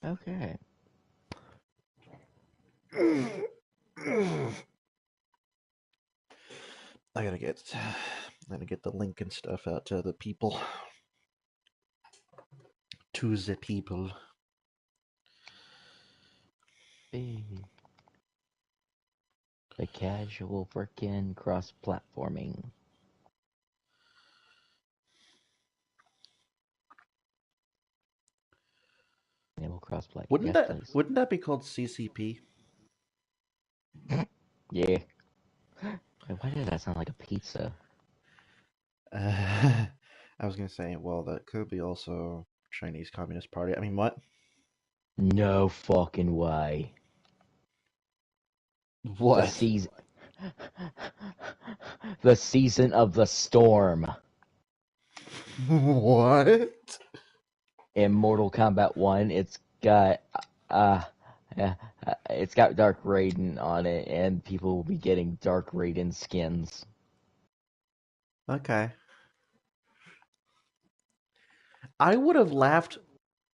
Okay. I gotta get the link and stuff out to the people. To the people. The casual frickin' cross-platforming. Enable crossplay. Yes, please. Wouldn't that be called CCP? Yeah. Wait, why did that sound like a pizza? I was gonna say, well, that could be also Chinese Communist Party. I mean, what? No fucking way. The What? season. The season of the storm. What? In Mortal Kombat 1, uh, it's got Dark Raiden on it, and people will be getting Dark Raiden skins. Okay. I would have laughed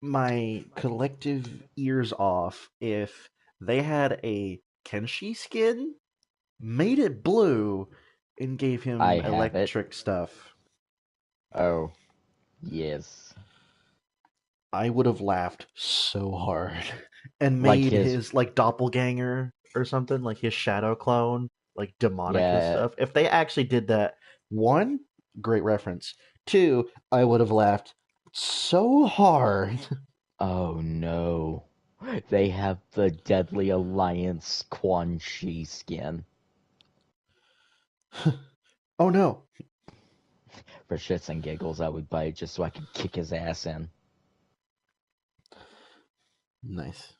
my collective ears off if they had a Kenshi skin, made it blue, and gave I him have it. electric stuff. Oh, yes. I would have laughed so hard. And Like made his, his like doppelganger or something, like his shadow clone, like demonic and yeah, stuff. If they actually did that, one, great reference. Two, I would have laughed so hard. oh no. They have the Deadly Alliance Quan Chi skin. Oh no. For shits and giggles, I would buy it just so I could kick his ass in. Nice.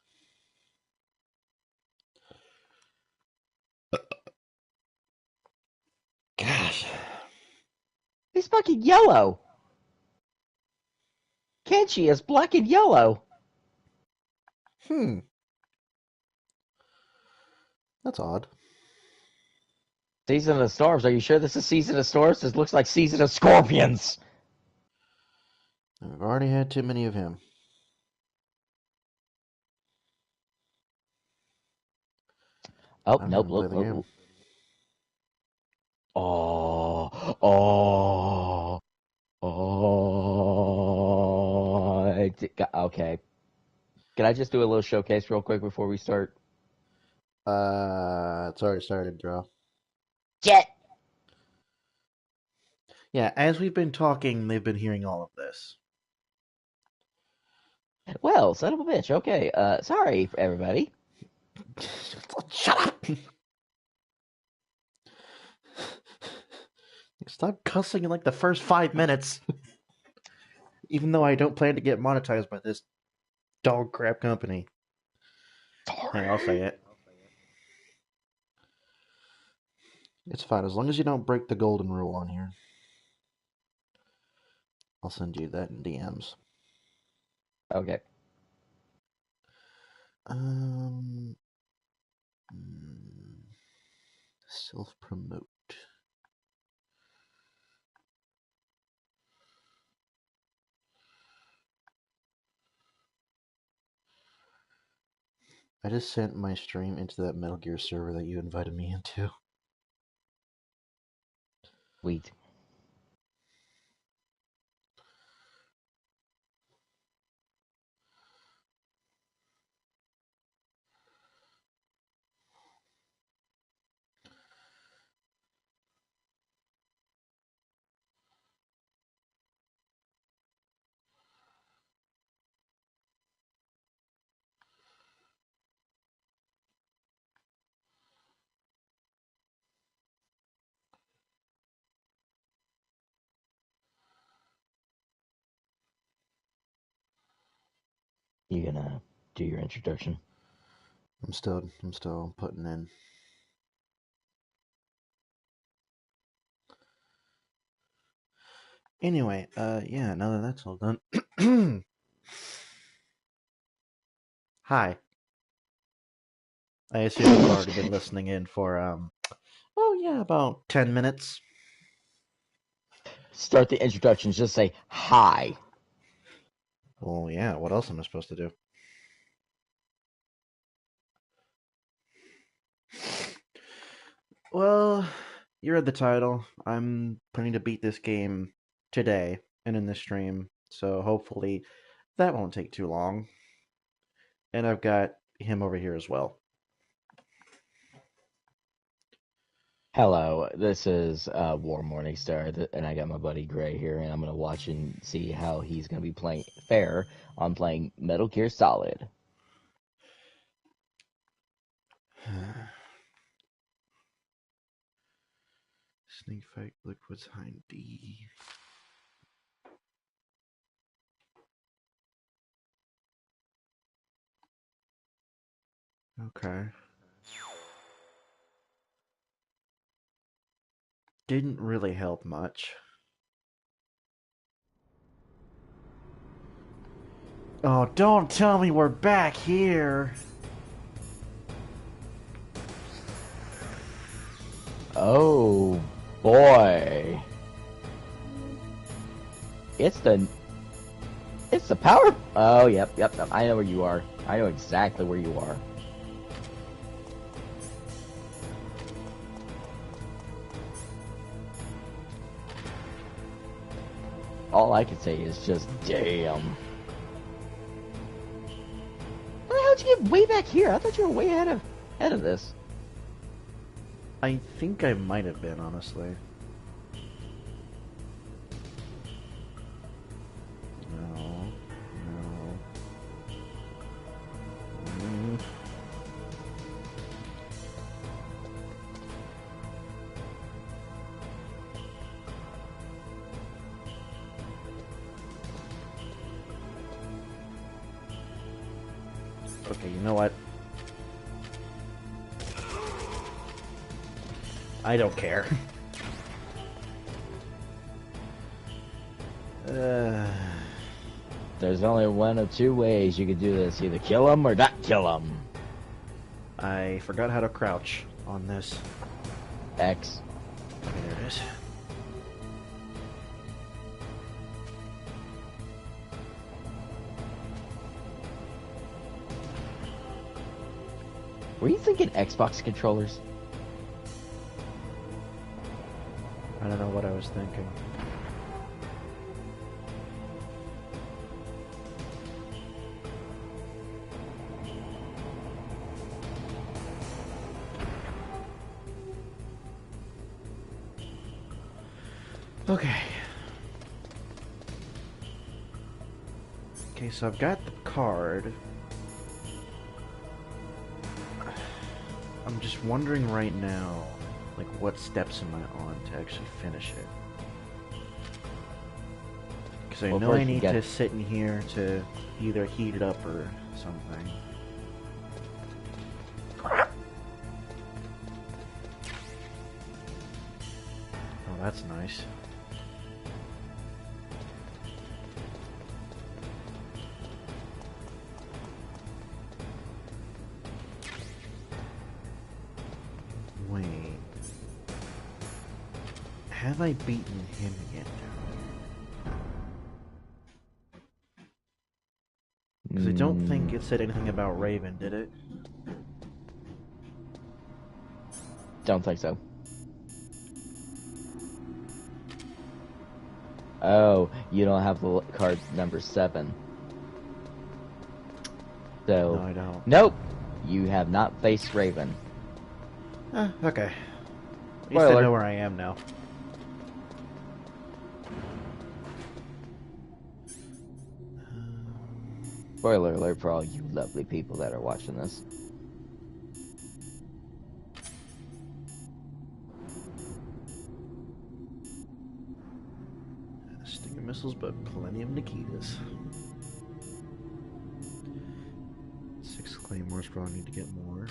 Gosh. He's fucking yellow! Kenshi is black and yellow! Hmm. That's odd. Season of Storms, are you sure this is Season of Storms? This looks like Season of Scorpions! I've already had too many of him. Oh, I'm not nope, gonna play look, the look, game. look. Oh, oh, oh. Okay. Can I just do a little showcase real quick before we start? It's already started, draw. Jet! Yeah, as we've been talking, they've been hearing all of this. Well, son of a bitch. Okay. Sorry, everybody. Shut up! Stop cussing in like the first 5 minutes. Even though I don't plan to get monetized by this dog crap company. Hey, I'll say it. It's fine as long as you don't break the golden rule on here. I'll send you that in DMs. Okay. Um, self promote. I just sent my stream into that Metal Gear server that you invited me into. Wait. You gonna do your introduction? I'm still putting in. Anyway, yeah, now that that's all done. Hi. I assume you've already been listening in for, oh yeah, about 10 minutes. Start the introductions. Just say hi. Well, yeah, what else am I supposed to do? Well, you read the title. I'm planning to beat this game today and in this stream, so hopefully that won't take too long. And I've got him over here as well. Hello, this is War Morningstar, and I got my buddy Gray here, and I'm gonna watch and see how he's gonna be playing fair on playing Metal Gear Solid. Snake fight liquids behind D. Okay. Didn't really help much. Oh, don't tell me we're back here. Oh boy, it's the power. Oh yep. I know where you are. I know exactly where you are. All I can say is just damn. How'd you get way back here? I thought you were way ahead of this. I think I might have been, honestly. No. Okay, you know what? I don't care. There's only one of two ways you could do this: either kill him or not kill him. I forgot how to crouch on this. X. Okay, there it is. Were you thinking Xbox controllers? I don't know what I was thinking. Okay. Okay, so I've got the card. I'm just wondering right now, like, what steps am I on to actually finish it? Because I know I need to sit in here to either heat it up or something. Oh, that's nice. Wait. Have I beaten him yet? Because I don't think it said anything about Raven, did it? Don't think so. Oh, you don't have the card number 7. So, No, I don't. Nope, you have not faced Raven. Okay. At least I know where I am now. Spoiler alert for all you lovely people that are watching this. Stinger missiles, but plenty of Nikitas. 6 claymores, probably need to get more.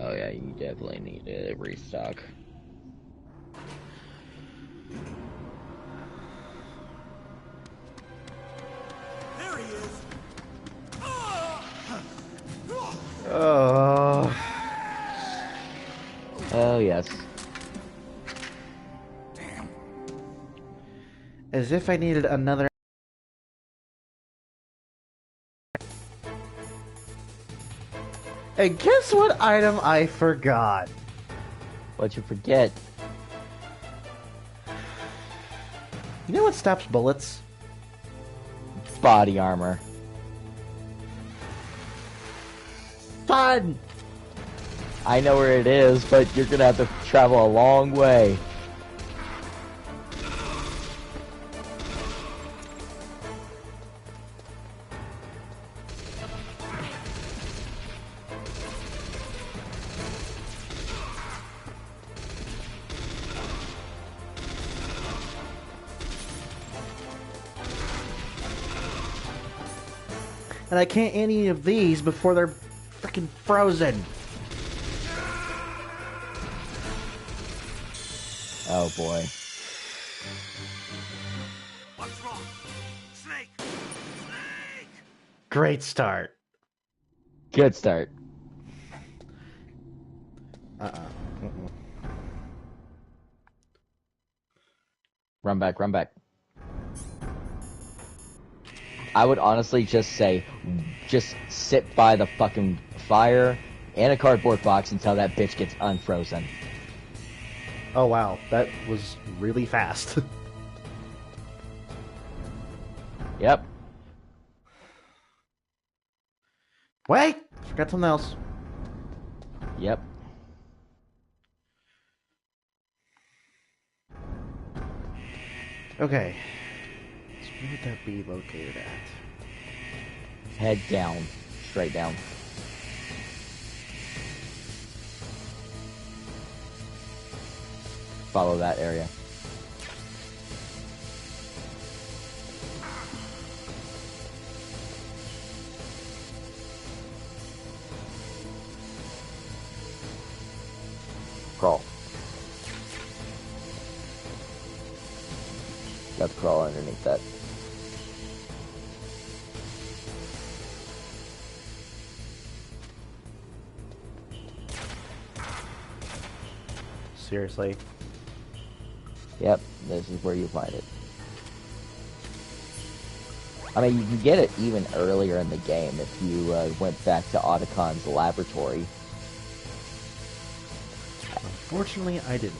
Oh yeah, you definitely need to restock. There he is. Oh yes. Damn. As if I needed another And guess what item I forgot? What'd you forget? You know what stops bullets? Body armor. Fun! I know where it is, but you're gonna have to travel a long way. And I can't eat any of these before they're freaking frozen. Oh boy. What's wrong? Snake! Snake! Great start. Good start. Mm-mm. Run back, run back. I would honestly just say, just sit by the fucking fire and a cardboard box until that bitch gets unfrozen. Oh wow, that was really fast. Yep. Wait! Forgot something else. Yep. Okay. So where would that be located at? Head down. Straight down. Follow that area. Crawl. Got to crawl underneath that. Seriously. Yep, this is where you find it. I mean, you can get it even earlier in the game if you went back to Otacon's laboratory. Unfortunately, I didn't.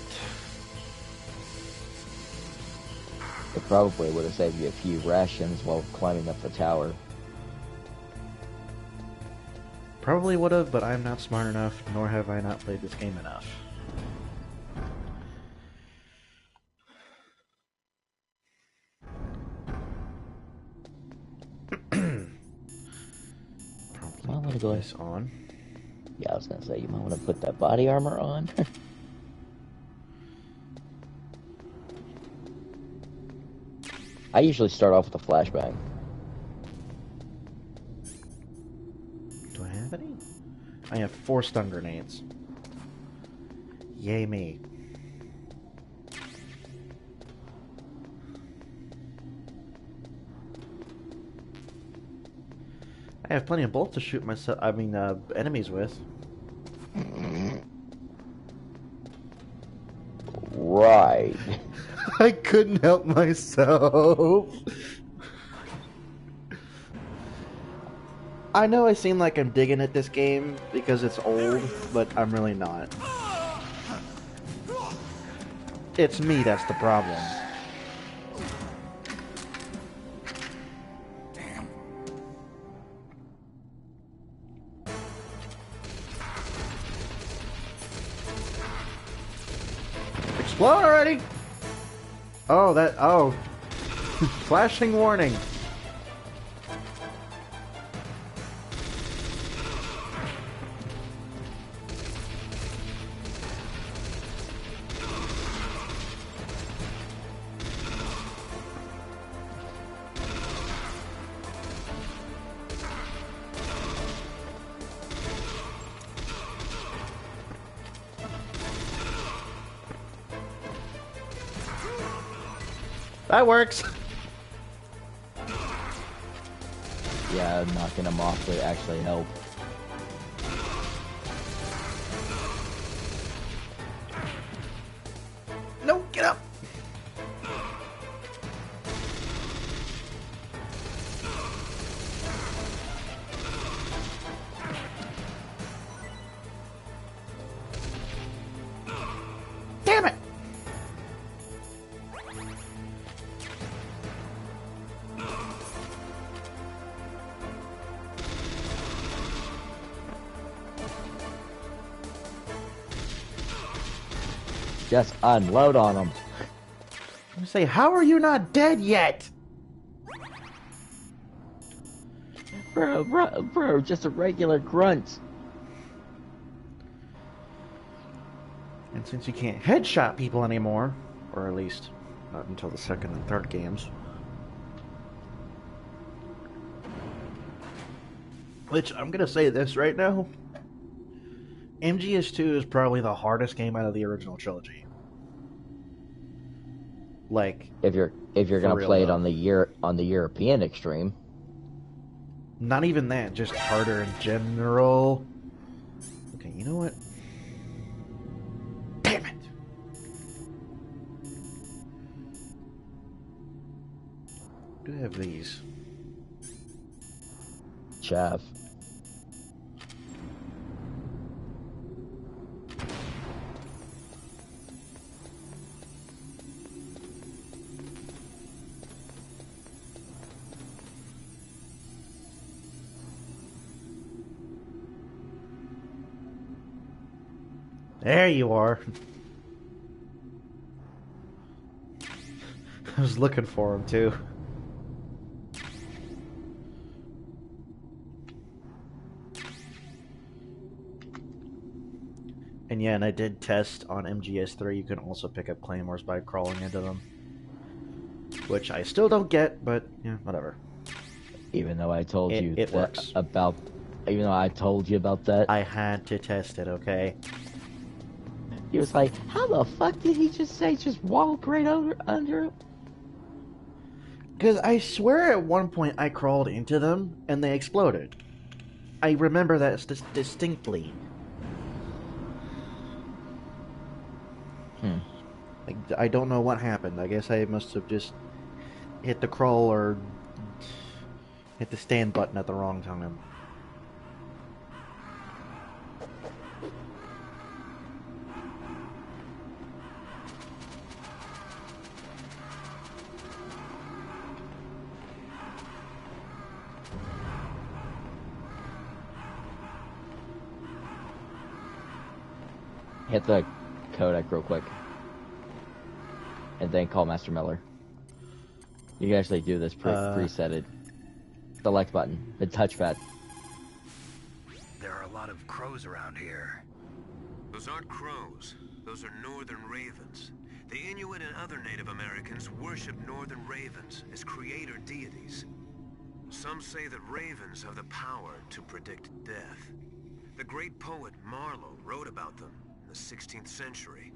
It probably would have saved you a few rations while climbing up the tower. Probably would have, but I'm not smart enough, nor have I not played this game enough. Might want to go This on. Yeah, I was gonna say you might want to put that body armor on. I usually start off with a flashbang. Do I have any? I have 4 stun grenades. Yay me. I have plenty of bullets to shoot myself. Enemies with. Right. I couldn't help myself. I know I seem like I'm digging at this game because it's old, but I'm really not. It's me that's the problem. Explode already! Oh. Flashing warning. That works. Yeah, knocking them off would actually help. No, get up. Just unload on them. I say, how are you not dead yet? Bro, just a regular grunt. And since you can't headshot people anymore, or at least not until the second and third games, which I'm gonna say this right now, MGS2 is probably the hardest game out of the original trilogy. Like, If you're gonna real, play it though. on the European extreme. Not even that, just harder in general. Okay, you know what? Damn it! I do have these. Chav. There you are. I was looking for him too. And yeah, and I did test on MGS3. You can also pick up claymores by crawling into them, which I still don't get, but yeah, whatever. Even though I told you It works. Even though I told you about that. I had to test it, okay? He was like, how the fuck did he just say just walk right under him? Because I swear at one point I crawled into them and they exploded. I remember that distinctly. I don't know what happened. I guess I must have just hit the crawl or hit the stand button at the wrong time. Hit the codec real quick. And then call Master Miller. You can actually do this preset it. Select button. The touchpad. There are a lot of crows around here. Those aren't crows. Those are northern ravens. The Inuit and other Native Americans worship northern ravens as creator deities. Some say that ravens have the power to predict death. The great poet Marlowe wrote about them in the 16th century.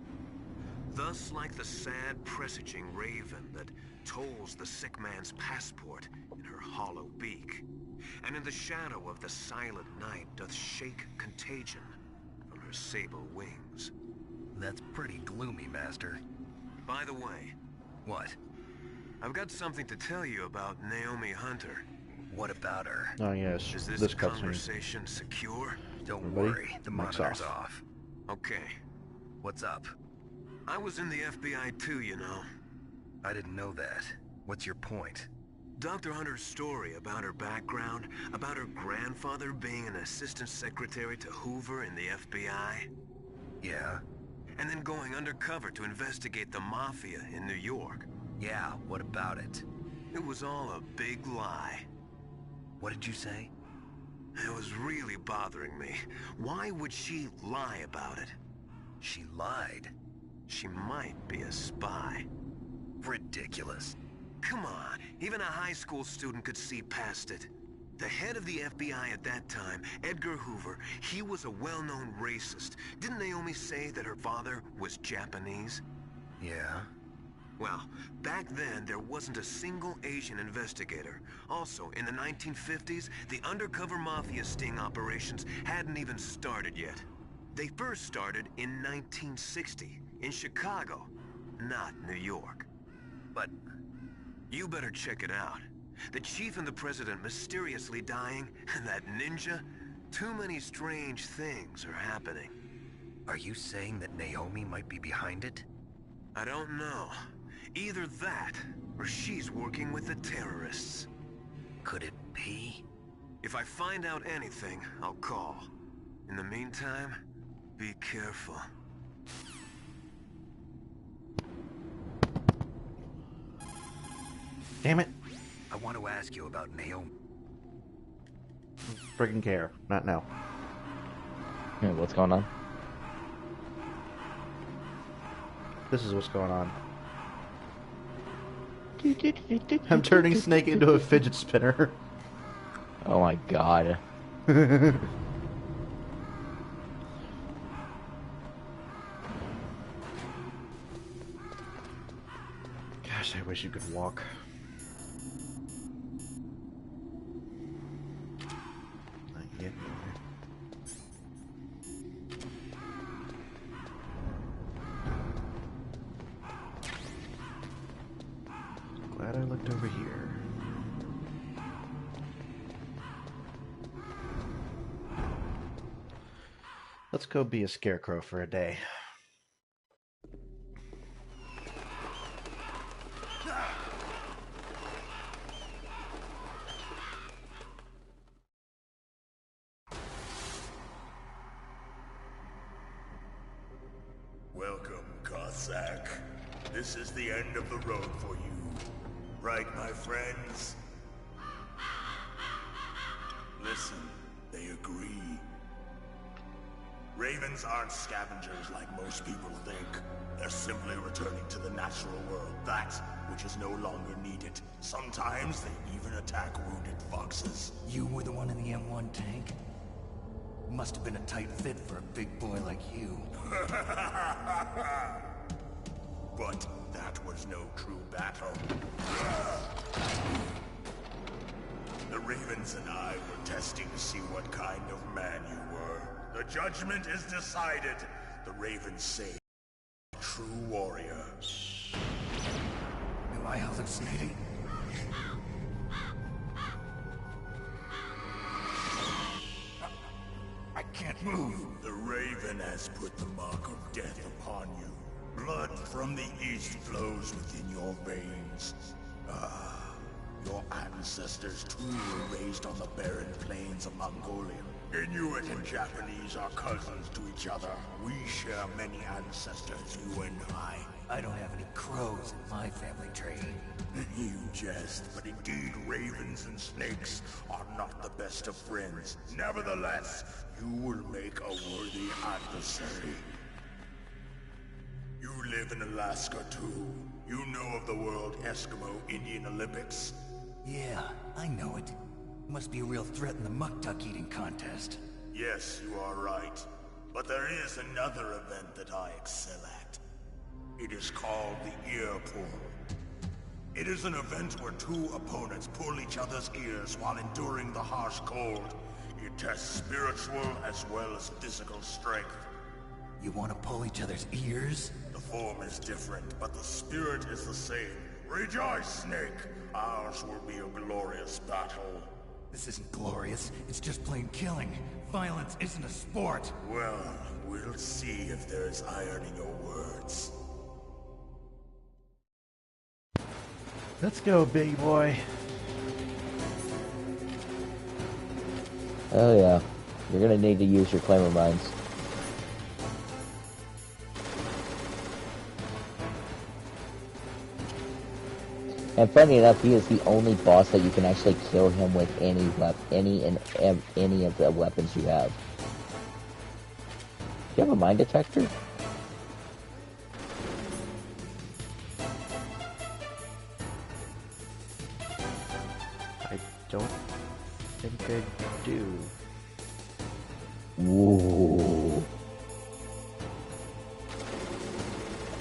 Thus, like the sad presaging raven that tolls the sick man's passport in her hollow beak, and in the shadow of the silent night doth shake contagion from her sable wings. That's pretty gloomy, Master. By the way, What? I've got something to tell you about Naomi Hunter. What about her? Oh yes, Is this this cutscene. conversation secure? Don't Everybody, worry, the mic's monitor's off. off. Okay. What's up? I was in the FBI too, you know. I didn't know that. What's your point? Dr. Hunter's story about her background, about her grandfather being an assistant secretary to Hoover in the FBI, Yeah? and then going undercover to investigate the mafia in New York. Yeah, what about it? It was all a big lie. What did you say? It was really bothering me. Why would she lie about it? She lied. She might be a spy. Ridiculous. Come on, even a high school student could see past it. The head of the FBI at that time, Edgar Hoover, he was a well-known racist. Didn't Naomi say that her father was Japanese? Yeah? Well, back then, there wasn't a single Asian investigator. Also, in the 1950s, the undercover mafia sting operations hadn't even started yet. They first started in 1960, in Chicago, not New York. But You better check it out. The chief and the president mysteriously dying, and that ninja? Too many strange things are happening. are you saying that Naomi might be behind it? I don't know. Either that, or she's working with the terrorists. Could it be? If I find out anything, I'll call. In the meantime, be careful. Damn it. I want to ask you about Naomi. Friggin' care. Not now. Hey, what's going on? This is what's going on. I'm turning Snake into a fidget spinner. Oh my god. Gosh, I wish you could walk. Not yet. Glad I looked over here. Let's go be a scarecrow for a day. Welcome, Cossack. This is the end of the road for you. Right, my friends? Listen, they agree. Ravens aren't scavengers like most people think. They're simply returning to the natural world, that which is no longer needed. Sometimes they even attack wounded foxes. You were the one in the M1 tank? Must have been a tight fit for a big boy like you. But that was no true battle. The Ravens and I were testing to see what kind of man you were. The judgment is decided. The Ravens say, true warrior. Am I hallucinating? I can't move. The Raven has put the mark of death upon you. Blood from the east flows within your veins. Your ancestors too were raised on the barren plains of Mongolia. Inuit and Japanese are cousins to each other. We share many ancestors, you and I. I don't have any crows in my family tree. You jest, but indeed ravens and snakes are not the best of friends. Nevertheless, you will make a worthy adversary. You live in Alaska too. You know of the World Eskimo Indian Olympics? Yeah, I know it. Must be a real threat in the muck-duck eating contest. Yes, you are right. But there is another event that I excel at. It is called the ear pull. It is an event where two opponents pull each other's ears while enduring the harsh cold. It tests spiritual as well as physical strength. You want to pull each other's ears? The form is different, but the spirit is the same. Rejoice, Snake! Ours will be a glorious battle. This isn't glorious. It's just plain killing. Violence isn't a sport. Well, we'll see if there's iron in your words. Let's go, big boy. Oh yeah. You're gonna need to use your claimer mines. And funny enough, he is the only boss that you can actually kill him with any of the weapons you have. Do you have a mine detector? I don't think I do. Ooh.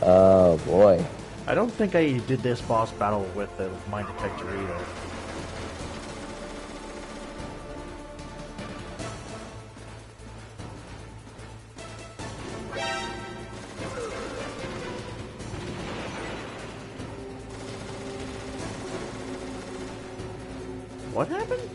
Oh boy. I don't think I did this boss battle with the mine detector either. What happened?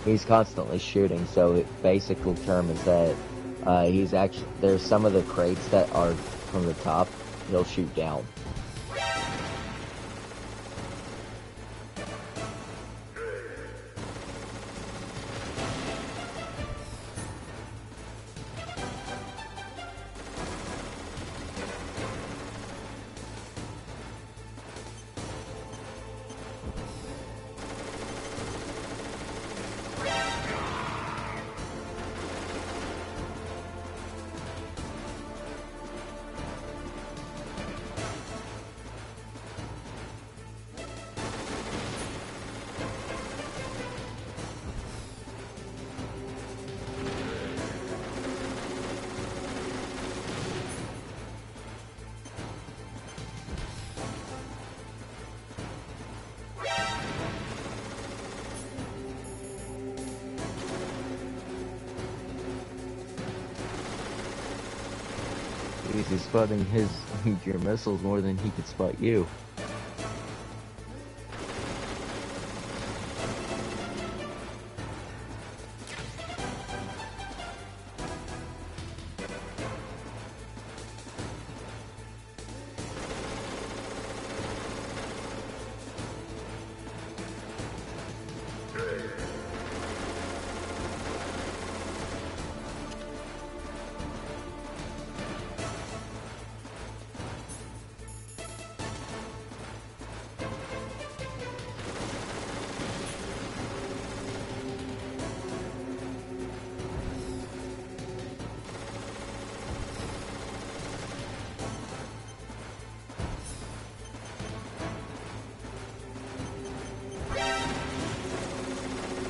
He's constantly shooting, so the basic term is that he's actually, there's some of the crates that are from the top, he'll shoot down. least he's spotting your missiles more than he could spot you.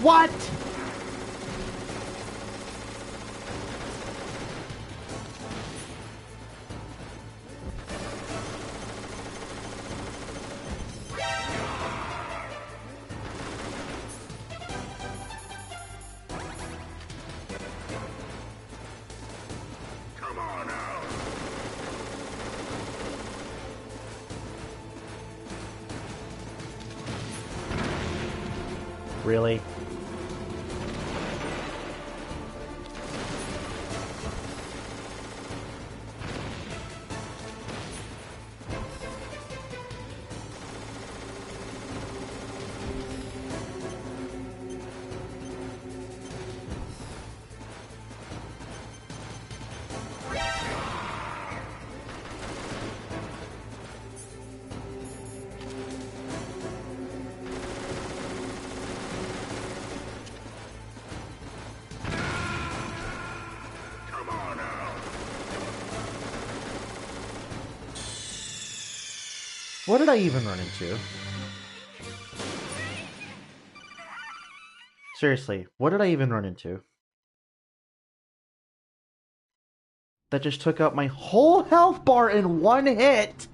What? Come on out. Really? Come on out. What did I even run into? Seriously, what did I even run into? That just took out my whole health bar in one hit!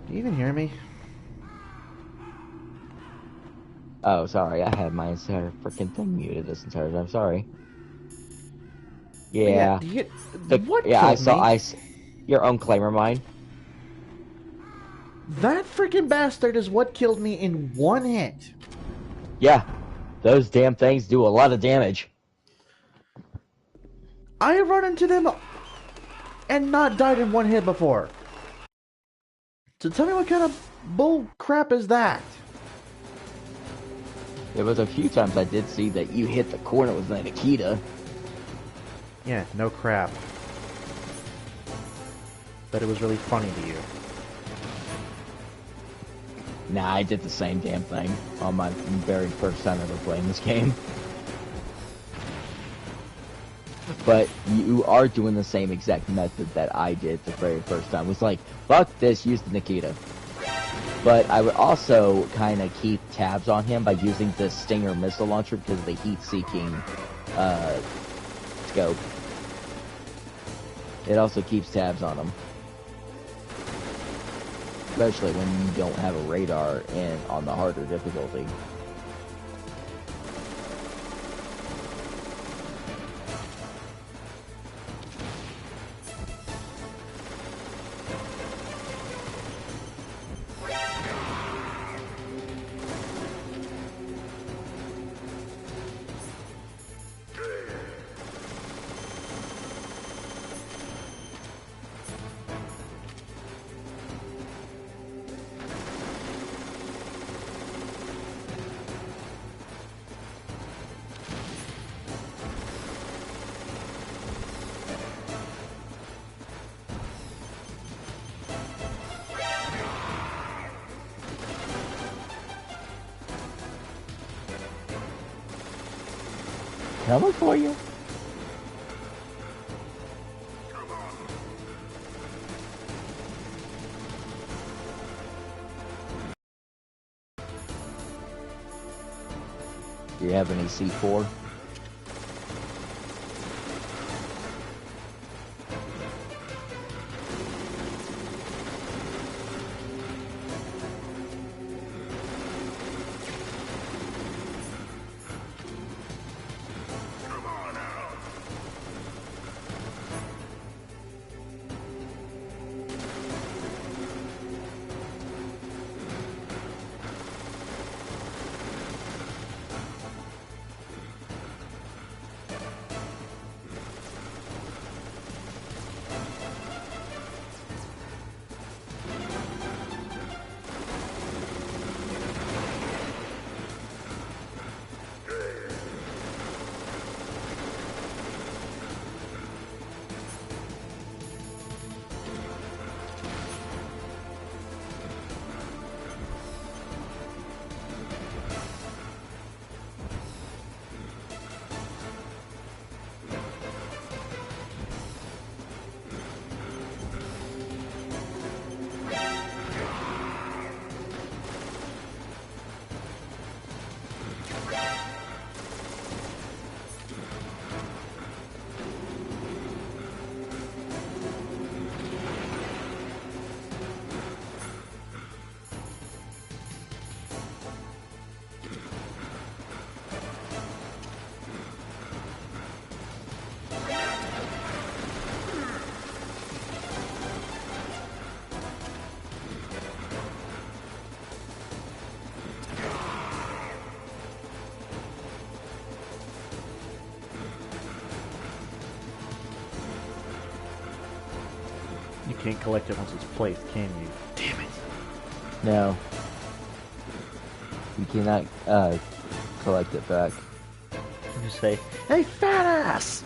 Do you even hear me? Oh, sorry, I had my entire freaking thing muted this entire time. Sorry. Yeah. What yeah, killed me? Your own claimer mine. That freaking bastard is what killed me in one hit. Yeah, those damn things do a lot of damage. I have run into them and not died in one hit before. So tell me what kind of bull crap is that? There was a few times I did see that you hit the corner with that Nikita. Yeah, no crap. But it was really funny to you. Nah, I did the same damn thing on my very first time ever playing this game. But you are doing the same exact method that I did the very first time. It was like, fuck this, use the Nikita. But I would also kind of keep tabs on him by using the Stinger missile launcher because of the heat-seeking scope. It also keeps tabs on him. Especially when you don't have a radar and on the harder difficulty. Coming for you. Do you have any C4? You can't collect it once it's placed, can you? Damn it. No. You cannot collect it back. You just say, hey, fat ass!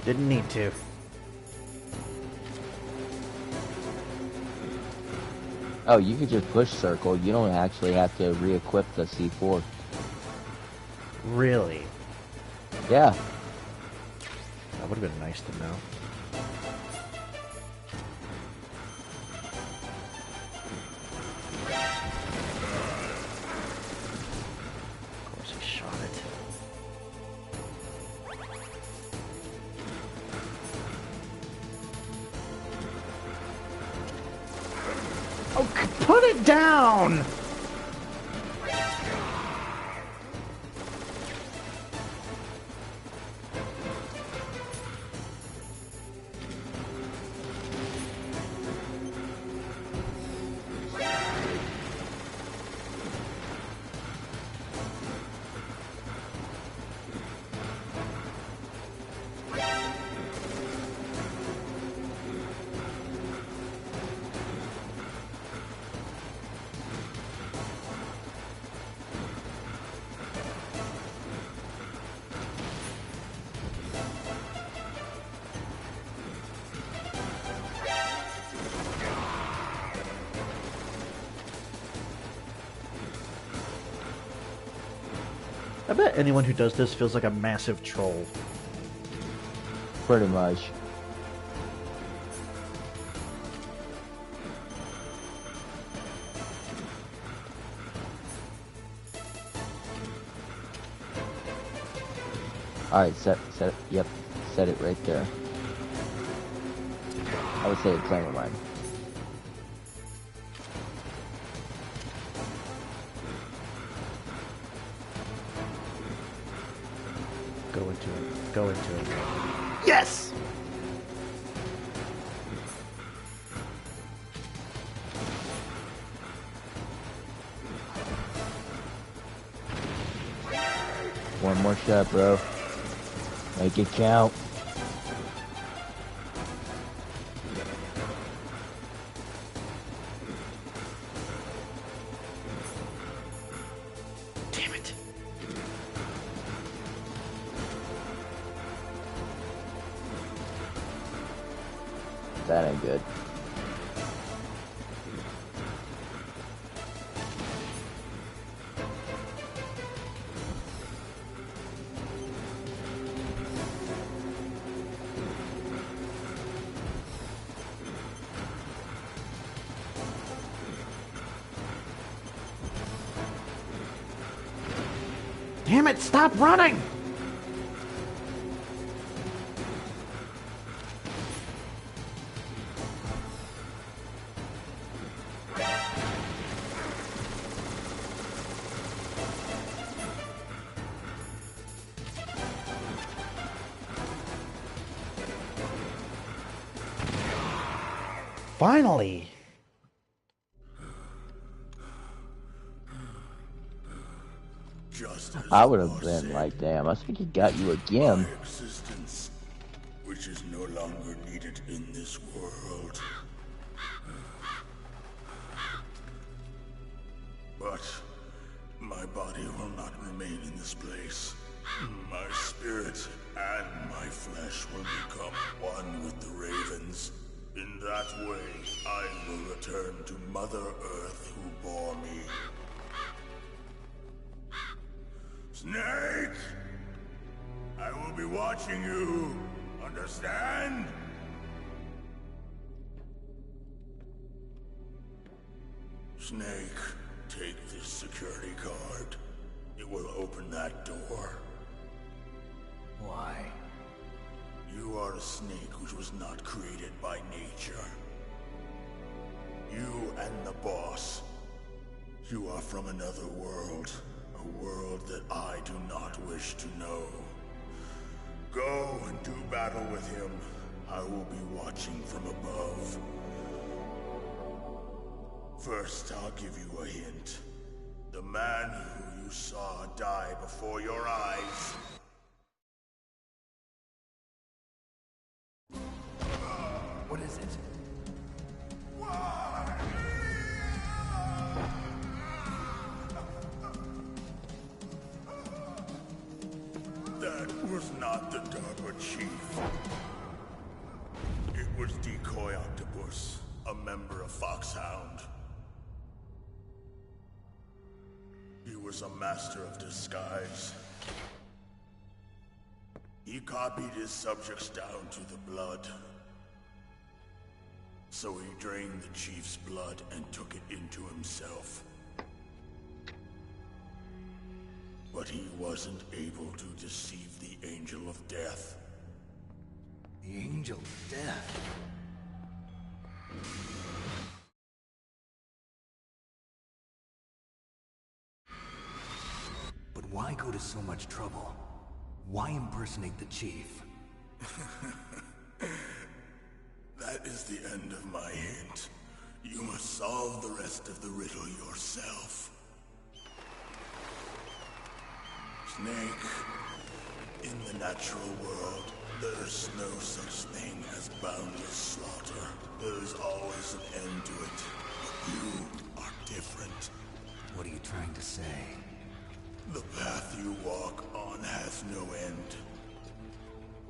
Didn't need to. Oh, you could just push circle. You don't actually have to re-equip the C4. Really? Yeah. That would have been nice to know. Of course he shot it. Oh, put it down! I bet anyone who does this feels like a massive troll. Pretty much. Alright, set it, yep, set it right there. I would say a claim of mine. Go into it. Go into it. Yes! One more shot, bro. Make it count. Damn it. That ain't good. Damn it, stop running! Finally! Just as I would have Boss been said, like, damn, I think he got you again. my existence, which is no longer needed in this world. But my body will not remain in this place. My spirit and my flesh will become one with the ravens. In that way, I will return to Mother Earth who bore me. Snake! I will be watching you. Understand? Snake, take this security card. It will open that door. Why? You are a snake which was not created by nature. You and the boss. You are from another world. A world that I do not wish to know. Go and do battle with him. I will be watching from above. First, I'll give you a hint. The man who you saw die before your eyes. What is it? That was not the DARPA chief. It was Decoy Octopus, a member of Foxhound. He was a master of disguise. He copied his subjects down to the blood. So he drained the chief's blood and took it into himself. But he wasn't able to deceive the Angel of Death. The Angel of Death. But why go to so much trouble? Why impersonate the chief? That is the end of my hint. You must solve the rest of the riddle yourself. Snake, in the natural world, there's no such thing as boundless slaughter. There's always an end to it. But you are different. What are you trying to say? The path you walk on has no end.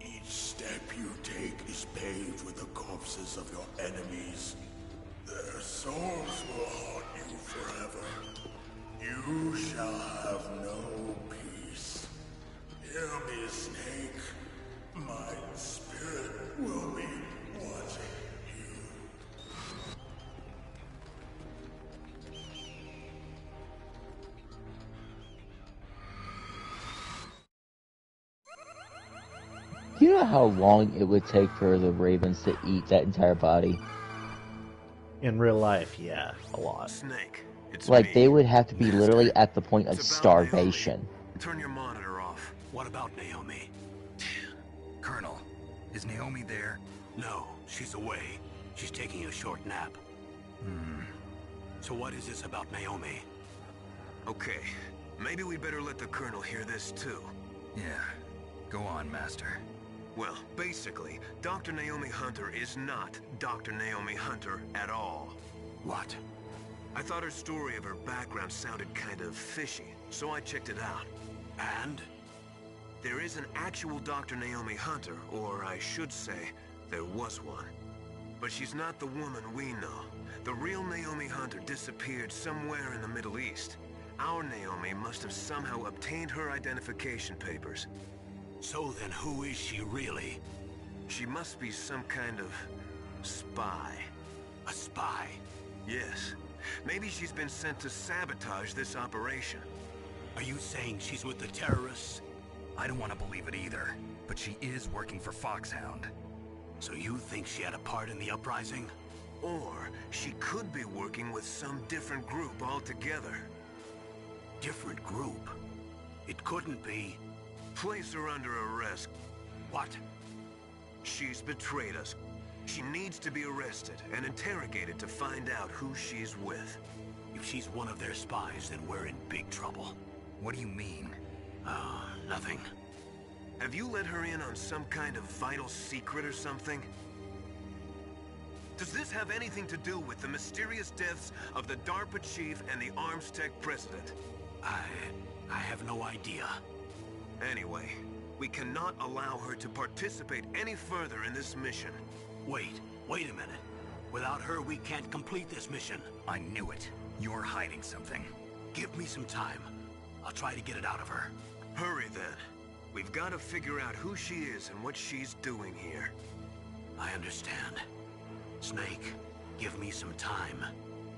Each step you take is paved with the corpses of your enemies. Their souls will haunt you forever. You shall have no peace. Hear me, Snake. My spirit will be watching you. You know how long it would take for the ravens to eat that entire body? In real life, yeah, a lot. Snake, it's Like, me, they would have to be Master. literally at the point of It's about starvation. Naomi. Turn your monitor off. What about Naomi? Colonel, is Naomi there? No, she's away. She's taking a short nap. So what is this about Naomi? Okay, maybe we'd better let the Colonel hear this too. Yeah, go on, Master. Well, basically, Dr. Naomi Hunter is not Dr. Naomi Hunter at all. What? I thought her story of her background sounded kind of fishy, so I checked it out. And? There is an actual Dr. Naomi Hunter, or I should say, there was one. But she's not the woman we know. The real Naomi Hunter disappeared somewhere in the Middle East. Our Naomi must have somehow obtained her identification papers. So then who is she really? She must be some kind of spy. A spy? Yes. Maybe she's been sent to sabotage this operation. Are you saying she's with the terrorists? I don't want to believe it either, but she is working for Foxhound. So you think she had a part in the uprising? Or she could be working with some different group altogether. Different group? It couldn't be. Place her under arrest. What? She's betrayed us. She needs to be arrested and interrogated to find out who she's with. If she's one of their spies, then we're in big trouble. What do you mean? Nothing. Have you let her in on some kind of vital secret or something? Does this have anything to do with the mysterious deaths of the DARPA chief and the Armstech president? I have no idea. Anyway, we cannot allow her to participate any further in this mission. Wait a minute. Without her, we can't complete this mission. I knew it. You're hiding something. Give me some time. I'll try to get it out of her. Hurry then. We've got to figure out who she is and what she's doing here. I understand. Snake, give me some time.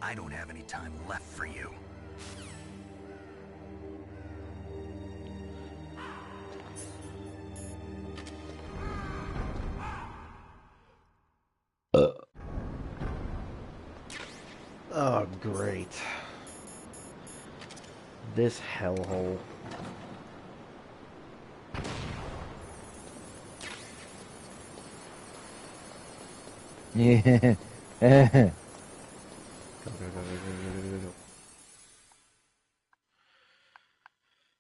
I don't have any time left for you. Oh, great. This hellhole. Yeah. Go, go, go, go, go,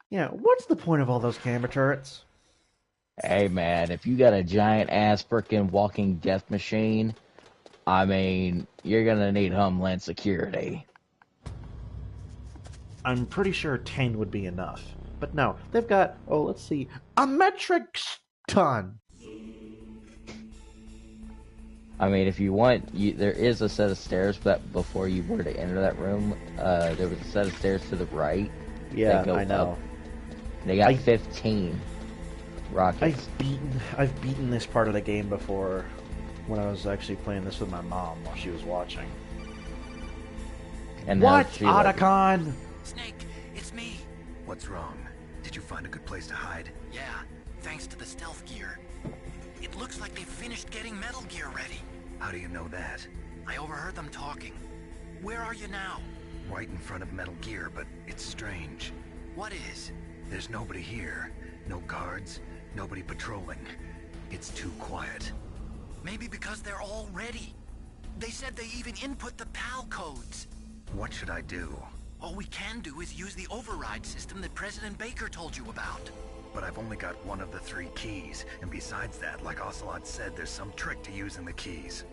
Yeah, what's the point of all those camera turrets? Hey man, if you got a giant ass freaking walking death machine, I mean, you're gonna need Homeland Security. I'm pretty sure 10 would be enough. But no, they've got, oh, let's see, a metric ton. I mean, if you want, there is a set of stairs, but before you were to enter that room, there was a set of stairs to the right. Yeah, that go I know. up. They got 15 rockets. I've beaten this part of the game before when I was actually playing this with my mom while she was watching. And What, she, like, Otacon? Snake, it's me. What's wrong? Did you find a good place to hide? Yeah, thanks to the stealth gear. It looks like they've finished getting Metal Gear ready. How do you know that? I overheard them talking. Where are you now? Right in front of Metal Gear, but it's strange. What is? There's nobody here. No guards, nobody patrolling. It's too quiet. Maybe because they're all ready. They said they even input the PAL codes. What should I do? All we can do is use the override system that President Baker told you about. But I've only got one of the 3 keys, and besides that, like Ocelot said, there's some trick to using the keys.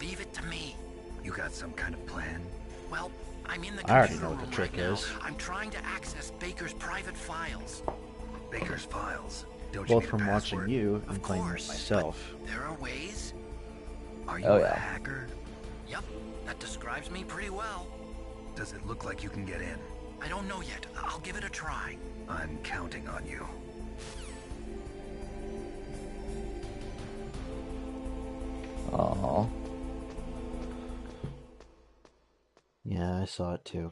Leave it to me. You got some kind of plan? Well, I'm in the I already computer know what the room trick right now. is. I'm trying to access Baker's private files. Baker's files. Don't you Both need a from watching password? you Of and playing it course, myself. but there are ways. Are you Oh, a yeah. hacker? Yep, that describes me pretty well. Does it look like you can get in? I don't know yet. I'll give it a try. I'm counting on you. Oh, Yeah, I saw it too.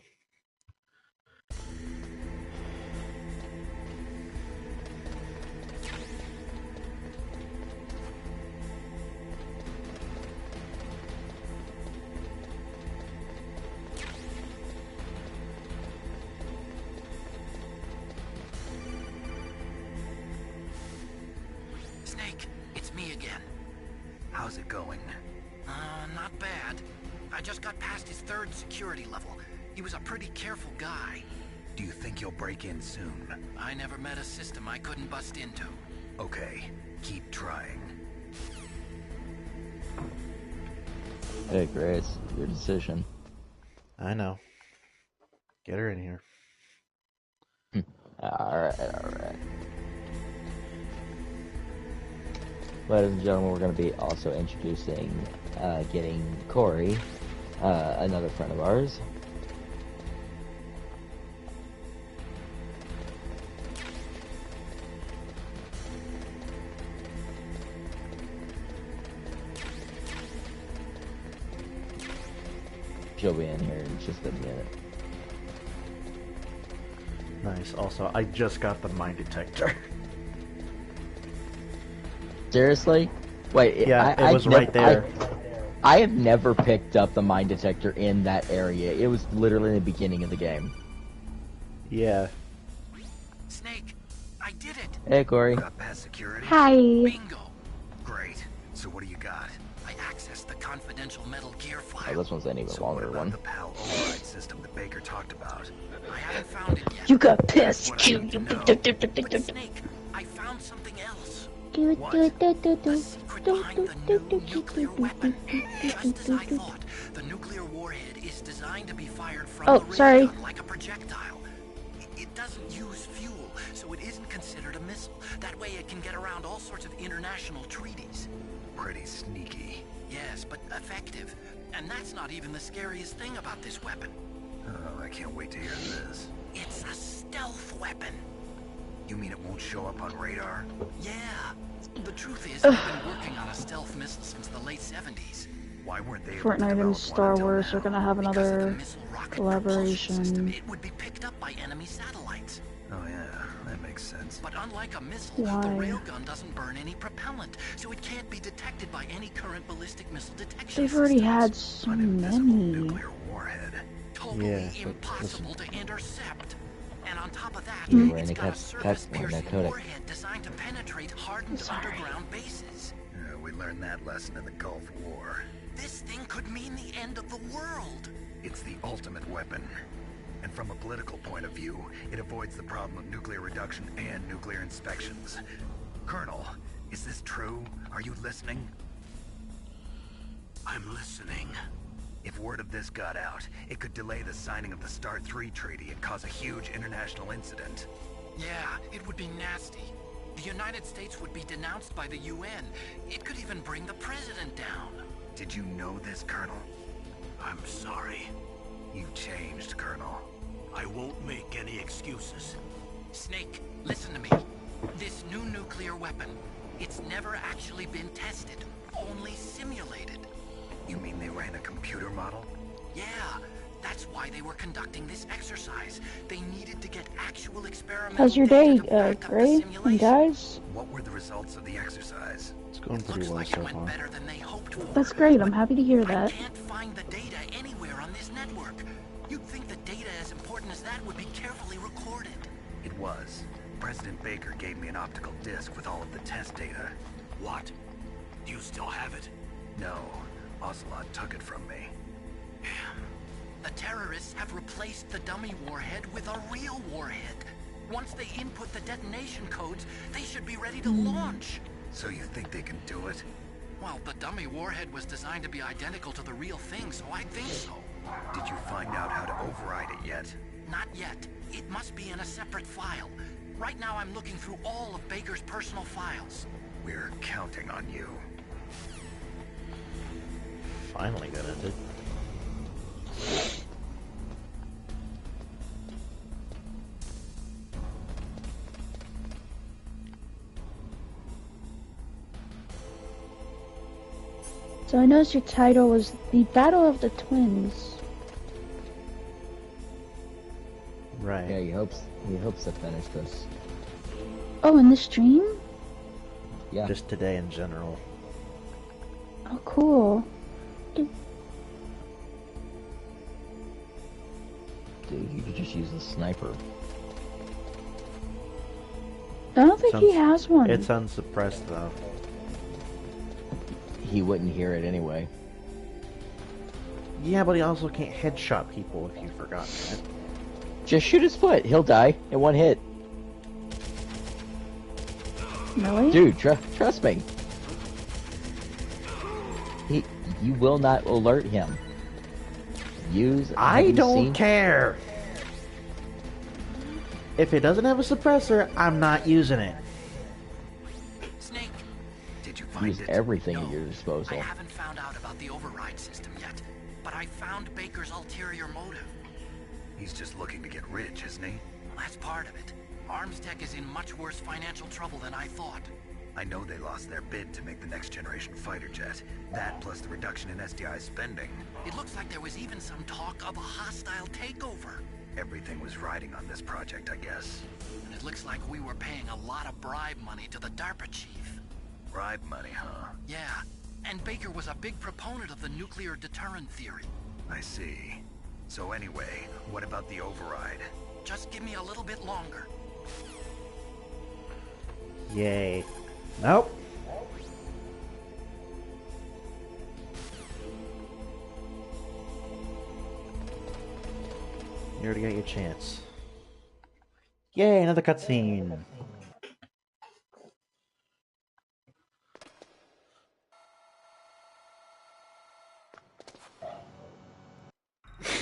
Snake, it's me again. How's it going? Not bad. I just got past his 3rd security level. He was a pretty careful guy. Do you think you'll break in soon? I never met a system I couldn't bust into. Okay, keep trying. hey Grace, your decision. I know. Get her in here. Alright, alright. Ladies and gentlemen, we're going to be also introducing, getting Corey, another friend of ours. She'll be in here in just a minute. Nice. Also, I just got the mine detector. Seriously? Wait, Yeah, I it was right there. I have never picked up the mine detector in that area. It was literally in the beginning of the game. Yeah. Snake, I did it. Hey, Corey. Got past security? Hi. Bingo. Great. So what do you got? I accessed the confidential Metal Gear Oh, file. this one's an even So what longer about one. the PAL override system that Baker talked about? I haven't found it yet. You got pissed. What I need to know. But Snake, I found something else. The secret behind the new nuclear weapon. Just as I thought, the nuclear warhead is designed to be fired from Oh, the ray sorry. gun like a projectile. It doesn't use fuel, so it isn't considered a missile. That way it can get around all sorts of international treaties. Pretty sneaky. Yes, but effective. And that's not even the scariest thing about this weapon. Oh, I can't wait to hear this. It's a stealth weapon. You mean it won't show up on radar? Yeah. The truth is, they've been working on a stealth missile since the late 70s. Why weren't they able to Fortnite develop and Star one until Wars now? are gonna have Because of the another missile rocket propulsion system, collaboration. it would be picked up by enemy satellites. Oh yeah, that makes sense. But unlike a missile, Why? the railgun doesn't burn any propellant, so it can't be detected by any current ballistic missile detection They've already systems. had so An invisible many. nuclear warhead. Totally Yeah, but impossible to intercept. And on top of that, You were in it's a got a cut surface-piercing codec. warhead designed to penetrate hardened Sorry. underground bases. Yeah, we learned that lesson in the Gulf War. This thing could mean the end of the world. It's the ultimate weapon. And from a political point of view, it avoids the problem of nuclear reduction and nuclear inspections. Colonel, is this true? Are you listening? I'm listening. If word of this got out, it could delay the signing of the START 3 treaty and cause a huge international incident. Yeah, it would be nasty. The United States would be denounced by the UN. It could even bring the president down. Did you know this, Colonel? I'm sorry. You've changed, Colonel. I won't make any excuses. Snake, listen to me. This new nuclear weapon, it's never actually been tested, only simulated. You mean they ran a computer model? Yeah, that's why they were conducting this exercise. They needed to get actual experimental How's your day, data to back up the Gray, simulation. guys? What were the results of the exercise? It's going It pretty looks well like so it went far. better than they hoped for. That's great, I'm but happy to hear I that. can't find the data anywhere on this network. You'd think the data as important as that would be carefully recorded. It was. President Baker gave me an optical disc with all of the test data. What? Do you still have it? No, Ocelot took it from me. The terrorists have replaced the dummy warhead with a real warhead. Once they input the detonation codes, they should be ready to launch. So you think they can do it? Well, the dummy warhead was designed to be identical to the real thing, so I think so. Did you find out how to override it yet? Not yet. It must be in a separate file. Right now I'm looking through all of Baker's personal files. We're counting on you. Finally got ended. So I noticed your title was The Battle of the Twins. Right. Yeah, he hopes to finish this. Oh, in the stream? Yeah. Just today in general. Oh, cool. Dude, you could just use a sniper. I don't think he has one. It's unsuppressed though. He wouldn't hear it anyway. Yeah, but he also can't headshot people if you forgot that. Just shoot his foot. He'll die in one hit. Really? Dude, trust me. You will not alert him. I don't care. If it doesn't have a suppressor, I'm not using it. Snake, Did you find Use it? everything No, at your disposal. I haven't found out about the override system yet, but I found Baker's ulterior motive. He's just looking to get rich, isn't he? Well, that's part of it. Armstech is in much worse financial trouble than I thought. I know they lost their bid to make the next generation fighter jet. That plus the reduction in SDI spending. It looks like there was even some talk of a hostile takeover. Everything was riding on this project, I guess. And it looks like we were paying a lot of bribe money to the DARPA chief. Bribe money, huh? Yeah, and Baker was a big proponent of the nuclear deterrent theory. I see. So anyway, what about the override? Just give me a little bit longer. Yay. Nope. You already got your chance. Yay, another cutscene.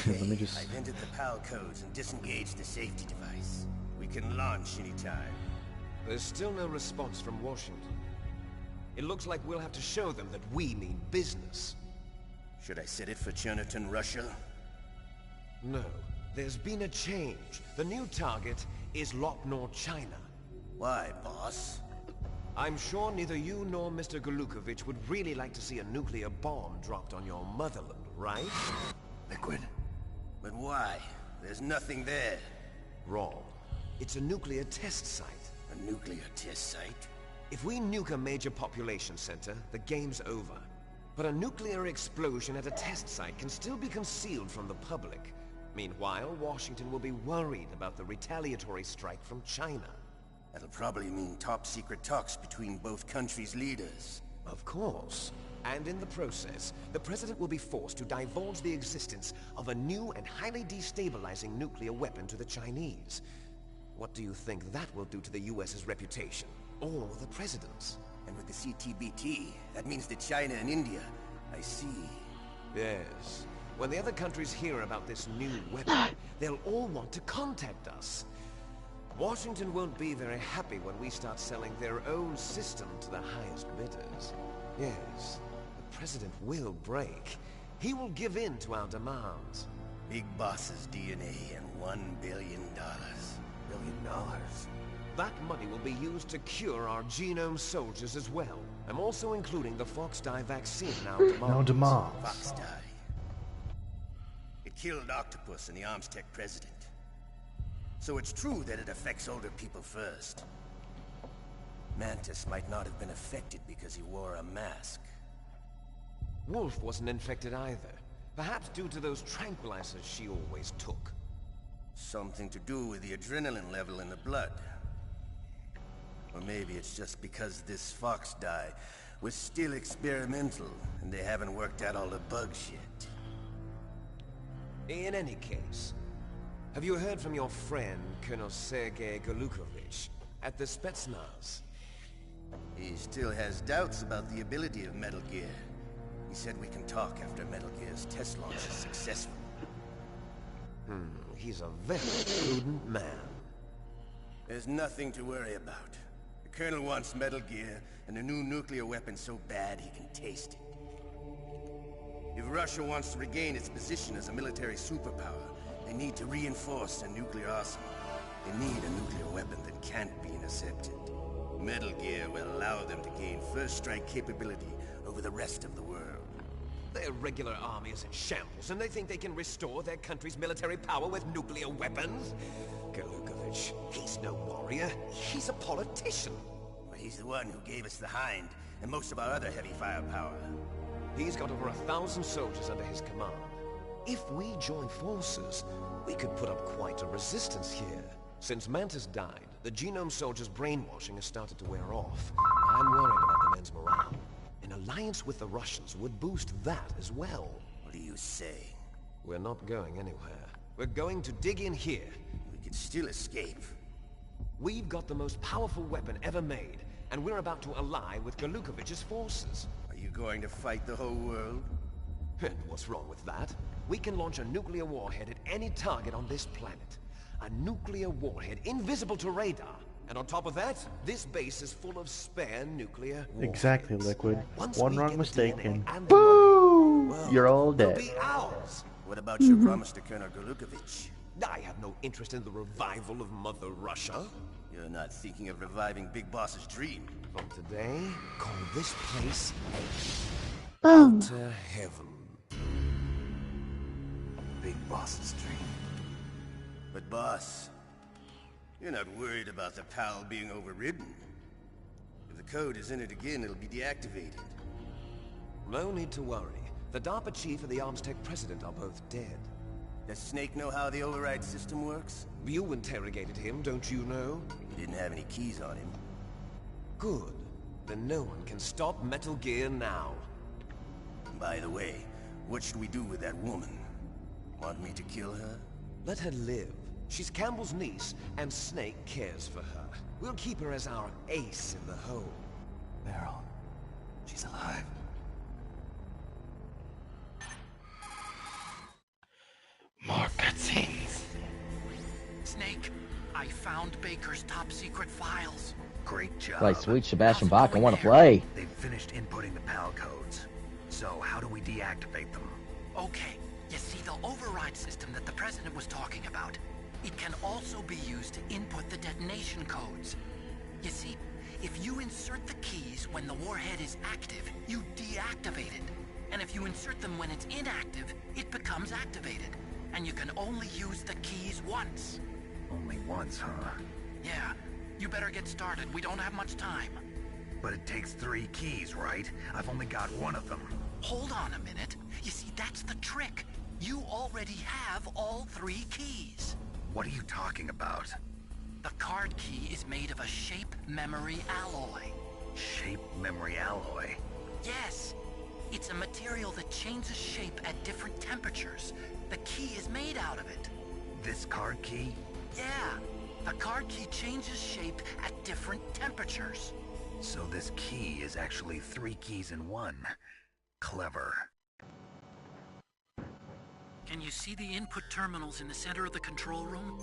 Let me just... I've entered the PAL codes and disengaged the safety device. We can launch anytime. There's still no response from Washington. It looks like we'll have to show them that we mean business. Should I set it for Cherniton, Russia? No, there's been a change. The new target is Lopnor, China. Why, boss? I'm sure neither you nor Mr. Golukovich would really like to see a nuclear bomb dropped on your motherland, right? Liquid. But why? There's nothing there. Wrong. It's a nuclear test site. A nuclear test site? If we nuke a major population center, the game's over. But a nuclear explosion at a test site can still be concealed from the public. Meanwhile, Washington will be worried about the retaliatory strike from China. That'll probably mean top-secret talks between both countries' leaders. Of course. And in the process, the President will be forced to divulge the existence of a new and highly destabilizing nuclear weapon to the Chinese. What do you think that will do to the US's reputation? Or the President's? And with the CTBT, that means that China and India. I see. Yes. When the other countries hear about this new weapon, they'll all want to contact us. Washington won't be very happy when we start selling their own system to the highest bidders. Yes, the President will break. He will give in to our demands. Big Boss's DNA and $1 billion. $1 billion? That money will be used to cure our genome soldiers as well. I'm also including the Fox-Die vaccine in our demands. No demands. Fox-Die. It killed Octopus and the Armstech president. So it's true that it affects older people first. Mantis might not have been affected because he wore a mask. Wolf wasn't infected either. Perhaps due to those tranquilizers she always took. Something to do with the adrenaline level in the blood. Or maybe it's just because this Fox-Die was still experimental and they haven't worked out all the bugs yet. In any case, have you heard from your friend, Colonel Sergei Golukovich, at the Spetsnaz? He still has doubts about the ability of Metal Gear. He said we can talk after Metal Gear's test launch is successful. He's a very prudent man. There's nothing to worry about. The Colonel wants Metal Gear and a new nuclear weapon so bad he can taste it. If Russia wants to regain its position as a military superpower, they need to reinforce their nuclear arsenal. They need a nuclear weapon that can't be intercepted. Metal Gear will allow them to gain first strike capability over the rest of the world. Their regular army is in shambles, and they think they can restore their country's military power with nuclear weapons? Golukovich, he's no warrior. He's a politician. Well, he's the one who gave us the Hind and most of our other heavy firepower. He's got over 1,000 soldiers under his command. If we join forces, we could put up quite a resistance here. Since Mantis died, the genome soldiers' brainwashing has started to wear off. I'm worried about the men's morale. An alliance with the Russians would boost that as well. What are you saying? We're not going anywhere. We're going to dig in here. We could still escape. We've got the most powerful weapon ever made, and we're about to ally with Golukovich's forces. Are you going to fight the whole world? And what's wrong with that? We can launch a nuclear warhead at any target on this planet. A nuclear warhead invisible to radar. And on top of that, this base is full of spare nuclear warheads. Exactly, Liquid. One wrong mistake and boom! Well, you're all dead. Be ours. What about your promise to Colonel Golukovich? I have no interest in the revival of Mother Russia. You're not thinking of reviving Big Boss's dream. From today, call this place Boom. Outer Heaven. Big Boss's dream. But boss, you're not worried about the PAL being overridden. If the code is entered again, it'll be deactivated. No need to worry. The DARPA chief and the Armstech president are both dead. Does Snake know how the override system works? You interrogated him, don't you know? He didn't have any keys on him. Good. Then no one can stop Metal Gear now. By the way, what should we do with that woman? Want me to kill her? Let her live. She's Campbell's niece, and Snake cares for her. We'll keep her as our ace in the hole. Meryl, she's alive. More cutscenes. Snake, I found Baker's top secret files. Great job. Like sweet Sebastian How's it Bach, I going want to there? play. They've finished inputting the PAL codes. So how do we deactivate them? Okay, you see the override system that the President was talking about? It can also be used to input the detonation codes. You see, if you insert the keys when the warhead is active, you deactivate it. And if you insert them when it's inactive, it becomes activated. And you can only use the keys once. Only once, huh? Yeah, you better get started. We don't have much time. But it takes 3 keys, right? I've only got one of them. Hold on a minute. You see, that's the trick. You already have all 3 keys. What are you talking about? The card key is made of a shape memory alloy. Shape memory alloy? Yes. It's a material that changes shape at different temperatures. The key is made out of it. This card key? Yeah, the card key changes shape at different temperatures. So this key is actually 3 keys in one. Clever. Can you see the input terminals in the center of the control room?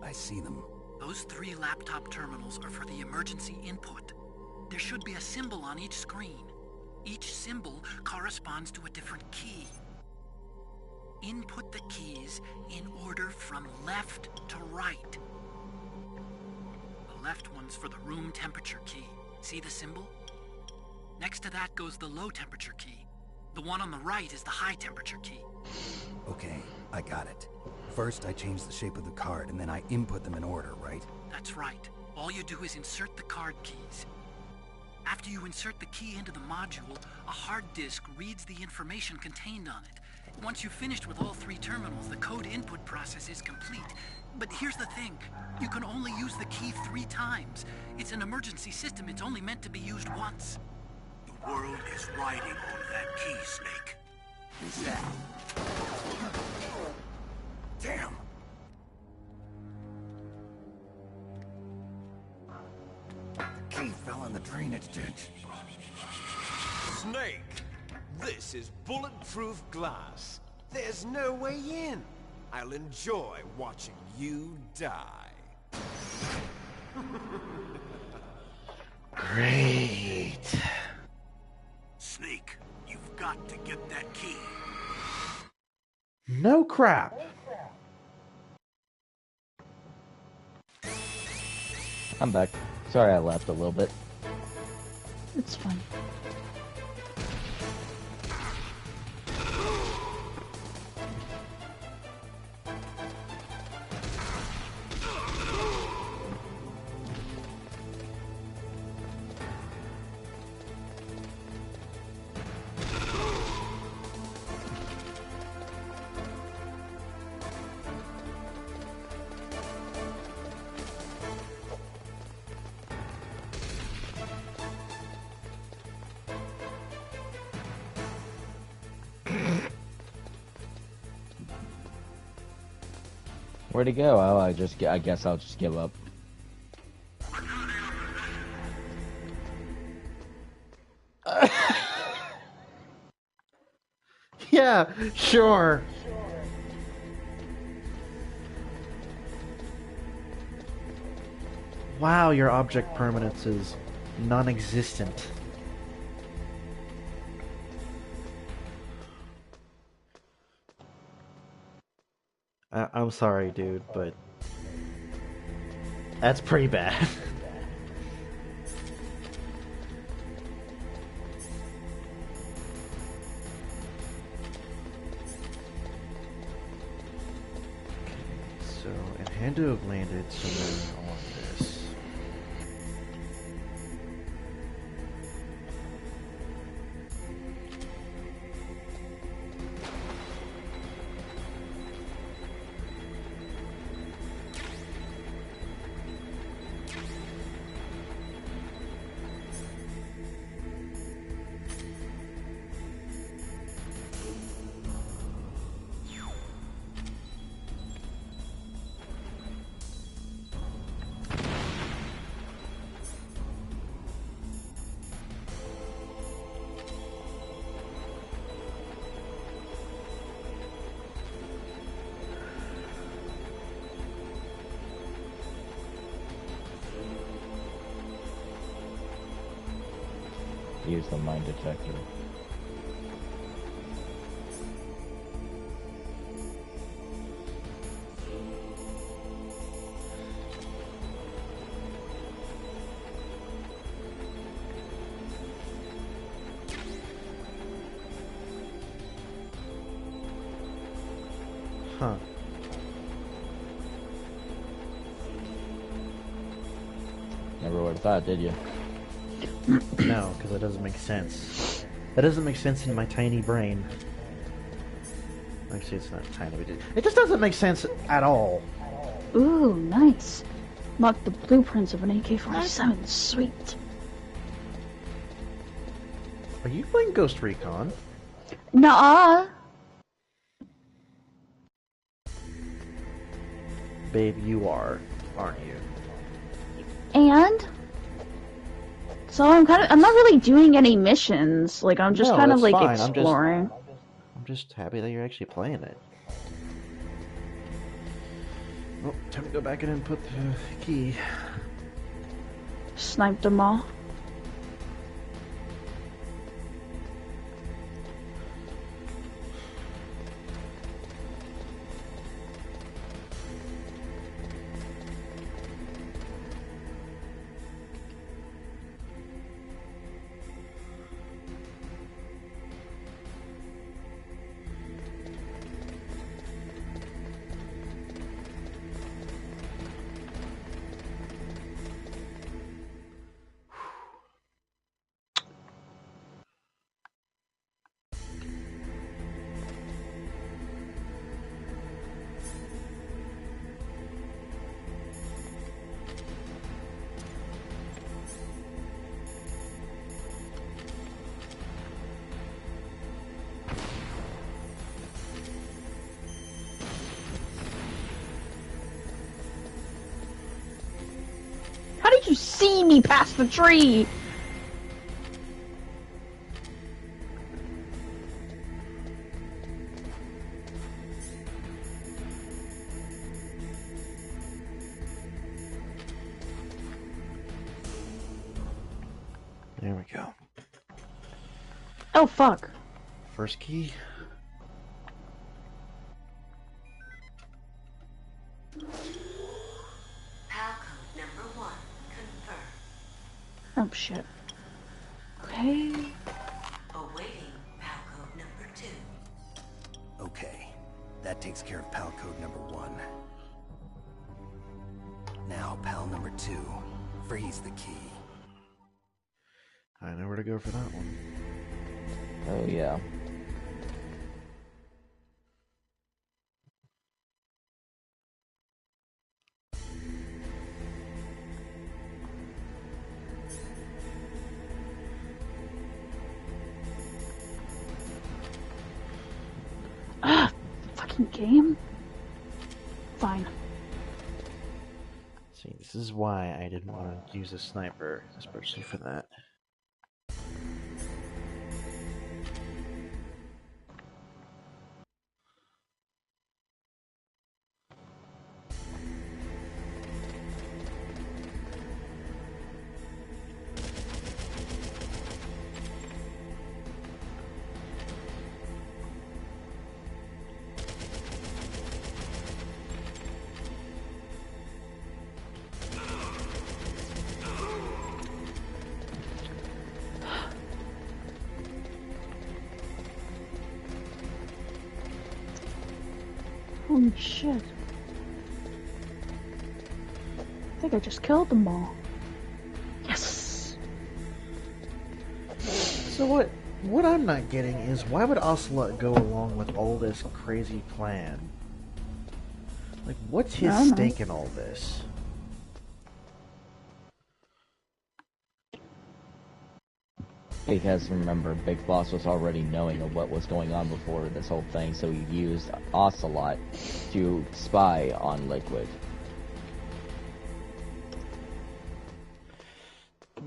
I see them. Those 3 laptop terminals are for the emergency input. There should be a symbol on each screen. Each symbol corresponds to a different key. Input the keys in order from left to right. The left one's for the room temperature key. See the symbol? Next to that goes the low temperature key. The one on the right is the high temperature key. Okay, I got it. First, I change the shape of the card, and then I input them in order, right? That's right. All you do is insert the card keys. After you insert the key into the module, a hard disk reads the information contained on it. Once you've finished with all 3 terminals, the code input process is complete. But here's the thing. You can only use the key 3 times. It's an emergency system. It's only meant to be used once. The world is riding on that key, Snake. Who's that? Damn! The key fell in the drainage ditch. Snake! This is bulletproof glass. There's no way in. I'll enjoy watching you die. Great. Snake, you've got to get that key. No crap. I'm back. Sorry I left a little bit. It's fine. Where'd he go? Oh, I guess I'll just give up. Yeah, sure. Wow, your object permanence is non-existent. I'm sorry, dude, but that's pretty bad. So, it had to have landed somewhere on this. Use the mine detector. Huh. Never would have thought, did you? No, because that doesn't make sense. That doesn't make sense in my tiny brain. Actually, it's not tiny, but it just doesn't make sense at all. Ooh, nice. Mark the blueprints of an AK-47. Sweet. Are you playing Ghost Recon? Nuh-uh. Babe, you are, aren't you? And so I'm not really doing any missions. Like I'm just No, kind of that's like fine. exploring. I'm just happy that you're actually playing it. Well, time to go back in and put the key. Sniped them all. How did you see me past the tree? There we go. Oh fuck. First key. Code number 1 confirmed. Oh shit. Okay. Awaiting PAL code number 2. Okay, that takes care of PAL code number 1. Now, PAL number 2. Freeze the key. I know where to go for that one. Oh yeah. Ah, fucking game. Fine. See, this is why I didn't want to use a sniper, especially for that. Holy shit. I think I just killed them all. Yes! So what I'm not getting is why would Ocelot go along with all this crazy plan? Like, what's his stake in all this? Because remember, Big Boss was already knowing of what was going on before this whole thing, so he used Ocelot to spy on Liquid.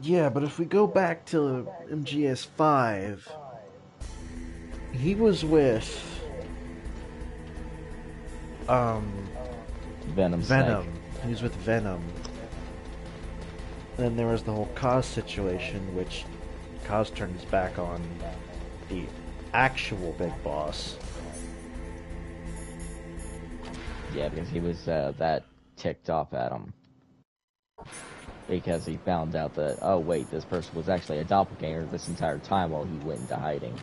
Yeah, but if we go back to MGS5, he was with Venom. He was with Venom. Then there was the whole Cause situation, which Cause turned his back on the actual Big Boss. Yeah, because he was that ticked off at him. Because he found out that, oh wait, this person was actually a doppelganger this entire time while he went into hiding.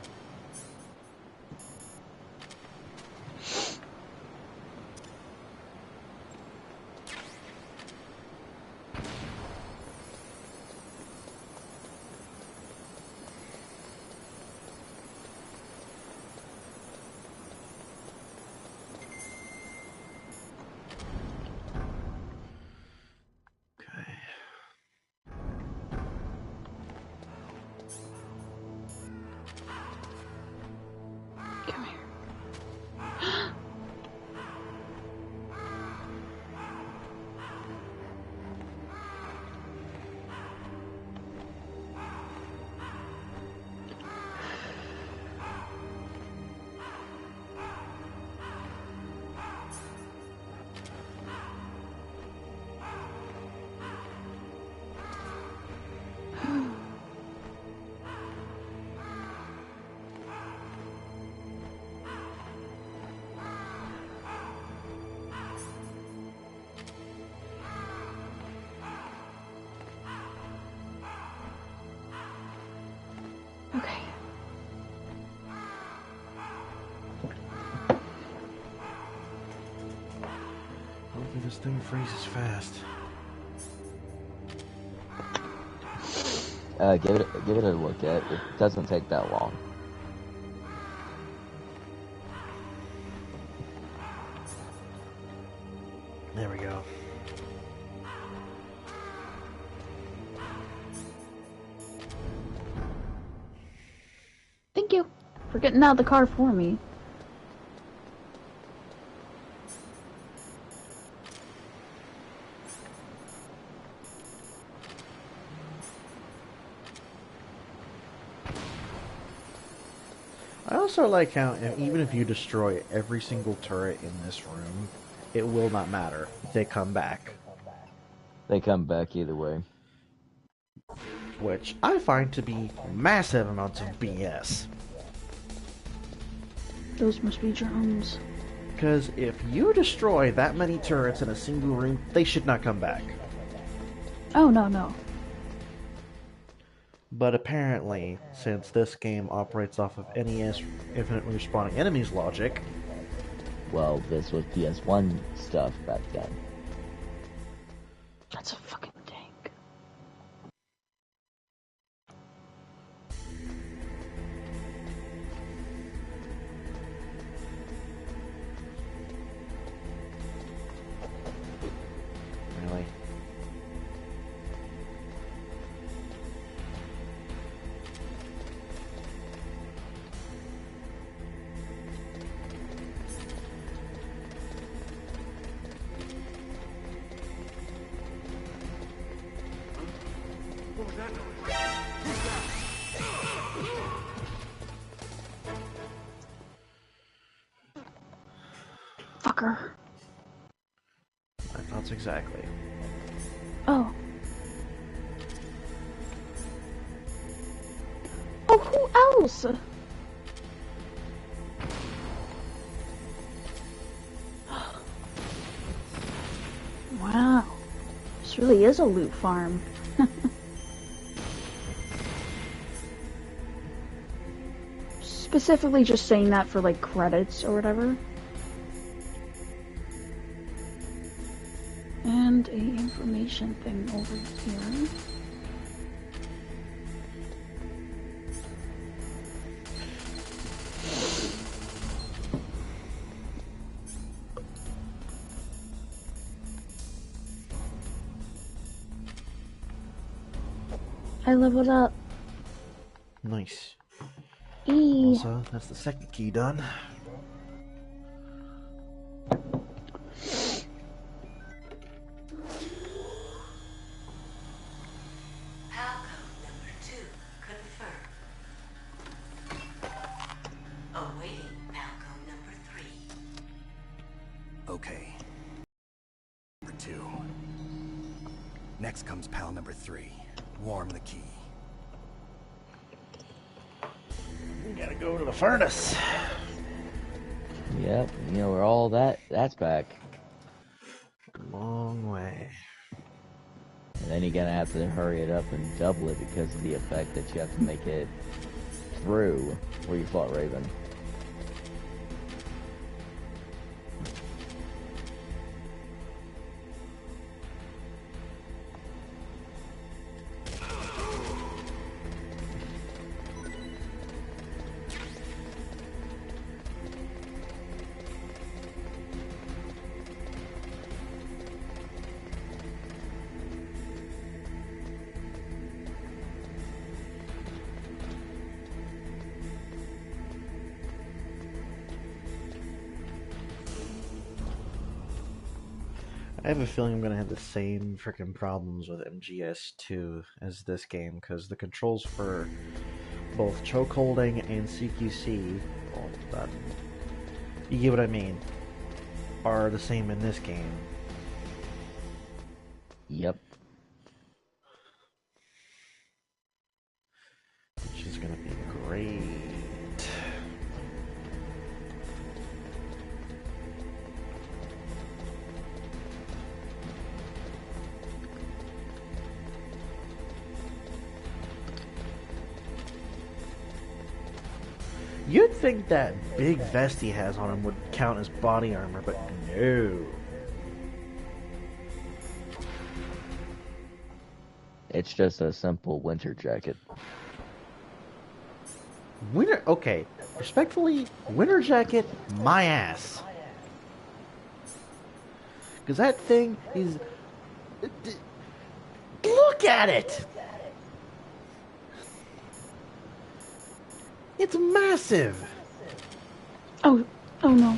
This thing freezes fast. Give it a look at. It doesn't take that long. There we go. Thank you for getting out of the car for me. I also like how even if you destroy every single turret in this room, it will not matter. They come back. They come back either way. Which I find to be massive amounts of BS. Those must be germs. Because if you destroy that many turrets in a single room, they should not come back. Oh, no. But apparently, since this game operates off of NES infinitely respawning enemies logic... Well, this was PS1 stuff back then. That's a fucking tank. Really? Fucker. My thoughts exactly. Oh. Oh, who else? Wow. This really is a loot farm. Specifically just saying that for, like, credits or whatever. And a information thing over here. I leveled up. Nice. Eee. Also, that's the second key done. Okay. Number 2. Next comes pal number 3. Warm the key. We gotta go to the furnace. Yep, you know where all that's back. Long way. And then you're gonna have to hurry it up and double it because of the effect that you have to make it through where you fought Raven. I have a feeling I'm gonna have the same freaking problems with MGS2 as this game, because the controls for both choke holding and CQC, well, you get what I mean, are the same in this game. Yep. Which is gonna be great. You'd think that big vest he has on him would count as body armor, but no. It's just a simple winter jacket. Winter. Okay, respectfully, winter jacket, my ass. Because that thing is. Look at it! It's massive! Oh no.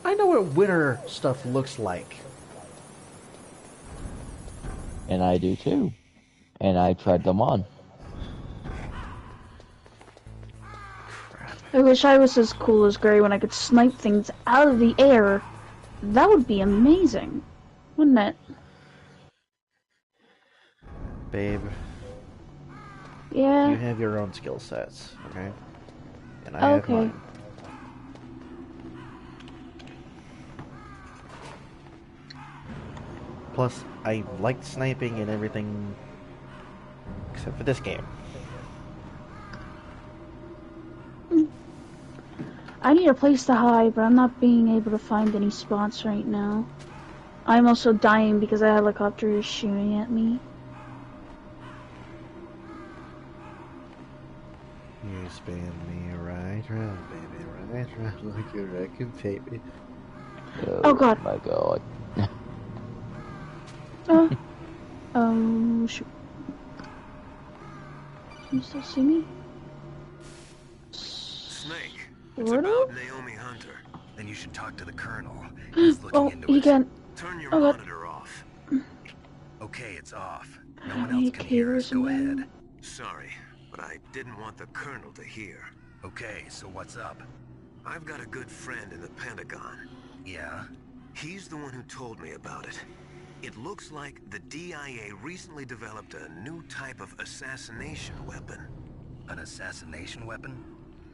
I know what winter stuff looks like. And I do too. And I tried them on. I wish I was as cool as Gray when I could snipe things out of the air. That would be amazing, wouldn't it? Babe. Yeah. You have your own skill sets, okay? And I have mine. Plus, I liked sniping and everything except for this game. I need a place to hide, but I'm not being able to find any spots right now. I'm also dying because a helicopter is shooting at me. You spin me right round, baby, right round like a wrecking baby. Oh god. My god. Shoot. Can you still see me? Snake, it's What? about Naomi Hunter. Then you should talk to the Colonel. He's looking into he it. can. Turn your God. monitor off. Okay, it's off. No one else can hear us. Go ahead. Sorry, but I didn't want the Colonel to hear. Okay, so what's up? I've got a good friend in the Pentagon. Yeah? He's the one who told me about it. It looks like the DIA recently developed a new type of assassination weapon. An assassination weapon?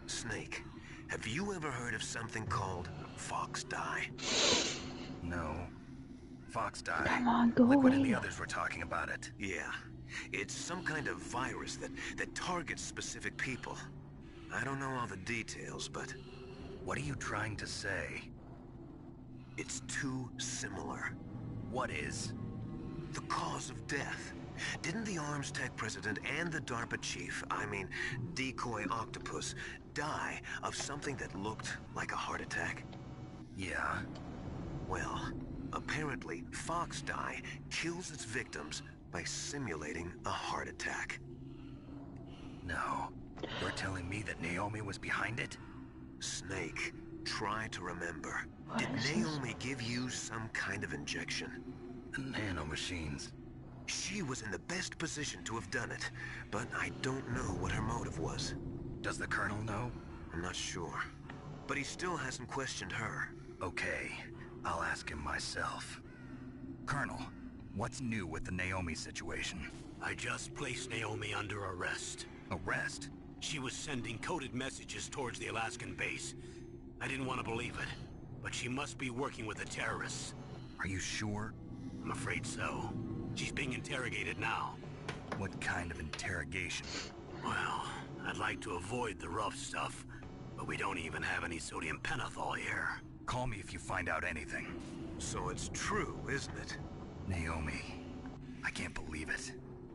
Snake, have you ever heard of something called Fox Dye? No. Fox Dye? Come on, go Liquid and away. the others were talking about it. Yeah. It's some kind of virus that targets specific people. I don't know all the details, but... What are you trying to say? It's too similar. What is? The cause of death. Didn't the Arms Tech president and the DARPA chief, I mean, Decoy Octopus, die of something that looked like a heart attack? Yeah. Well, apparently Fox Dye kills its victims by simulating a heart attack. No. You're telling me that Naomi was behind it? Snake, try to remember. Did Naomi give you some kind of injection? Nanomachines. She was in the best position to have done it, but I don't know what her motive was. Does the Colonel know? I'm not sure. But he still hasn't questioned her. Okay, I'll ask him myself. Colonel, what's new with the Naomi situation? I just placed Naomi under arrest. Arrest? She was sending coded messages towards the Alaskan base. I didn't want to believe it, but she must be working with the terrorists. Are you sure? I'm afraid so. She's being interrogated now. What kind of interrogation? Well, I'd like to avoid the rough stuff, but we don't even have any sodium pentothal here. Call me if you find out anything. So it's true, isn't it? Naomi, I can't believe it.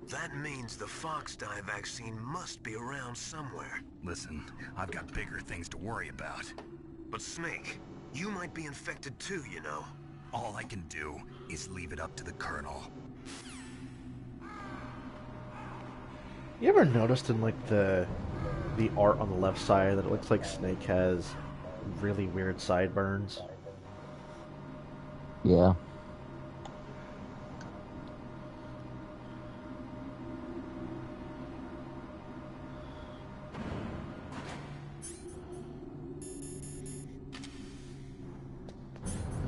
That means the Fox Dye vaccine must be around somewhere. Listen, I've got bigger things to worry about. But Snake, you might be infected too, you know. All I can do is leave it up to the Colonel. You ever noticed in like the art on the left side that it looks like Snake has really weird sideburns? Yeah.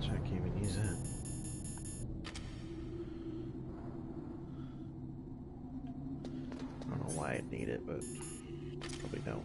I can't even use it. I don't know why I'd need it, but probably don't.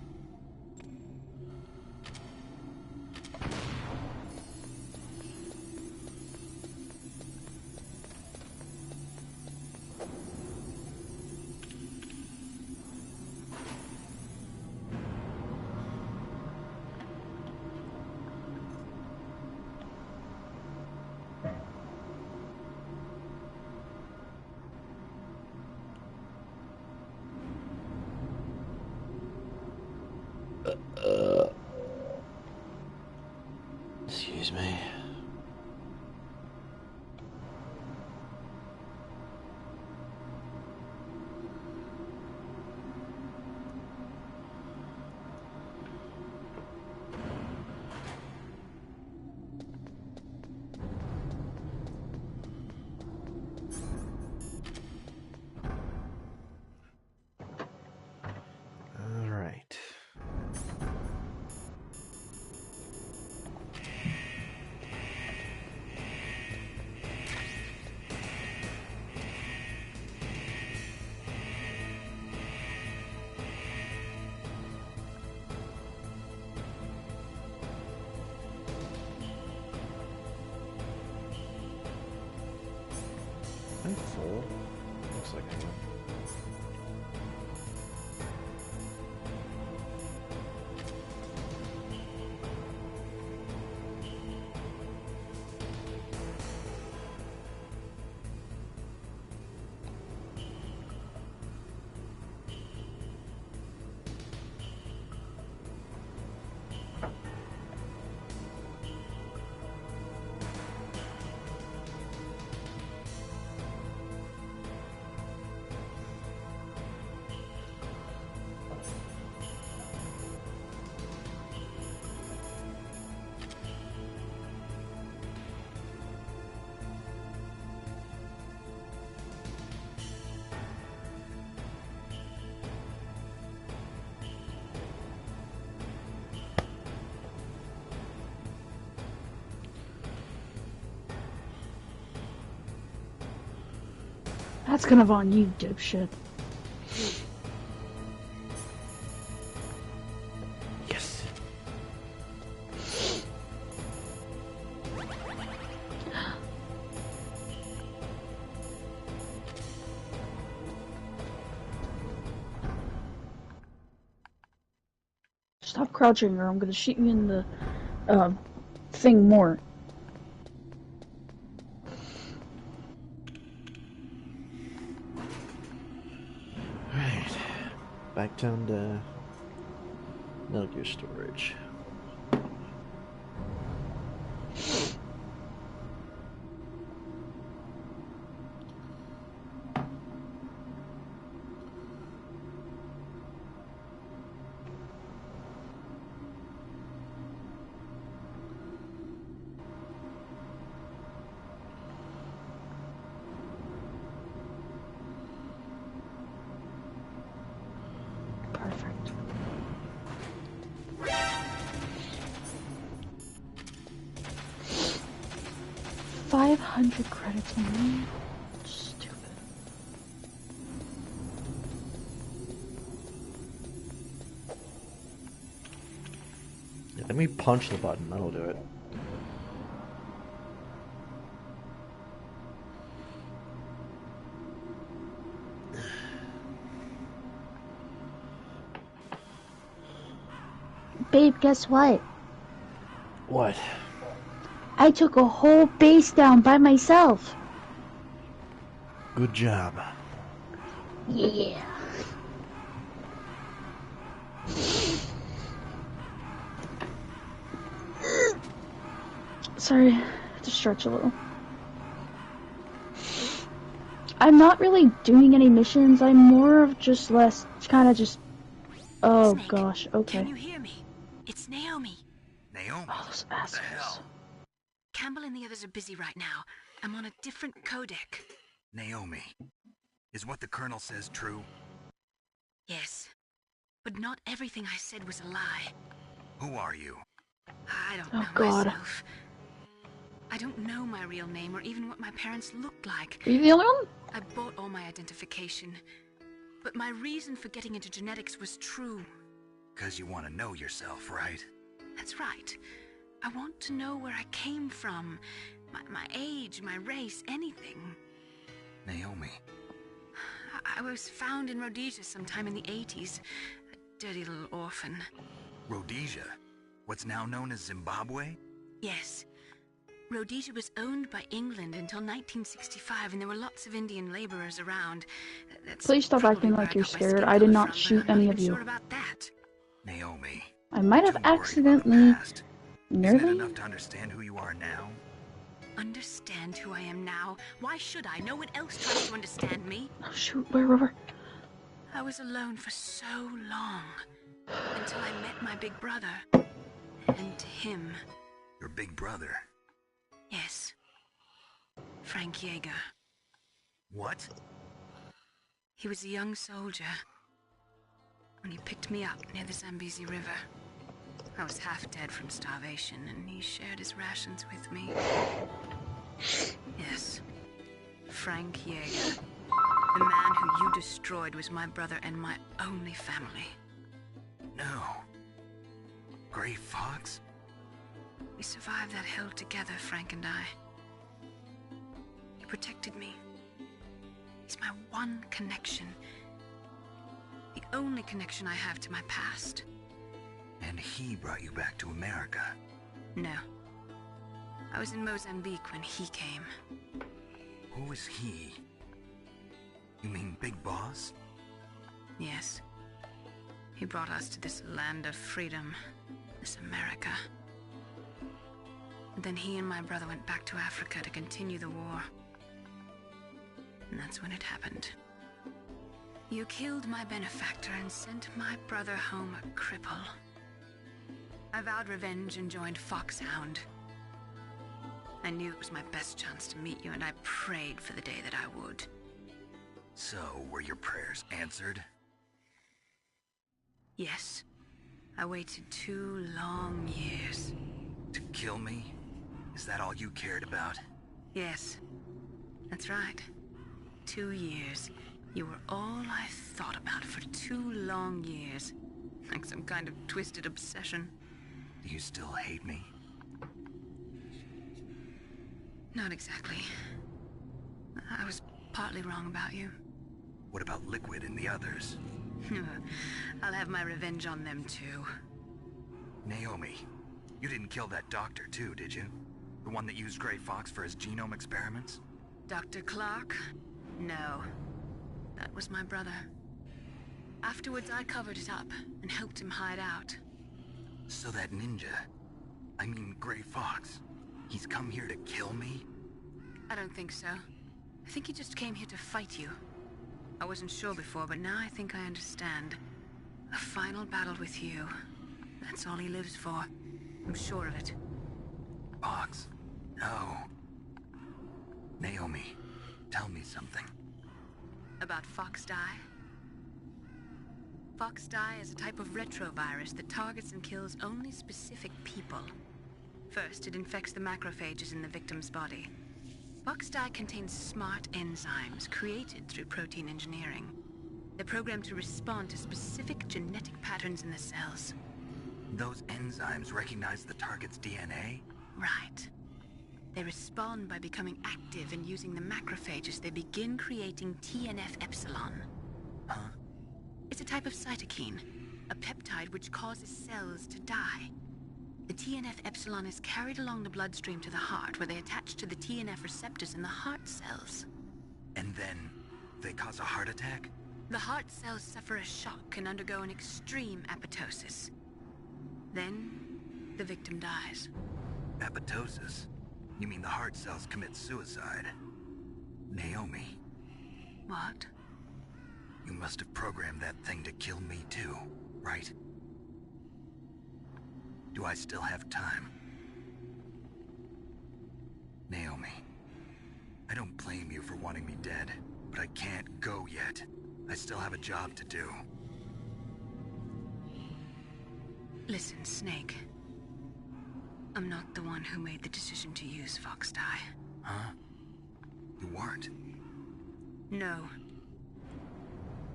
looks like I am. That's kind of on you, dipshit. Yes. Stop crouching or I'm gonna shoot you in the thing more. Alright. Back down to Metal Gear storage. Perfect. $500 credits only. Stupid. Yeah, let me punch the button, that'll do it. Babe, guess what? What? I took a whole base down by myself. Good job. Yeah. Sorry, I have to stretch a little. I'm not really doing any missions. I'm more of just kind of just. Oh Snake, gosh. Okay. Can you hear me? It's Naomi. Naomi, Oh, those what the assholes. hell? Campbell and the others are busy right now. I'm on a different codec. Naomi, is what the Colonel says true? Yes. But not everything I said was a lie. Who are you? I don't Oh, know God. myself. I don't know my real name or even what my parents looked like. Are you the only one? I bought all my identification. But my reason for getting into genetics was true. 'Cause you want to know yourself, right? That's right. I want to know where I came from. My age, my race, anything. Naomi, I was found in Rhodesia sometime in the 80s. A dirty little orphan. Rhodesia, what's now known as Zimbabwe? Yes. Rhodesia was owned by England until 1965, and there were lots of Indian laborers around. That's Please stop probably acting where like I you're got my scared. skin I did color not from, but shoot I'm not any even of you. sure about that. Naomi, I might you're have too worried about the accidentally. past. Isn't it Nearly? enough to understand who you are now? Understand who I am now? Why should I? No one else tries to understand me. Oh shoot, where? I was alone for so long. Until I met my big brother. And him. Your big brother. Yes. Frank Yeager. What? He was a young soldier when he picked me up near the Zambezi River. I was half dead from starvation, and he shared his rations with me. Yes. Frank Yeager. The man who you destroyed was my brother and my only family. No. Gray Fox? We survived that hell together, Frank and I. He protected me. He It's my one connection. The only connection I have to my past. And he brought you back to America? No. I was in Mozambique when he came. Who is he? You mean Big Boss? Yes. He brought us to this land of freedom, this America. And then he and my brother went back to Africa to continue the war. And that's when it happened. You killed my benefactor and sent my brother home a cripple. I vowed revenge and joined Foxhound. I knew it was my best chance to meet you, and I prayed for the day that I would. So, were your prayers answered? Yes. I waited 2 long years. To kill me? Is that all you cared about? Yes. That's right. 2 years. You were all I thought about for 2 long years. Like some kind of twisted obsession. Do you still hate me? Not exactly. I was partly wrong about you. What about Liquid and the others? I'll have my revenge on them too. Naomi, you didn't kill that doctor too, did you? The one that used Grey Fox for his genome experiments? Dr. Clark? No. That was my brother. Afterwards, I covered it up and helped him hide out. So that ninja, I mean Grey Fox, he's come here to kill me? I don't think so. I think he just came here to fight you. I wasn't sure before, but now I think I understand. A final battle with you. That's all he lives for. I'm sure of it. Fox? No. Naomi, tell me something. About Fox Die? Fox Die is a type of retrovirus that targets and kills only specific people. First, it infects the macrophages in the victim's body. Fox Die contains smart enzymes created through protein engineering. They're programmed to respond to specific genetic patterns in the cells. Those enzymes recognize the target's DNA? Right. They respond by becoming active and using the macrophages. They begin creating TNF-epsilon. Huh? It's a type of cytokine, a peptide which causes cells to die. The TNF-epsilon is carried along the bloodstream to the heart, where they attach to the TNF receptors in the heart cells. And then they cause a heart attack? The heart cells suffer a shock and undergo an extreme apoptosis. Then, the victim dies. Apoptosis? You mean the heart cells commit suicide? Naomi. What? You must have programmed that thing to kill me too, right? Do I still have time? Naomi, I don't blame you for wanting me dead, but I can't go yet. I still have a job to do. Listen, Snake. I'm not the one who made the decision to use Fox Die. Huh? You weren't? No.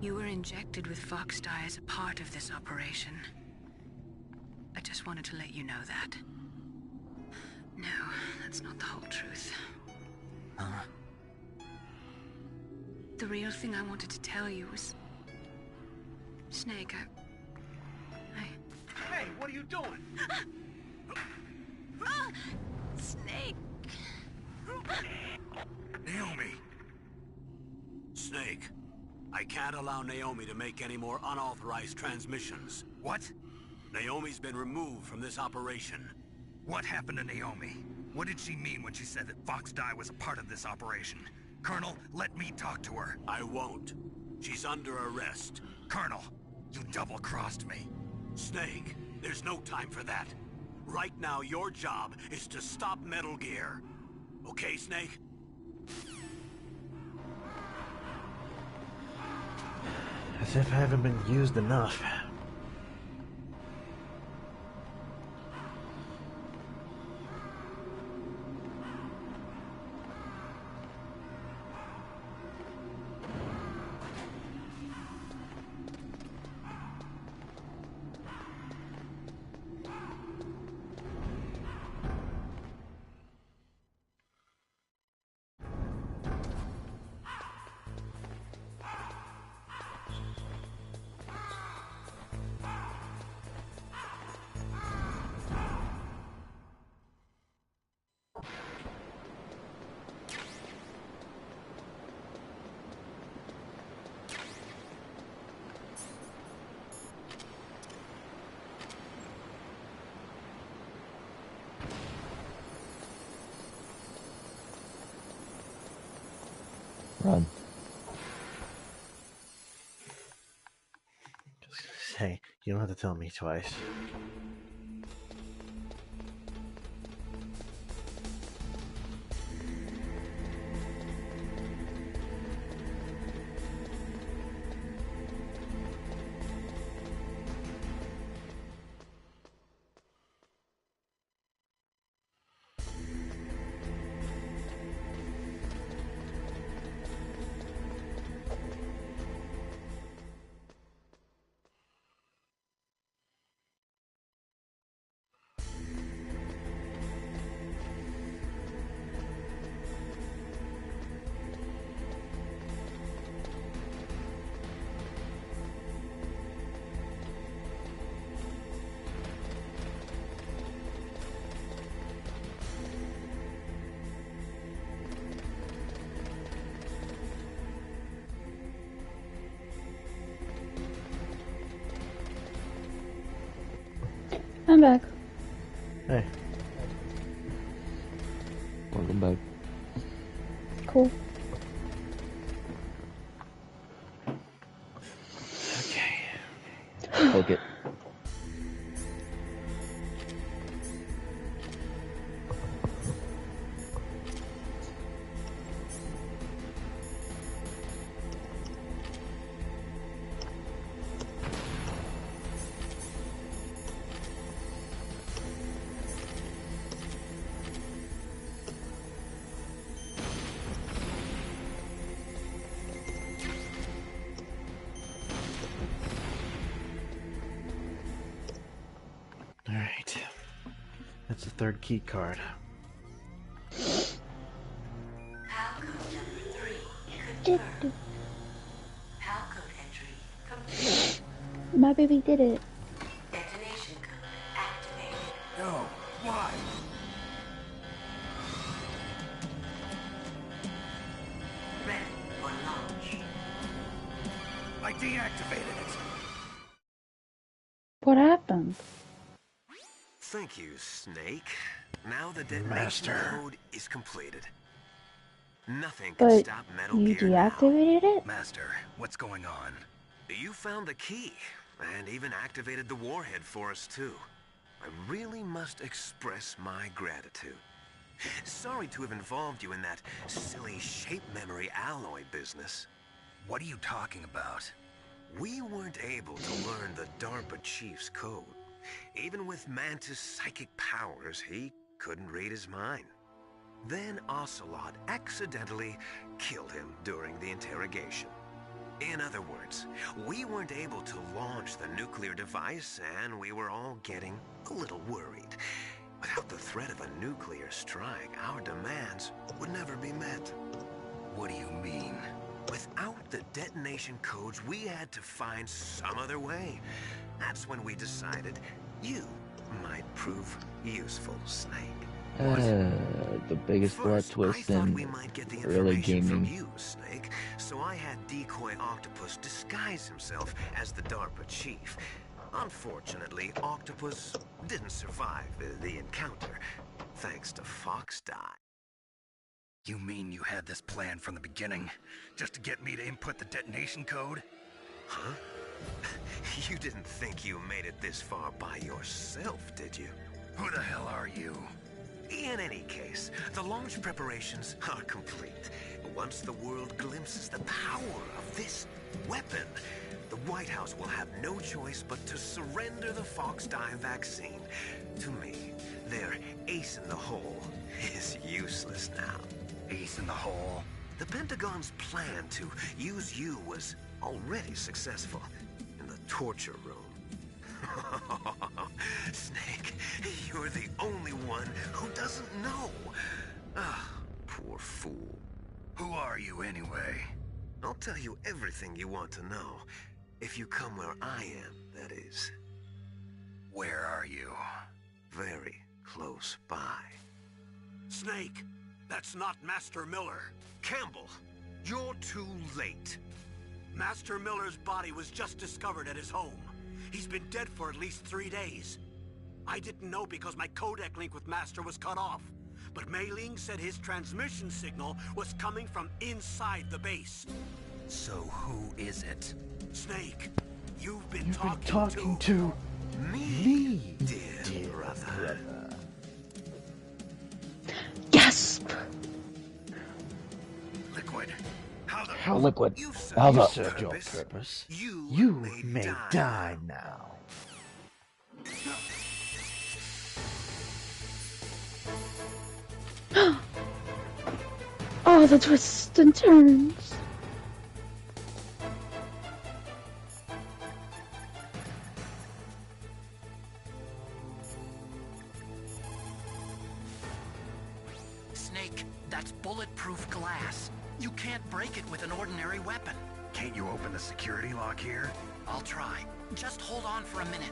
You were injected with Fox Die as a part of this operation. I just wanted to let you know that. No, that's not the whole truth. Huh? The real thing I wanted to tell you was... Snake, Hey, what are you doing? Snake! Naomi! Snake, I can't allow Naomi to make any more unauthorized transmissions. What? Naomi's been removed from this operation. What happened to Naomi? What did she mean when she said that Fox Die was a part of this operation? Colonel, let me talk to her. I won't. She's under arrest. Colonel, you double-crossed me. Snake, there's no time for that. Right now, your job is to stop Metal Gear. Okay, Snake? As if I haven't been used enough. Run. Hey, you don't have to tell me twice. I'm back. Hey. Welcome back. Cool. Okay. Poke it. Alright. That's the third key card. Palcode number 3 confirmed. Palcode entry complete. My baby did it. Detonation code activated. No, why? Ready for launch. I deactivated it. What happened? Thank you, Snake. Now the detonation Master. code is completed. Nothing can But stop Metal you Gear now. deactivated it? Master, what's going on? You found the key, and even activated the warhead for us, too. I really must express my gratitude. Sorry to have involved you in that silly shape memory alloy business. What are you talking about? We weren't able to learn the DARPA chief's code. Even with Mantis' psychic powers, he couldn't read his mind. Then Ocelot accidentally killed him during the interrogation. In other words, we weren't able to launch the nuclear device, and we were all getting a little worried. Without the threat of a nuclear strike, our demands would never be met. What do you mean? Without the detonation codes, we had to find some other way. That's when we decided you might prove useful, Snake. The biggest plot First, I twist thought in we might get the early information from gaming. you, Snake, so I had Decoy Octopus disguise himself as the DARPA chief. Unfortunately, Octopus didn't survive the encounter, thanks to Fox Die. You mean you had this plan from the beginning? Just to get me to input the detonation code? Huh? You didn't think you made it this far by yourself, did you? Who the hell are you? In any case, the launch preparations are complete. Once the world glimpses the power of this weapon, the White House will have no choice but to surrender the Fox Die vaccine. To me, their ace in the hole is useless now. Ace in the hole? The Pentagon's plan to use you was already successful in the torture room. Snake, you're the only one who doesn't know. Ah, poor fool. Who are you anyway? I'll tell you everything you want to know. If you come where I am, that is. Where are you? Very close by. Snake, that's not Master Miller. Campbell, you're too late. Master Miller's body was just discovered at his home. He's been dead for at least 3 days. I didn't know because my codec link with Master was cut off. but Mei Ling said his transmission signal was coming from inside the base. So who is it? Snake, you've been talking to me, dear brother. Yes! Liquid. Liquid. You How the- served your purpose. You may die now. Oh, the twists and turns. Snake, that's bulletproof glass. You can't break it with an ordinary weapon. Can't you open the security lock here? I'll try. Just hold on for a minute.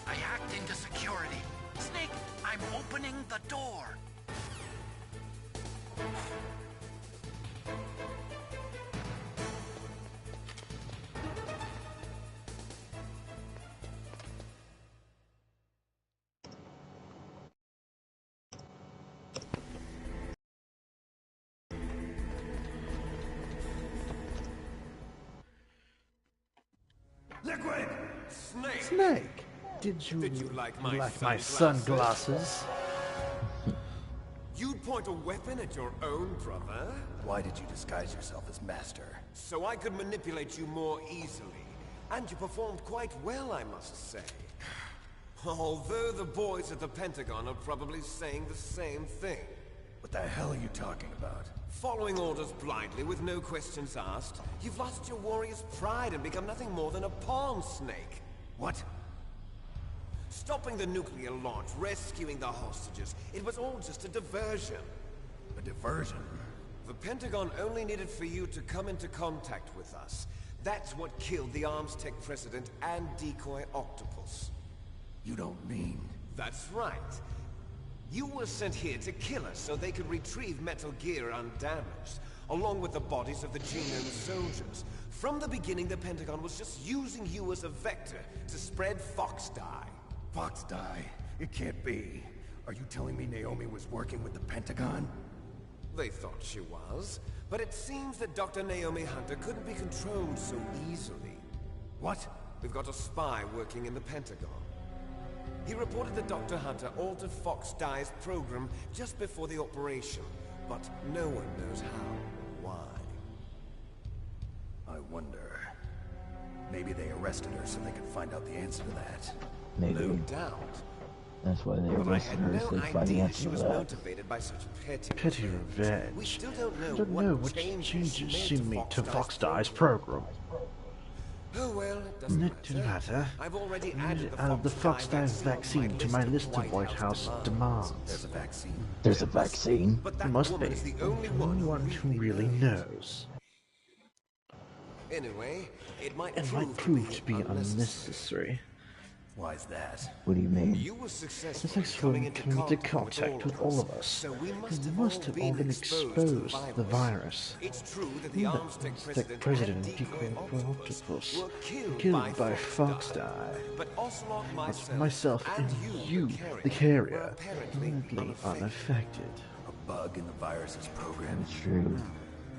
I hacked into security. Snake, I'm opening the door. Liquid! Snake, did you like my sunglasses? You'd point a weapon at your own brother? Why did you disguise yourself as Master? So I could manipulate you more easily. And you performed quite well, I must say. Although the boys at the Pentagon are probably saying the same thing. What the hell are you talking about? Following orders blindly with no questions asked, you've lost your warrior's pride and become nothing more than a pawn, Snake. What? Stopping the nuclear launch, rescuing the hostages, it was all just a diversion. A diversion? The Pentagon only needed for you to come into contact with us. That's what killed the Arms Tech president and decoy Octopus. You don't mean... That's right. You were sent here to kill us so they could retrieve Metal Gear undamaged, along with the bodies of the Genome soldiers. From the beginning, the Pentagon was just using you as a vector to spread Fox Dye. Fox Dye? It can't be. Are you telling me Naomi was working with the Pentagon? They thought she was, but it seems that Dr. Naomi Hunter couldn't be controlled so easily. What? We've got a spy working in the Pentagon. He reported that Dr. Hunter altered Fox Dye's program just before the operation, but no one knows how or why. I wonder... Maybe they arrested her so they could find out the answer to that. Maybe. No doubt. That's why they But I arrested had her, no so they find the idea answer she to was that. motivated by such Petty revenge. We still don't know, I don't know what changes she made to Fox Dye's program. Oh well, it It doesn't didn't matter. I've already Added added the Fox Dye vaccine to my list of White House demands. There's a vaccine. There's a vaccine. But There that must be. woman is the only Only one who really knows. Anyway, it might It might prove prove to be unnecessary. Why's that? What do you mean? You were successful Thanks for coming coming into contact with all of us. So we You must have all been exposed to the virus. It's true that the Arms Tech The president president and Decoy Decoy Octopus were killed by Fox Dye. But Ocelot, Myself and you, the carrier, were apparently unaffected. A bug in the virus's program? It's true.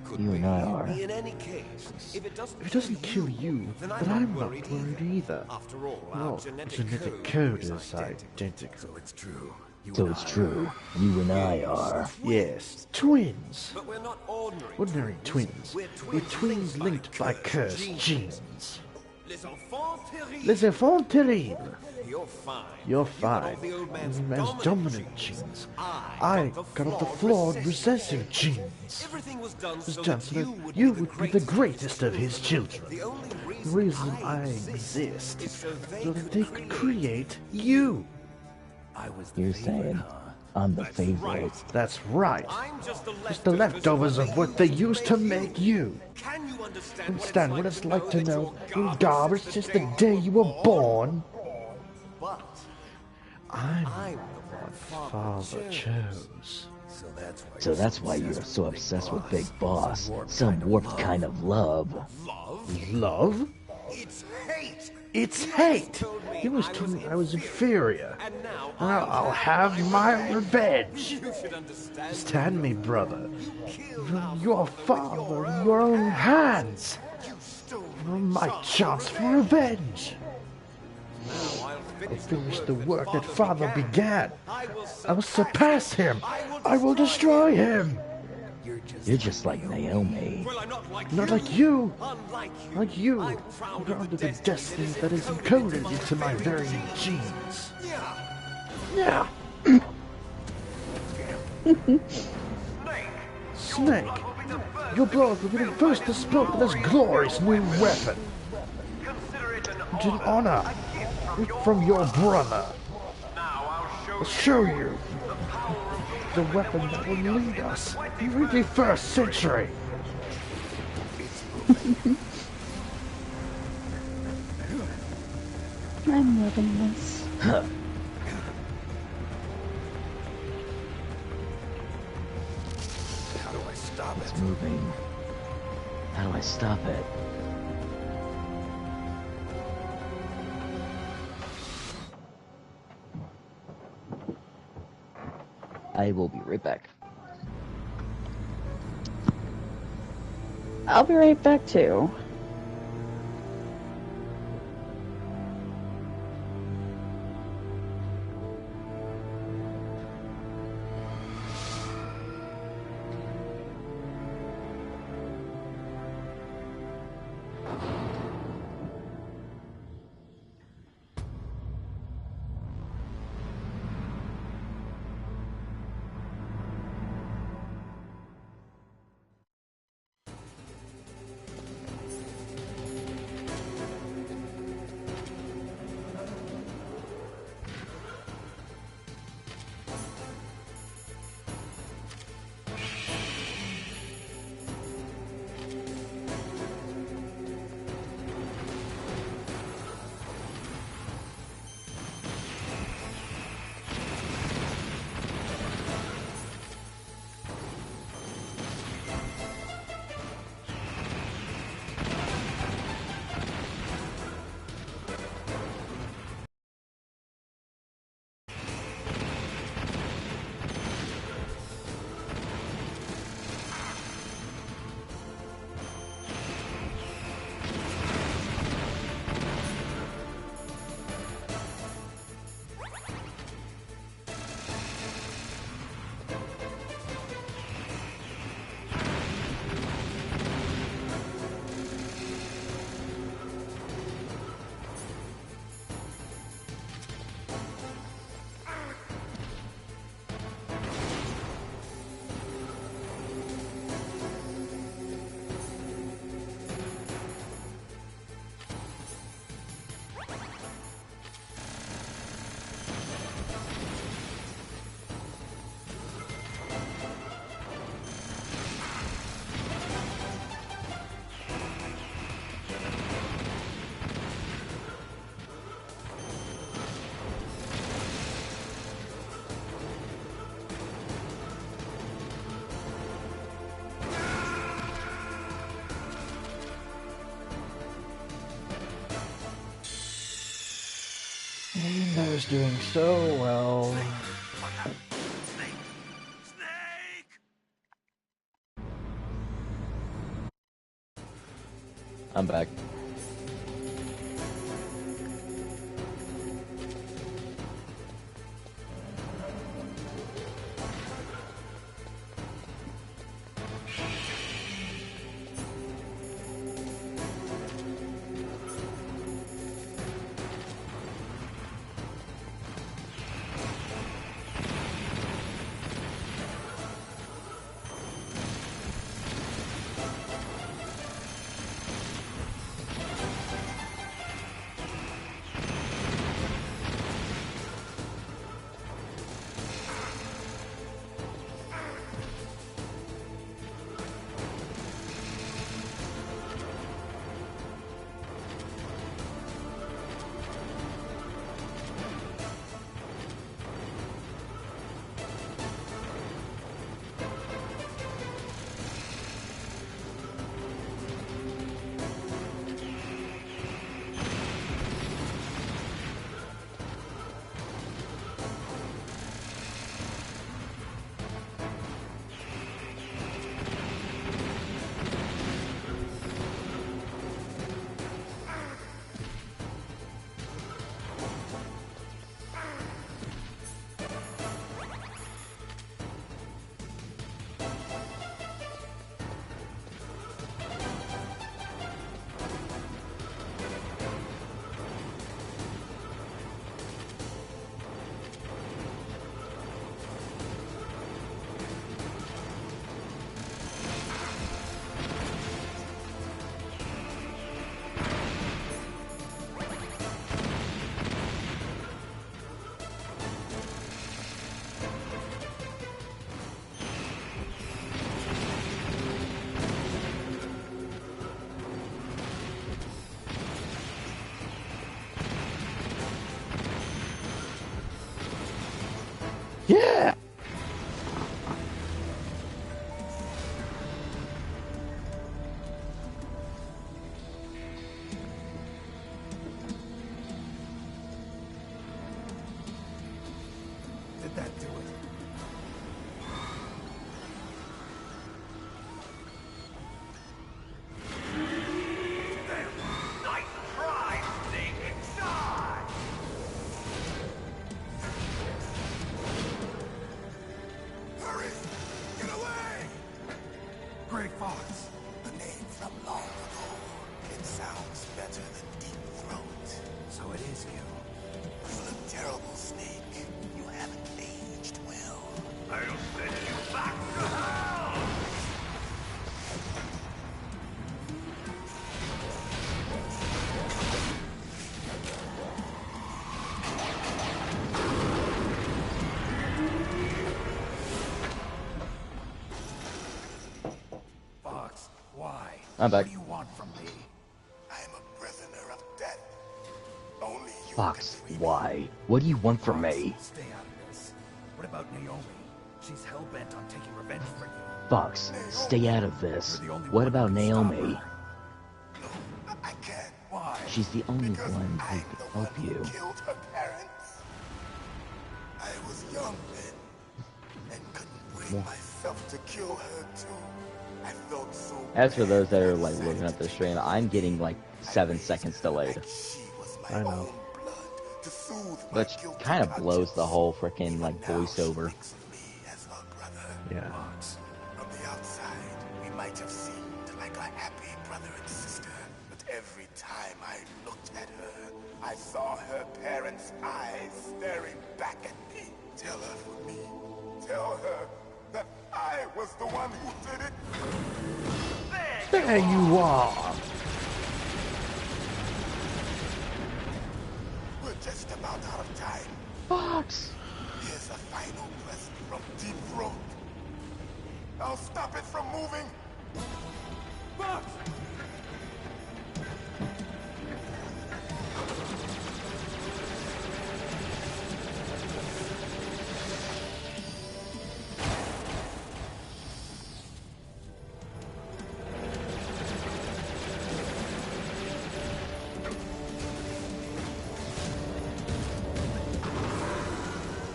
Could You be. and I are. In any case, if it doesn't kill you, then then I'm I'm not not worried worried either. After all, Well, our genetic code is identical. So it's true. You So and it's I true. You and I are. Yes, twins. But we're not ordinary. Ordinary twins. We're We're twins linked by cursed genes. Les enfants terribles. Les enfants terribles. You're fine. You're You got all fine. the old man's Dominant genes. I got off the flawed recessive genes. Everything was done It was so done that so that you would be the greatest of his children. The only The reason I exist is so that they could create you. I was the You're favorite, saying huh? I'm the favorite. That's right. I'm just Just the leftovers of what they used to make you. Can you understand Understand what it's like to know you're you're garbage since the day you were born? But I'm I'm what Father chose. So that's why you're so obsessed with Big Boss. Some warped kind of love. Love? It's hate! It's hate! He was told me I was inferior. And now I'll have my revenge. You should understand. Stand me, brother. Your father in your own hands. My chance for revenge. I'll finish the work that father began. I will surpass him. I will destroy him. You're just like Naomi. Well, I'm not like Not you. like you. Unlike you. Like you. I'm proud You're of under the the destiny that is encoded into my very genes. Yeah. Snake, your blood will be the first to spill for this glorious new weapon. It's an honor from your brother. I'll show you the weapon that will lead us in the 21st century. I'm loving this. How do I stop It's it? moving. How do I stop it? I will be right back. I'll be right back too. Na's doing so well. I'm back. Yeah! Did that do it? Hurry! Get away! Grey Fox. The name from long ago. It sounds better than Deep Throat. So it is you. You look terrible, Snake. You haven't aged well. I'll send you back to hell! Fox, why? I'm back. What do you want from me? I'm a prisoner of death. Only you Fox, can free me. why? What do you want from me? Stay out of this. What about Naomi? She's hell-bent on taking revenge for you. Fox, stay out of this. You're the only What one about who can stop Naomi? her. No, I can't. Why? She's the only Because one who I'm can the help one who you. killed her parents. I was young then and couldn't bring myself to kill her too. I felt so As for bad those that are for like deciding looking to at the take stream, her I'm life. getting like I 7 raised seconds her delayed, like she was my I know. own blood to soothe my which guilty kind of blows the conscience. whole freaking Even like now she voiceover. thinks of me as her brother. Yeah. Fox, from the outside, we might have seemed like a happy brother and sister, but every time I looked at her, I saw her parents' eyes staring back at me. Tell her for me. Tell her that I was the one who did it. There you are! We're just about out of time. Fox! Here's a final present from Deep Throat. I'll stop it from moving. Fox!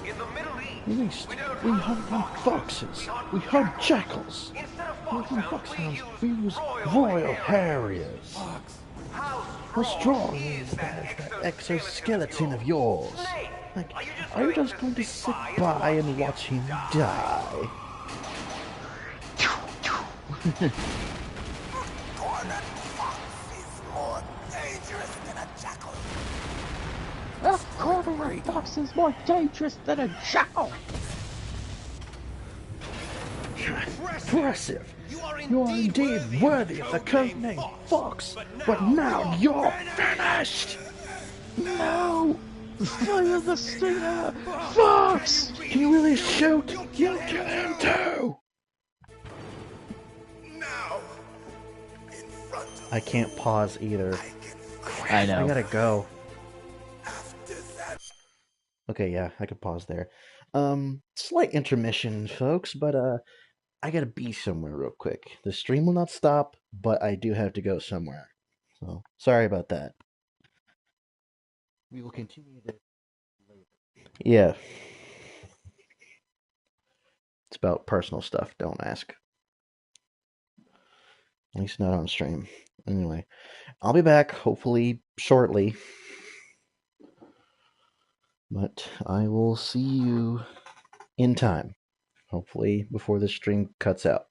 In the Middle East, At least we hunt foxes. We hunt jackals. instead of We hunt foxhounds, foxhounds. We use royal harriers. How strong is that exoskeleton of yours? Like, are you just going to sit by and watch him die? Cornered fox is more dangerous than a jackal. A corner of fox is more dangerous than a jackal! Impressive! You are indeed worthy of the codename Fox, but now you're finished! No! Fire the stinger! Fox! Can you really shoot? You'll kill him too! Now, in front of I can't pause either. I can fight. I know. I gotta go. After that, Okay, yeah, I could pause there. Slight intermission, folks, but I gotta be somewhere real quick. The stream will not stop, but I do have to go somewhere. So, sorry about that. We will continue this later. Yeah. It's about personal stuff, don't ask. At least not on stream. Anyway, I'll be back, hopefully shortly. But I will see you in time. Hopefully before the stream cuts out.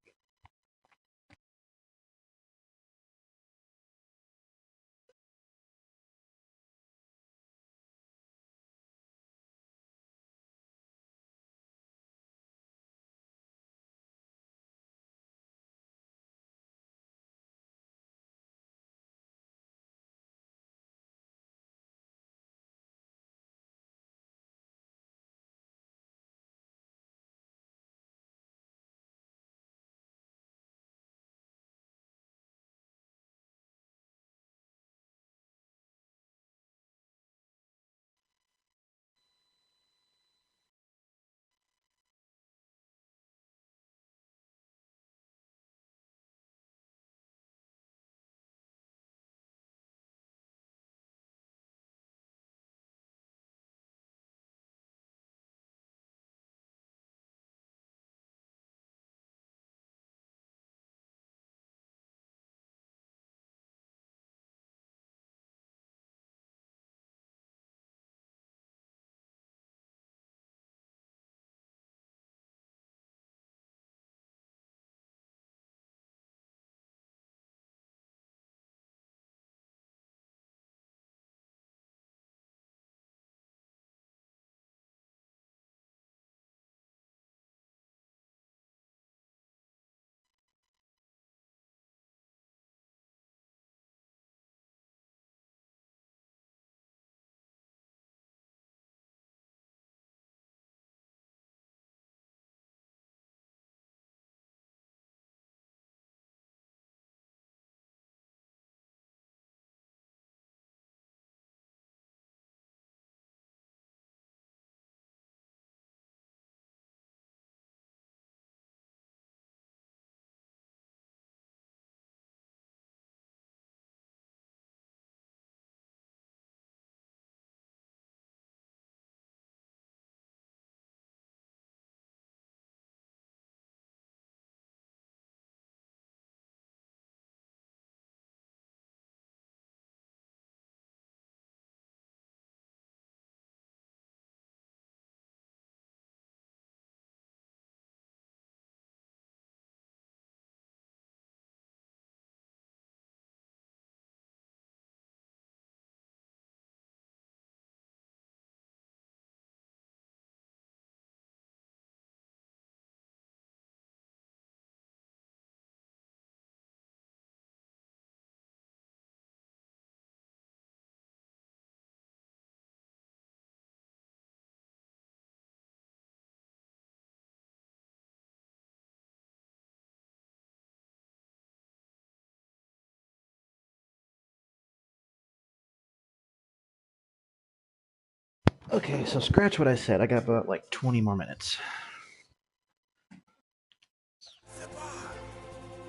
Okay, so scratch what I said. I got about like 20 more minutes.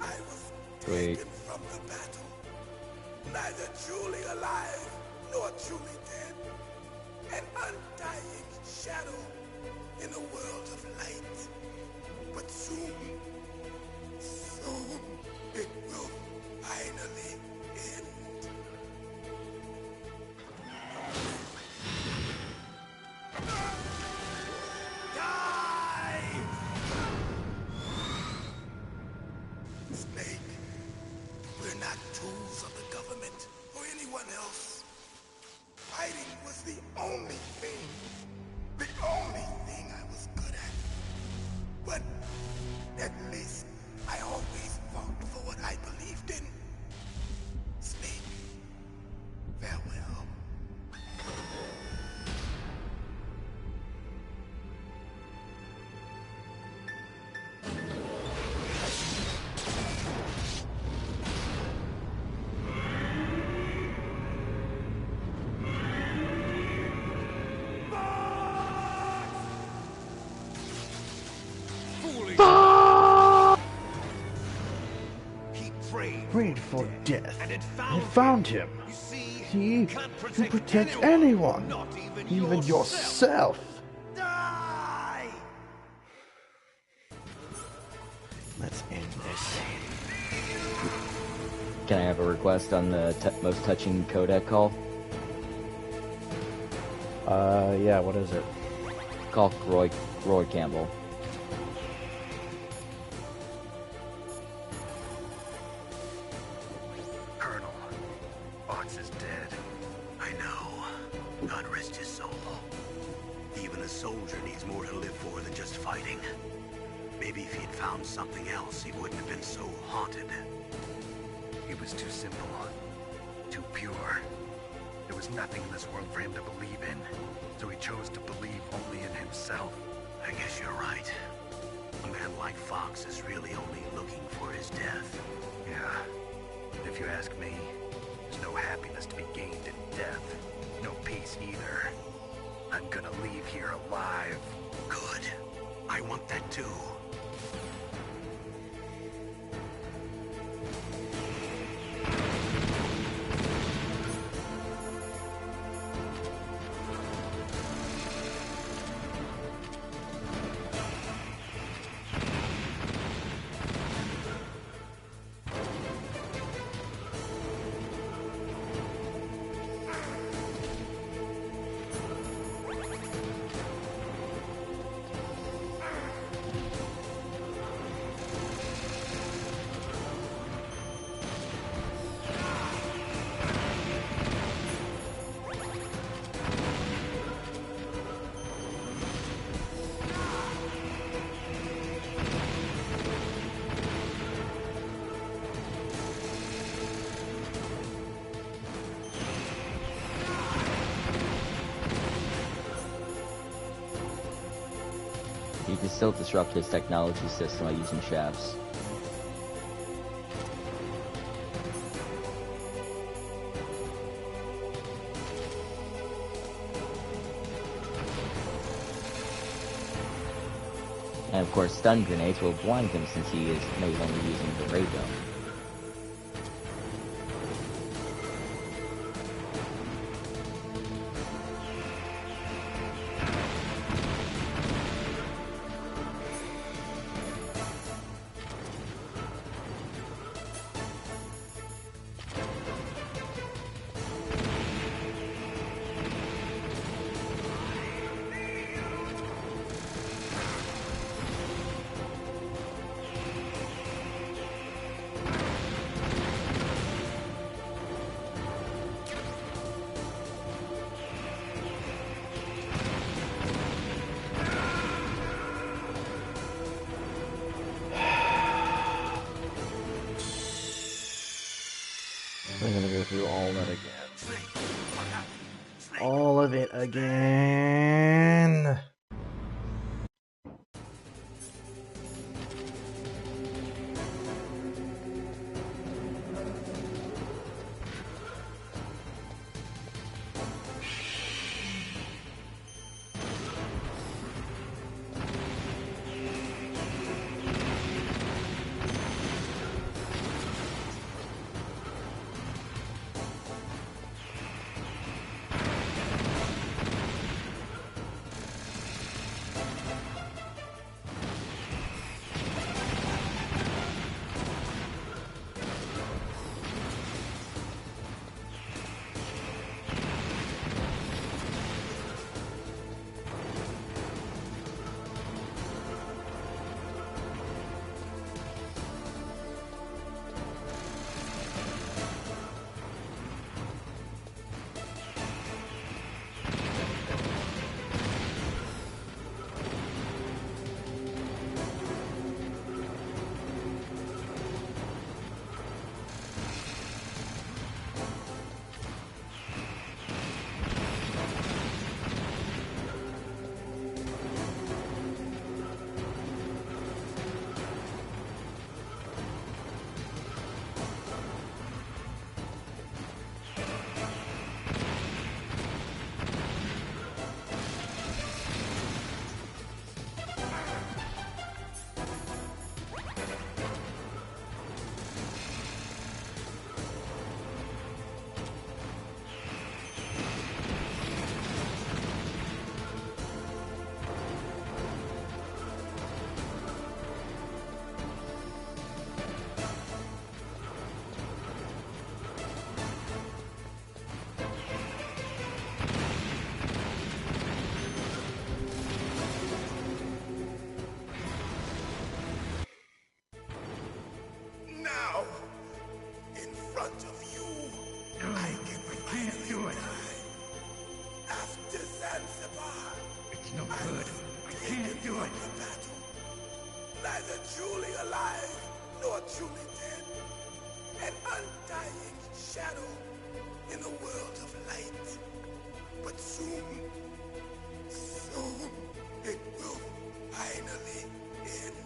I was Wait. taken from the battle, neither truly alive nor truly dead. An undying shadow in a world of light. But soon it will finally end. Die! Snake, we're not tools of the government or anyone else. Fighting was the only thing I was good at. But at least I always fought for what I believed in. Snake, farewell. Prayed for death, and it found him. He can protect anyone, even yourself. Die! Let's end this. Can I have a request on the most touching codec call? Yeah, what is it? Call Roy Campbell. Colonel, Ox is dead. I know. God rest his soul. Even a soldier needs more to live for than just fighting. Maybe if he'd found something else, he wouldn't have been so haunted. He was too simple, too pure. There was nothing in this world for him to believe in, so he chose to believe only in himself. I guess you're right. A man like Fox is really only looking for his death. Yeah. If you ask me, there's no happiness to be gained in death. No peace either. I'm gonna leave here alive. Good. I want that too. You can still disrupt his technology system by using shafts. And of course, stun grenades will blind him since he is maybe only using the ray gun. can't do it. Neither truly alive nor truly dead. An undying shadow in the world of light. But soon it will finally end.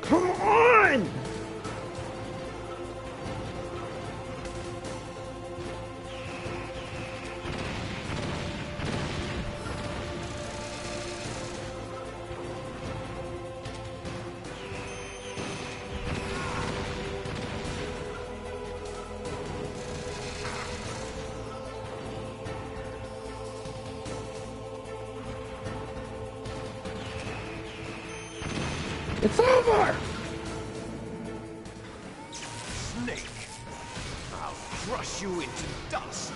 Come on! It's over! Snake! I'll crush you into dust!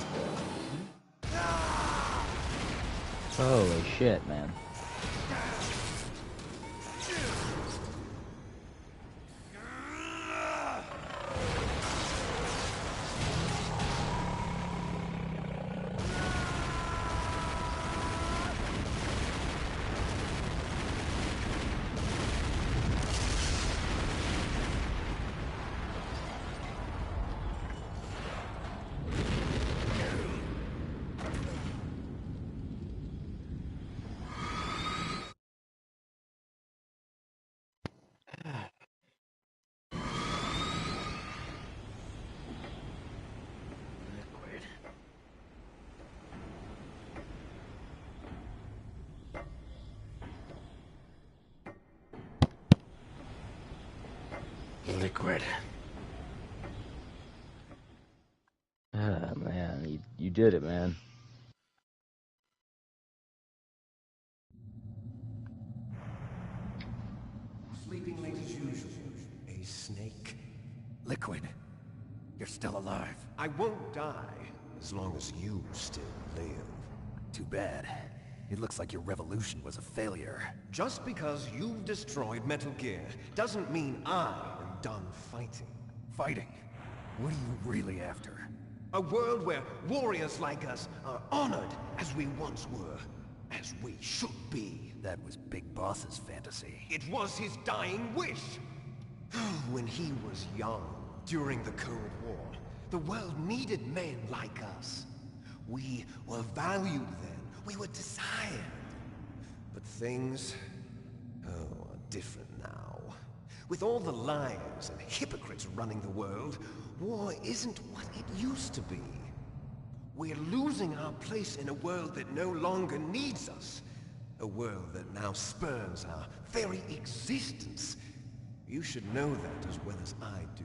Holy shit, man. Liquid. Ah, man, you did it, man. Sleeping late as usual. A snake. Liquid. You're still alive. I won't die as long as you still live. Too bad. It looks like your revolution was a failure. Just because you've destroyed Metal Gear doesn't mean I am done fighting. Fighting? What are you really after? A world where warriors like us are honored as we once were, as we should be. That was Big Boss's fantasy. It was his dying wish. When he was young, during the Cold War, the world needed men like us. We were valued then. We were desired. But things, are different now. With all the liars and hypocrites running the world, war isn't what it used to be. We're losing our place in a world that no longer needs us. A world that now spurns our very existence. You should know that as well as I do.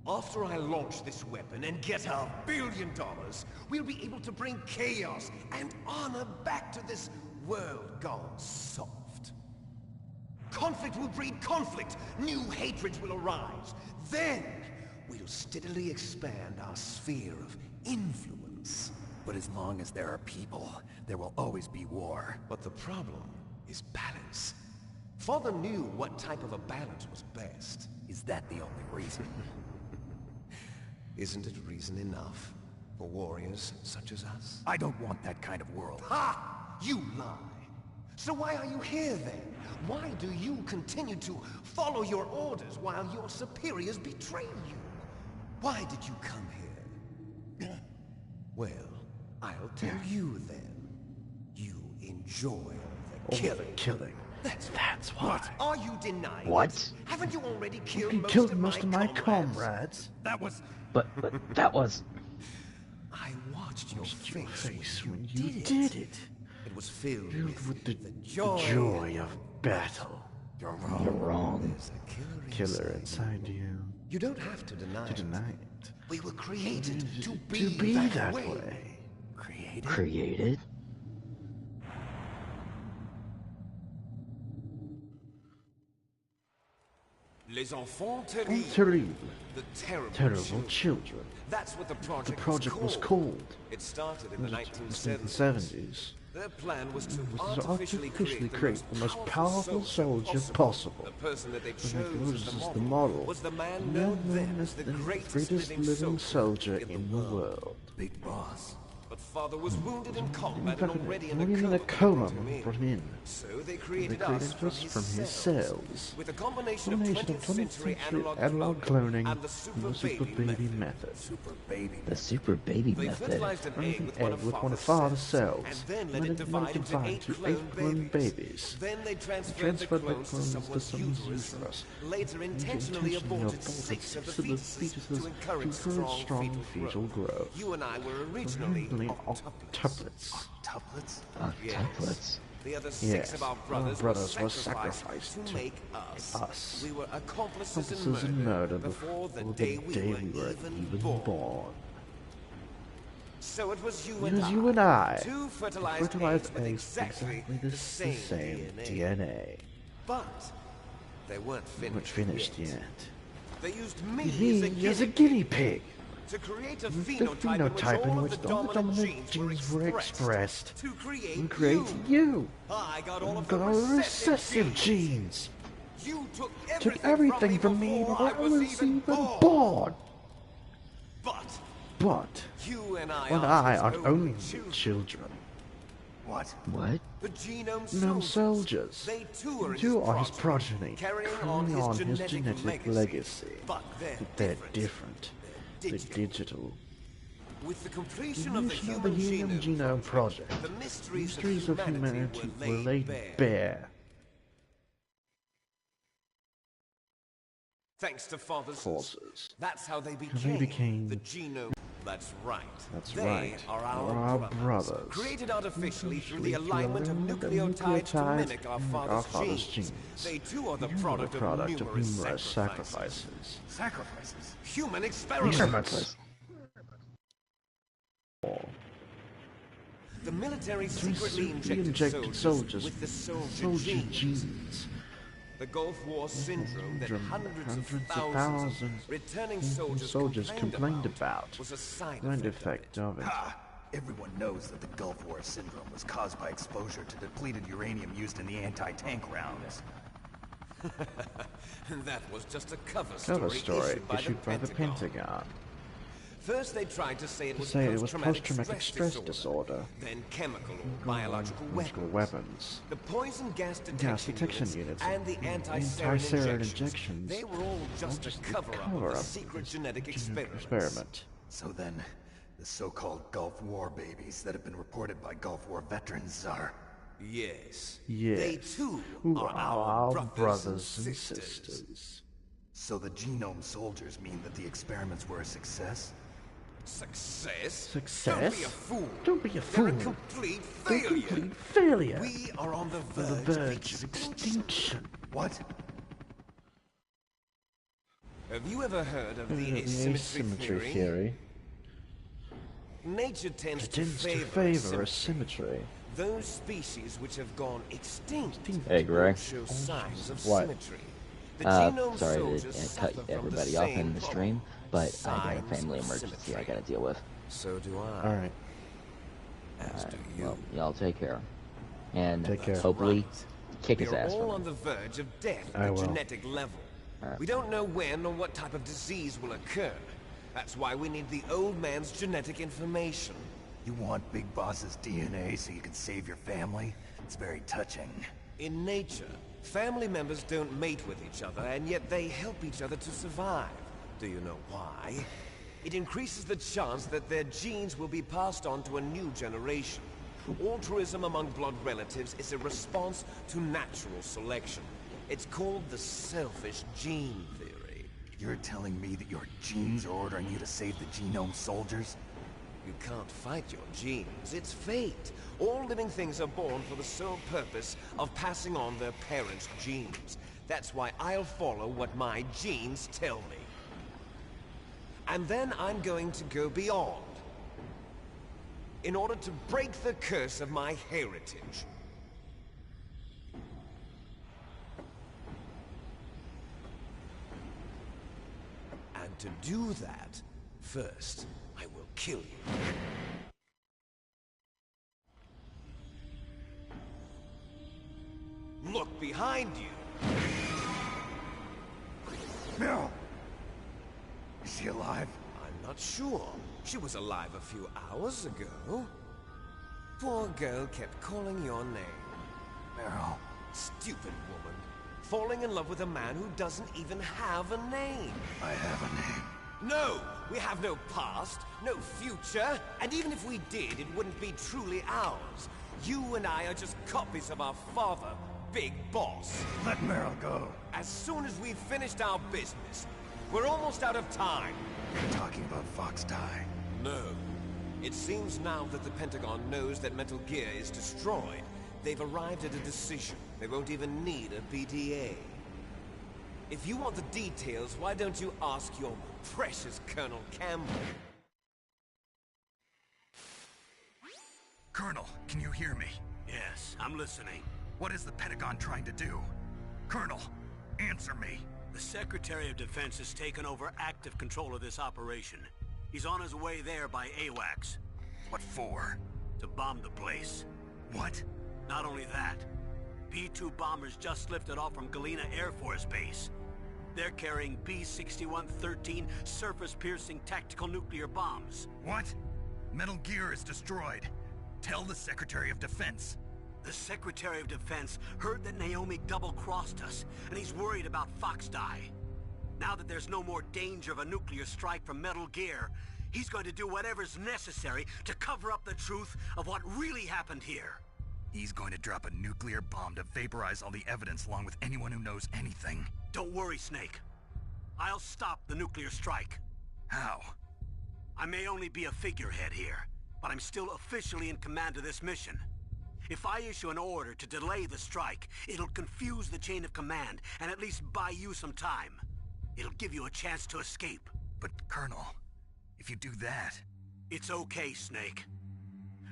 After I launch this weapon and get our $1 billion, we'll be able to bring chaos and honor back to this world gone soft. Conflict will breed conflict. New hatreds will arise. Then, we'll steadily expand our sphere of influence. But as long as there are people, there will always be war. But the problem is balance. Father knew what type of a balance was best. Is that the only reason? Isn't it reason enough for warriors such as us? I don't want that kind of world. Ha! You lie! So why are you here then? Why do you continue to follow your orders while your superiors betray you? Why did you come here? Well, I'll tell you then. You enjoy the killing. That's why. Are you denying What? it? Haven't you already killed You killed most of my comrades. That was... But that was... I watched your Your face face when when you you did did it. It was filled With the joy. joy of battle. You're wrong. You're wrong. There's a Killer inside you. You don't have to deny To deny it. We were created to To be, that way. way. Created? Les enfants terribles. Terrible. The terrible, Terrible children. That's what the The project, project was called. It started in the In the 1970s. 1970s. Their plan was to Was to artificially create the most powerful soldier possible. The person that they The chose chose as as the the model model. was the man Man known then known as the the greatest living soldier in the world. Big Boss. But father was wounded in In combat fact, and already in already in a a coma coma when when he brought brought him him in. in. So they They created created us from his cells. with a combination of Combination 20th of century 20th century analog cloning and the and super the super baby method. Super baby. The super baby They method. fertilized an egg with Egg with one of father's cells, and then let and it divide into divide 8 to clone 8 clone babies. Then they transferred the Transferred the clones to clones to someone's someone's uterus, uterus. and later intentionally aborted 6 of the fetuses to encourage strong fetal growth. You and I were originally octuplets. Octuplets? Octuplets. The other 6 Yes, of our our brothers, were sacrificed sacrificed to make us. us. We were accomplices Accomplices in in murder murder before the before day the we day were we were even even born. So it was you It and was I. you and I. Two fertilized Fertilized eggs with exactly the same DNA. But they weren't Not finished, finished yet. They used me He is a guinea pig. to create a The phenotype in which all the dominant genes were expressed to and create create you. you. I got all of Got the all the recessive recessive genes. You Took everything from me before I was even born. But you and I aren't only children. What? What? The genome No soldiers. They Too are his progeny, carrying carrying on his genetic legacy. But They're different. They're digital. With the completion The of the mission Human Genome Project, the the mysteries mysteries of humanity were laid bare. Thanks to Father's Forces. That's how they They became the genome. That's right. That's they right. Are our brothers. Created artificially through the alignment of nucleotides to mimic our father's genes. They too are the product of numerous sacrifices. Sacrifices? Human experiments. The military secretly injected soldiers with the soldier genes. The Gulf War syndrome that hundreds of thousands of returning soldiers complained about was a side effect of it. Ha! Everyone knows that the Gulf War syndrome was caused by exposure to depleted uranium used in the anti-tank rounds. That was just a cover story issued by the Pentagon. First they tried to say it was post-traumatic stress disorder, then chemical or biological weapons. The poison gas detection units and the anti-sarin injections, they were all just a cover-up of the secret genetic experiment. So then, the so-called Gulf War babies that have been reported by Gulf War veterans are... Yes. They too are our brothers and sisters. So the genome soldiers mean that the experiments were a success? Success? Success? Don't be a fool. Don't be a fool. They're a complete They're failure. complete failure. We are on the verge of extinction. What? Have you ever heard of the asymmetry theory? Nature tends to favor asymmetry. Those species which have gone extinct show signs of symmetry. The genome sorry soldiers to cut everybody off in the stream, but I got a family emergency I gotta deal with. So do I. Alright. As do you. Well, y'all take care. And Take care. hopefully kick his We're ass all for on me. the verge of death I at the will. genetic level. We don't know when or what type of disease will occur. That's why we need the old man's genetic information. You want Big Boss's DNA so you can save your family? It's very touching. In nature, family members don't mate with each other, and yet they help each other to survive. Do you know why? It increases the chance that their genes will be passed on to a new generation. Altruism among blood relatives is a response to natural selection. It's called the selfish gene theory. You're telling me that your genes are ordering you to save the genome soldiers? You can't fight your genes. It's fate. All living things are born for the sole purpose of passing on their parents' genes. That's why I'll follow what my genes tell me. And then I'm going to go beyond. In order to break the curse of my heritage. And to do that, first, I will kill you. Look behind you! Meryl! Is she alive? I'm not sure. She was alive a few hours ago. Poor girl kept calling your name. Meryl. Stupid woman. Falling in love with a man who doesn't even have a name. I have a name. No! We have no past, no future, and even if we did, it wouldn't be truly ours. You and I are just copies of our father, Big Boss. Let Meryl go. As soon as we've finished our business, we're almost out of time. You're talking about Fox Die. No. It seems now that the Pentagon knows that Metal Gear is destroyed. They've arrived at a decision. They won't even need a PDA. If you want the details, why don't you ask your precious Colonel Campbell? Colonel, can you hear me? Yes, I'm listening. What is the Pentagon trying to do? Colonel, answer me. The Secretary of Defense has taken over active control of this operation. He's on his way there by AWACS. What for? To bomb the place. What? Not only that, B-2 bombers just lifted off from Galena Air Force Base. They're carrying B-6113 surface-piercing tactical nuclear bombs. What? Metal Gear is destroyed. Tell the Secretary of Defense. The Secretary of Defense heard that Naomi double-crossed us, and he's worried about Fox Die. Now that there's no more danger of a nuclear strike from Metal Gear, he's going to do whatever's necessary to cover up the truth of what really happened here. He's going to drop a nuclear bomb to vaporize all the evidence along with anyone who knows anything. Don't worry, Snake. I'll stop the nuclear strike. How? I may only be a figurehead here, but I'm still officially in command of this mission. If I issue an order to delay the strike, it'll confuse the chain of command and at least buy you some time. It'll give you a chance to escape. But, Colonel, if you do that... It's okay, Snake.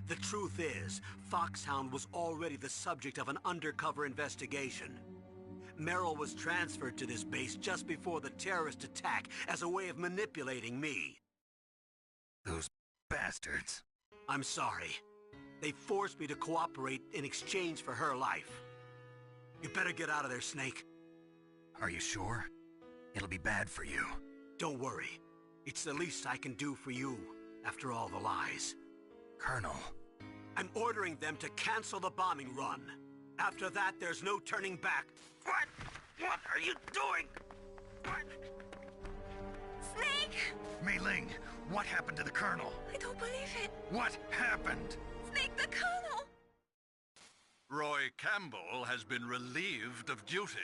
The truth is, Foxhound was already the subject of an undercover investigation. Merrill was transferred to this base just before the terrorist attack as a way of manipulating me. Those bastards. I'm sorry. They forced me to cooperate in exchange for her life. You better get out of there, Snake. Are you sure? It'll be bad for you. Don't worry. It's the least I can do for you, after all the lies. Colonel. I'm ordering them to cancel the bombing run. After that, there's no turning back. What? What are you doing? What? Snake! Mei Ling, what happened to the Colonel? I don't believe it. What happened? Snake, the Colonel! Roy Campbell has been relieved of duty.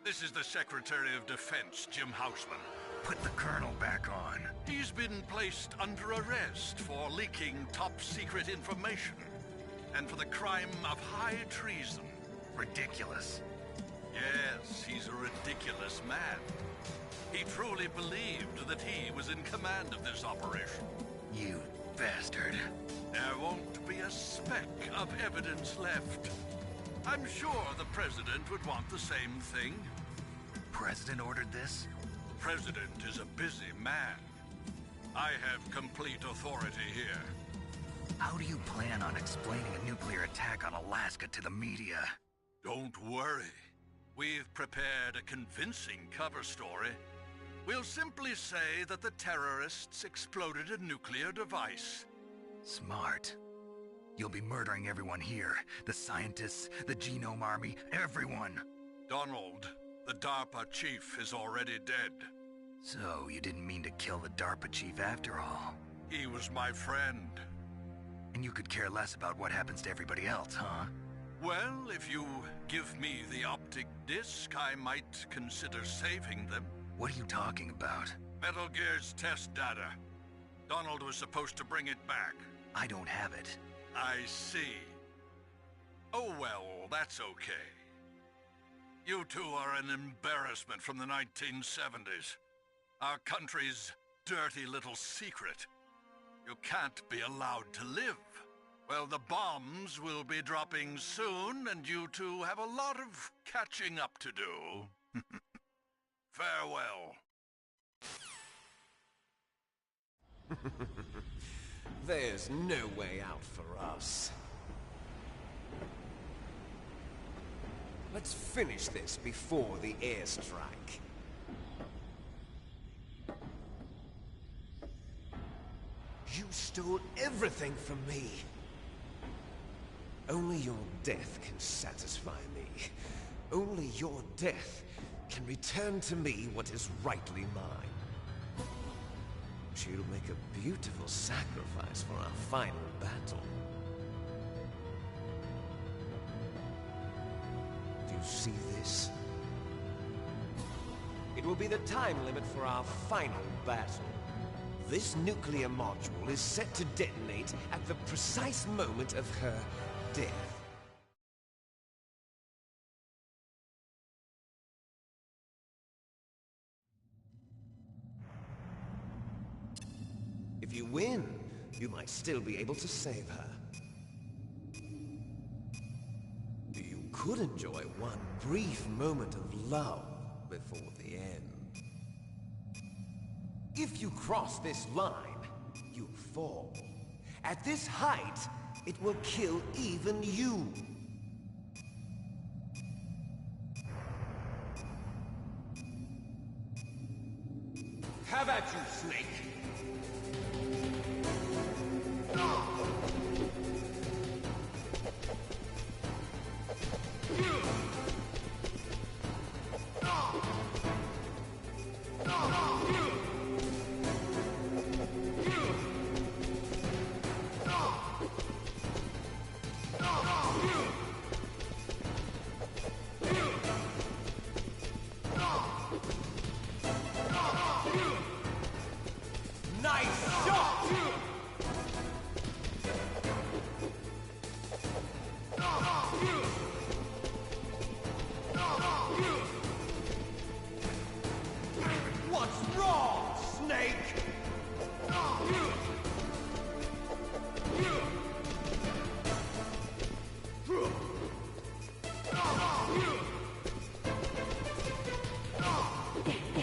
This is the Secretary of Defense, Jim Houseman. Put the Colonel back on. He's been placed under arrest for leaking top-secret information and for the crime of high treason. Ridiculous. Yes, he's a ridiculous man. He truly believed that he was in command of this operation. You bastard. There won't be a speck of evidence left. I'm sure the President would want the same thing. President ordered this? President is a busy man. I have complete authority here. How do you plan on explaining a nuclear attack on Alaska to the media? Don't worry. We've prepared a convincing cover story. We'll simply say that the terrorists exploded a nuclear device. Smart. You'll be murdering everyone here. The scientists, the Genome Army, everyone. Donald, the DARPA chief, is already dead. So, you didn't mean to kill the DARPA chief after all? He was my friend. And you could care less about what happens to everybody else, huh? Well, if you give me the optic disc, I might consider saving them. What are you talking about? Metal Gear's test data. Donald was supposed to bring it back. I don't have it. I see. Oh well, that's okay. You two are an embarrassment from the 1970s. Our country's dirty little secret. You can't be allowed to live. Well, the bombs will be dropping soon, and you two have a lot of catching up to do. Farewell. There's no way out for us. Let's finish this before the airstrike. You stole everything from me. Only your death can satisfy me. Only your death can return to me what is rightly mine. She'll make a beautiful sacrifice for our final battle. Do you see this? It will be the time limit for our final battle. This nuclear module is set to detonate at the precise moment of her death. If you win, you might still be able to save her. You could enjoy one brief moment of love before the end. If you cross this line, you fall. At this height, it will kill even you. Have at you, Snake!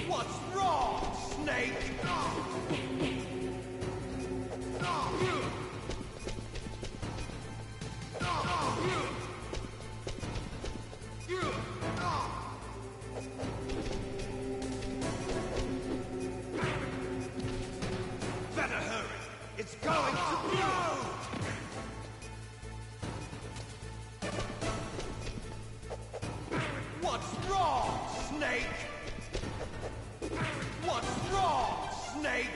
What's wrong, Snake? Better hurry. It's going to blow! What's wrong, Snake? What's wrong, Snake?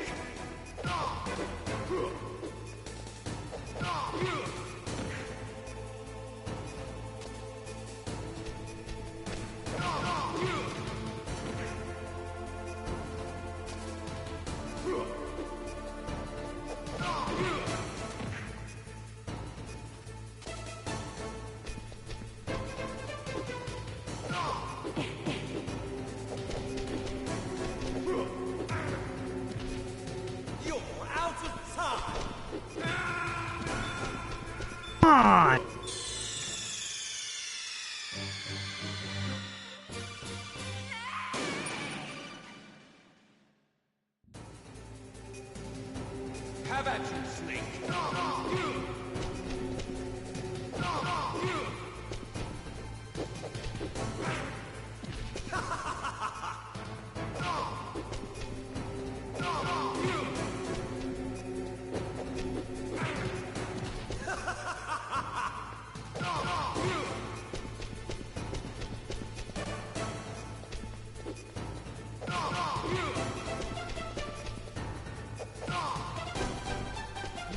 You're out of time! On. Have at you, Snake!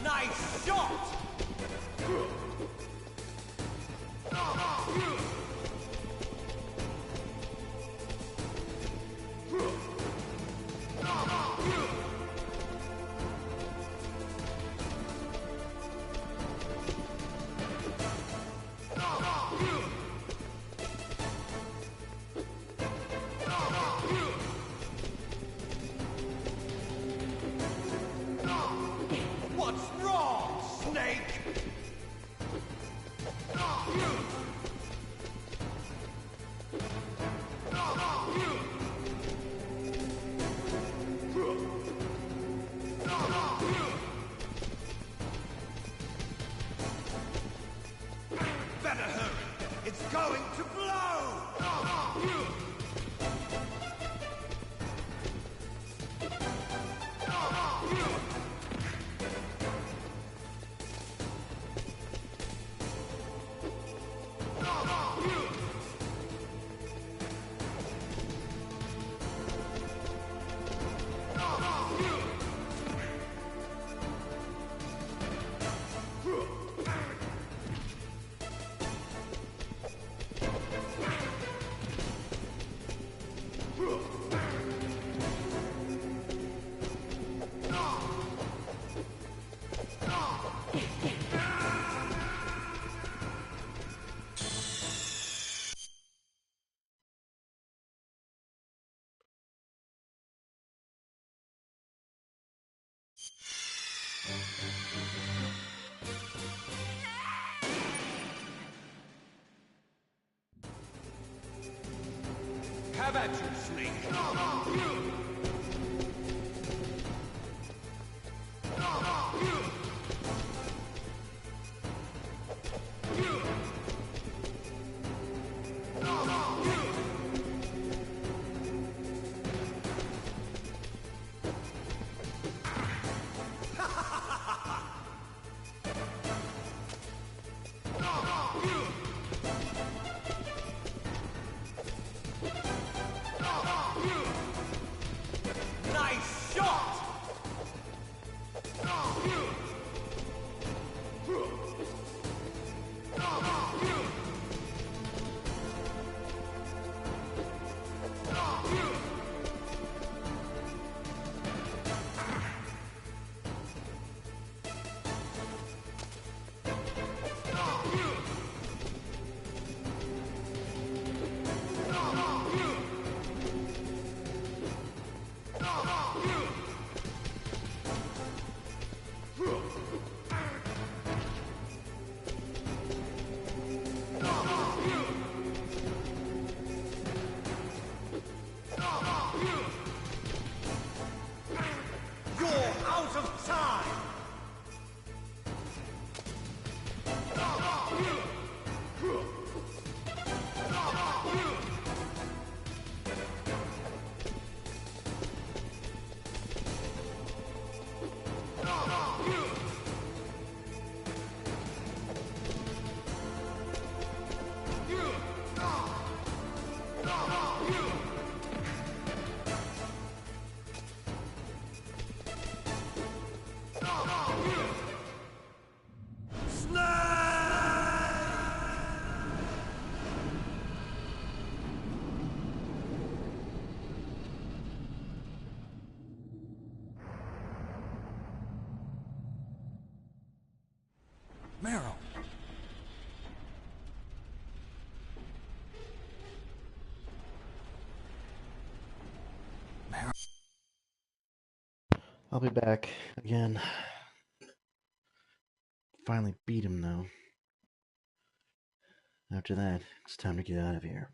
Nice shot! What's wrong, Snake? Better hurry. It's going to blow! Have at you, Snake! I'll be back again. Finally beat him, though. After that, it's time to get out of here.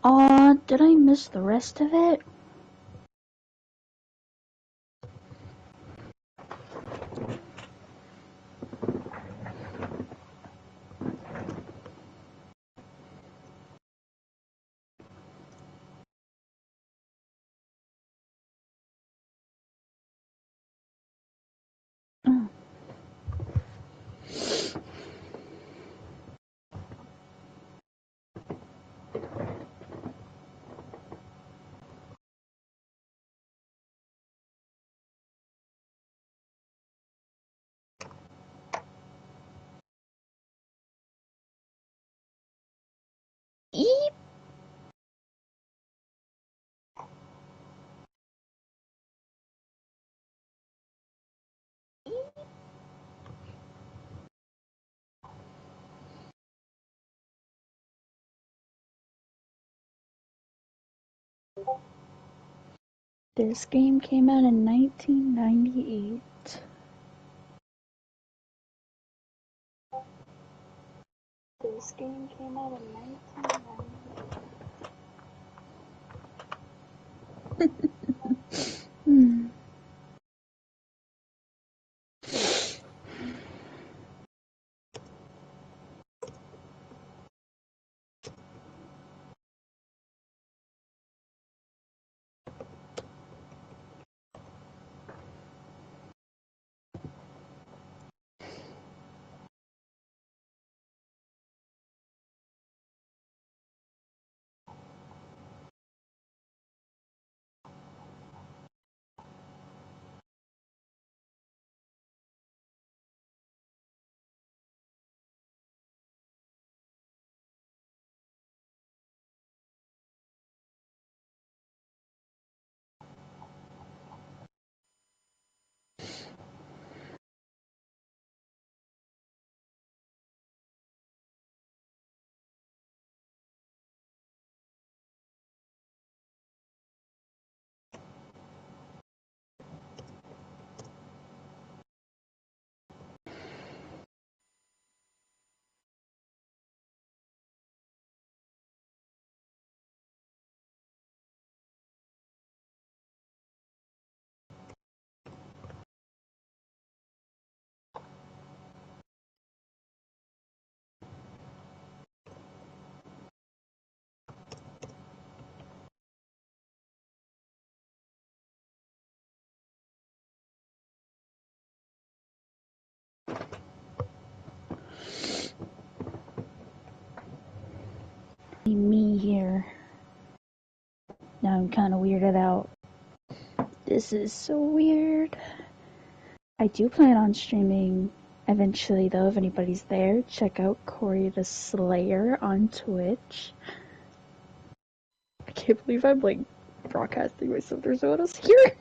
Did I miss the rest of it? Oh. Eep. This game came out in 1998. This game came out in 1998. Hmm. Me here. Now I'm kind of weirded out. This is so weird. I do plan on streaming eventually, though, if anybody's there. Check out Corey the Slayer on Twitch. I can't believe I'm, like, broadcasting myself. There's no one else here.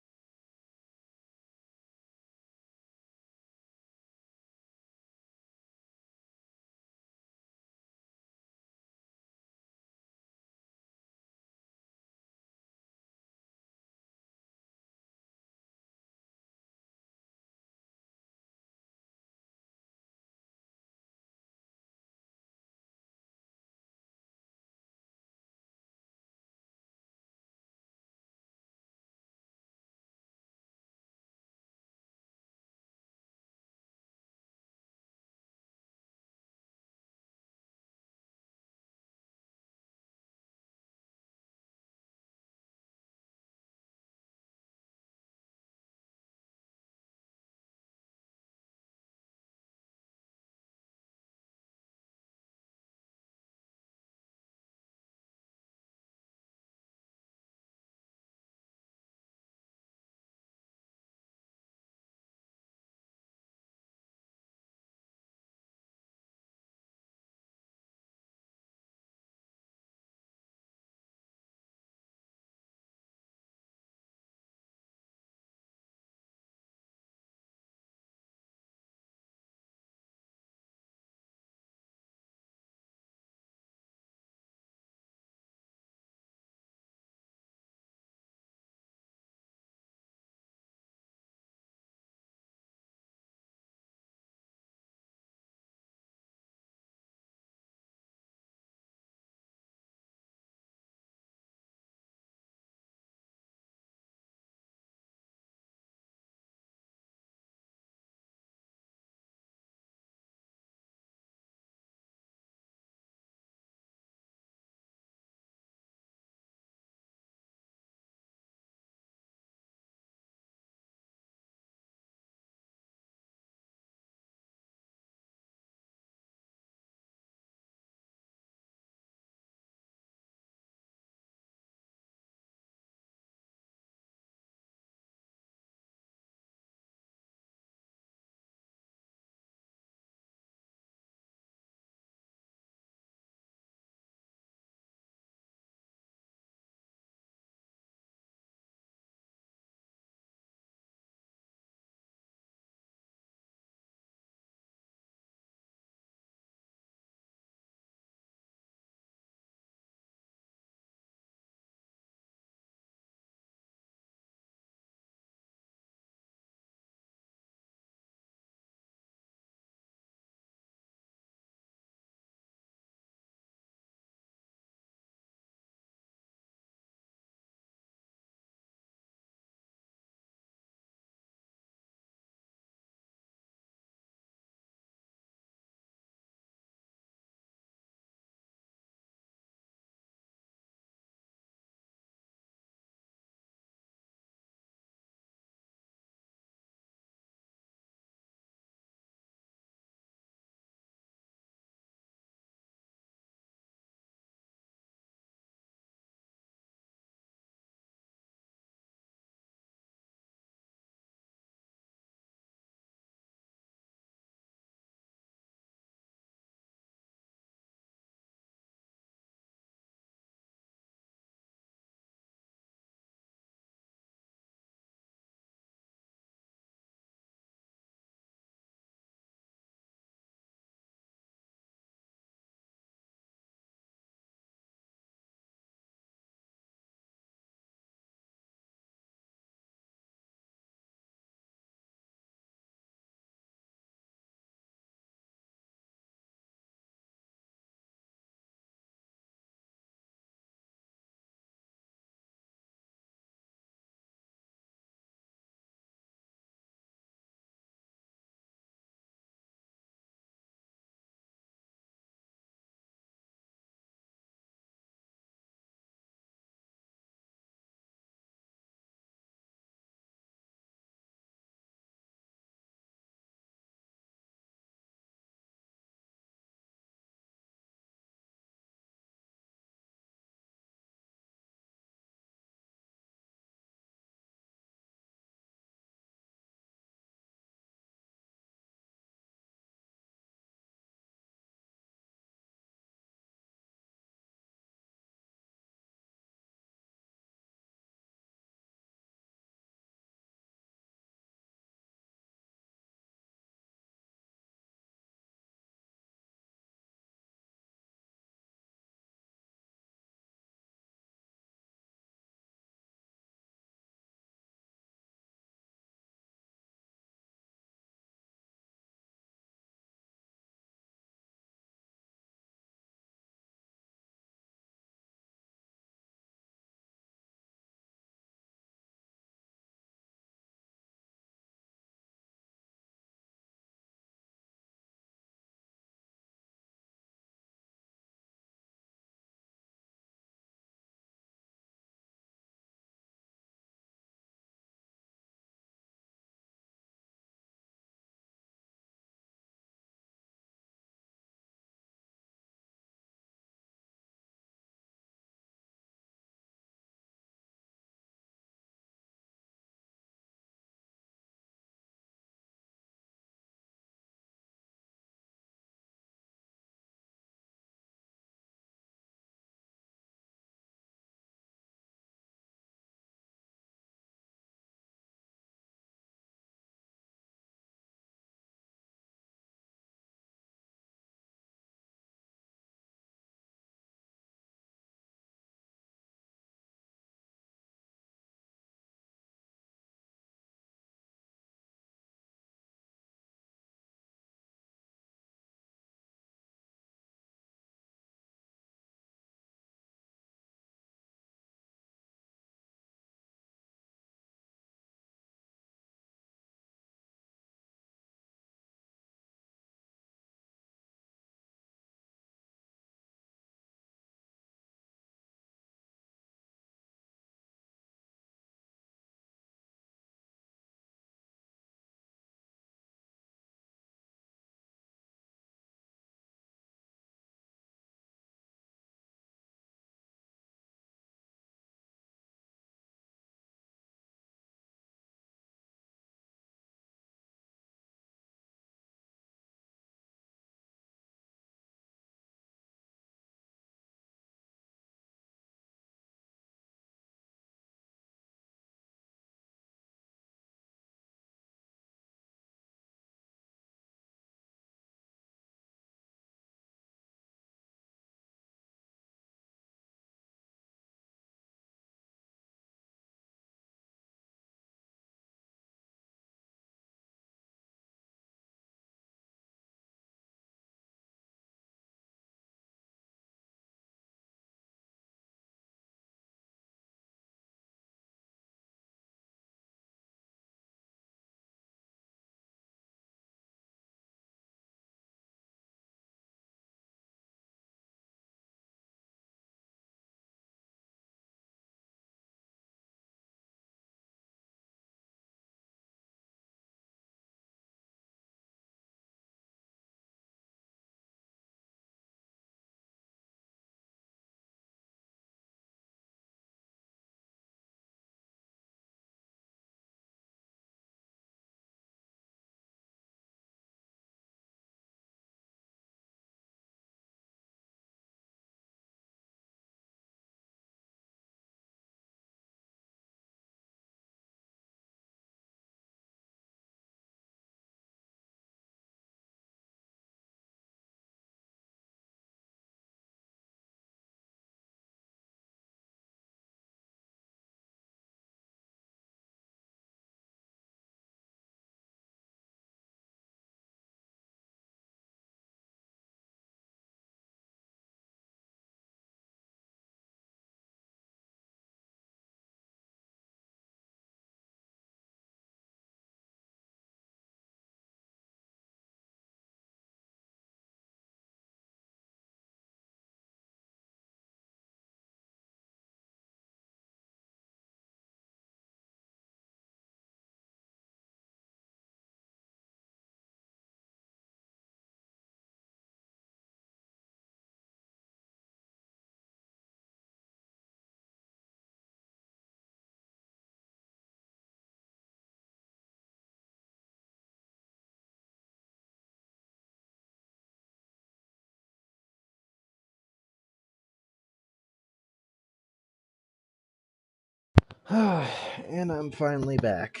And I'm finally back.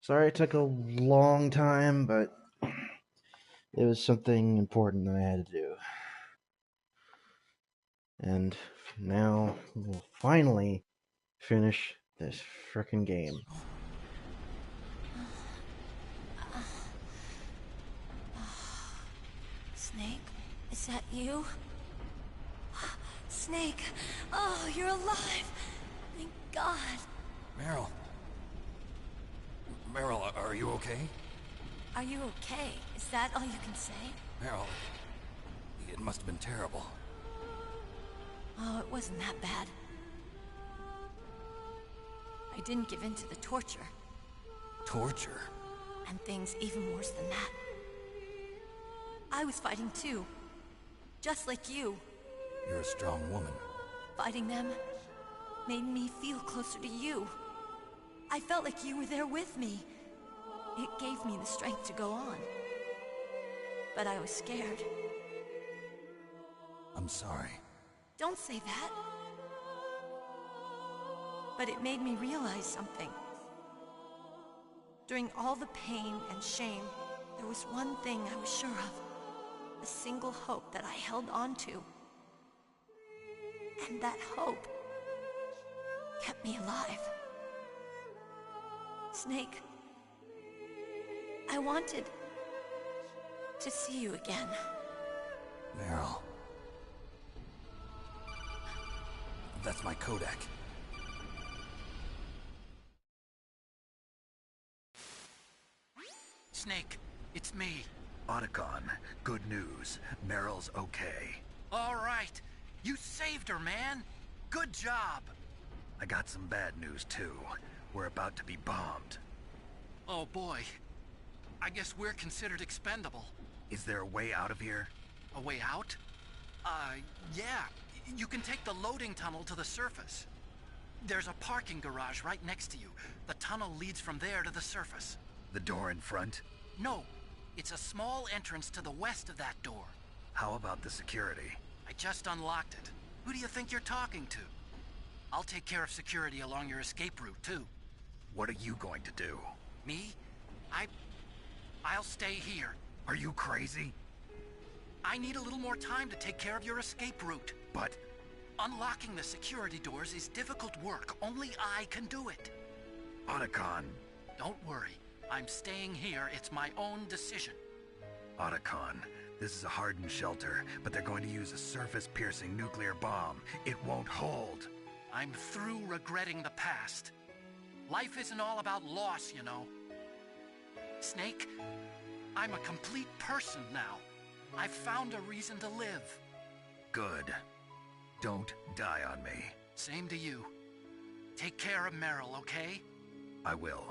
Sorry it took a long time, but it was something important that I had to do. And now we'll finally finish this frickin' game. Snake, is that you? Snake, oh, you're alive! Thank God. Meryl. Meryl, are you okay? Are you okay? Is that all you can say? Meryl, it must have been terrible. Oh, it wasn't that bad. I didn't give in to the torture. Torture? And things even worse than that. I was fighting too. Just like you. You're a strong woman. Fighting them made me feel closer to you. I felt like you were there with me. It gave me the strength to go on. But I was scared. I'm sorry. Don't say that. But it made me realize something. During all the pain and shame, there was one thing I was sure of. A single hope that I held on to. And that hope kept me alive. Snake, I wanted to see you again. Meryl. That's my Kodak. Snake, it's me. Otacon, good news. Meryl's okay. All right. You saved her, man. Good job. I got some bad news, too. We're about to be bombed. Oh, boy. I guess we're considered expendable. Is there a way out of here? A way out? Yeah. You can take the loading tunnel to the surface. There's a parking garage right next to you. The tunnel leads from there to the surface. The door in front? No. It's a small entrance to the west of that door. How about the security? I just unlocked it. Who do you think you're talking to? I'll take care of security along your escape route, too. What are you going to do? Me? I'll stay here. Are you crazy? I need a little more time to take care of your escape route. But... unlocking the security doors is difficult work. Only I can do it. Otacon. Don't worry. I'm staying here. It's my own decision. Otacon, this is a hardened shelter, but they're going to use a surface-piercing nuclear bomb. It won't hold. I'm through regretting the past. Life isn't all about loss, you know. Snake, I'm a complete person now. I've found a reason to live. Good. Don't die on me. Same to you. Take care of Meryl, okay? I will.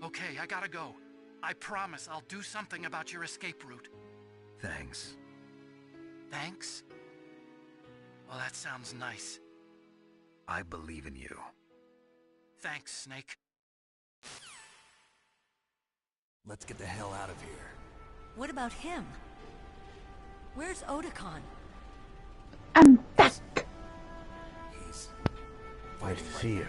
Okay, I gotta go. I promise I'll do something about your escape route. Thanks. Thanks? Well, that sounds nice. I believe in you. Thanks, Snake. Let's get the hell out of here. What about him? Where's Otacon? I'm back! He's Nice fighting to see you.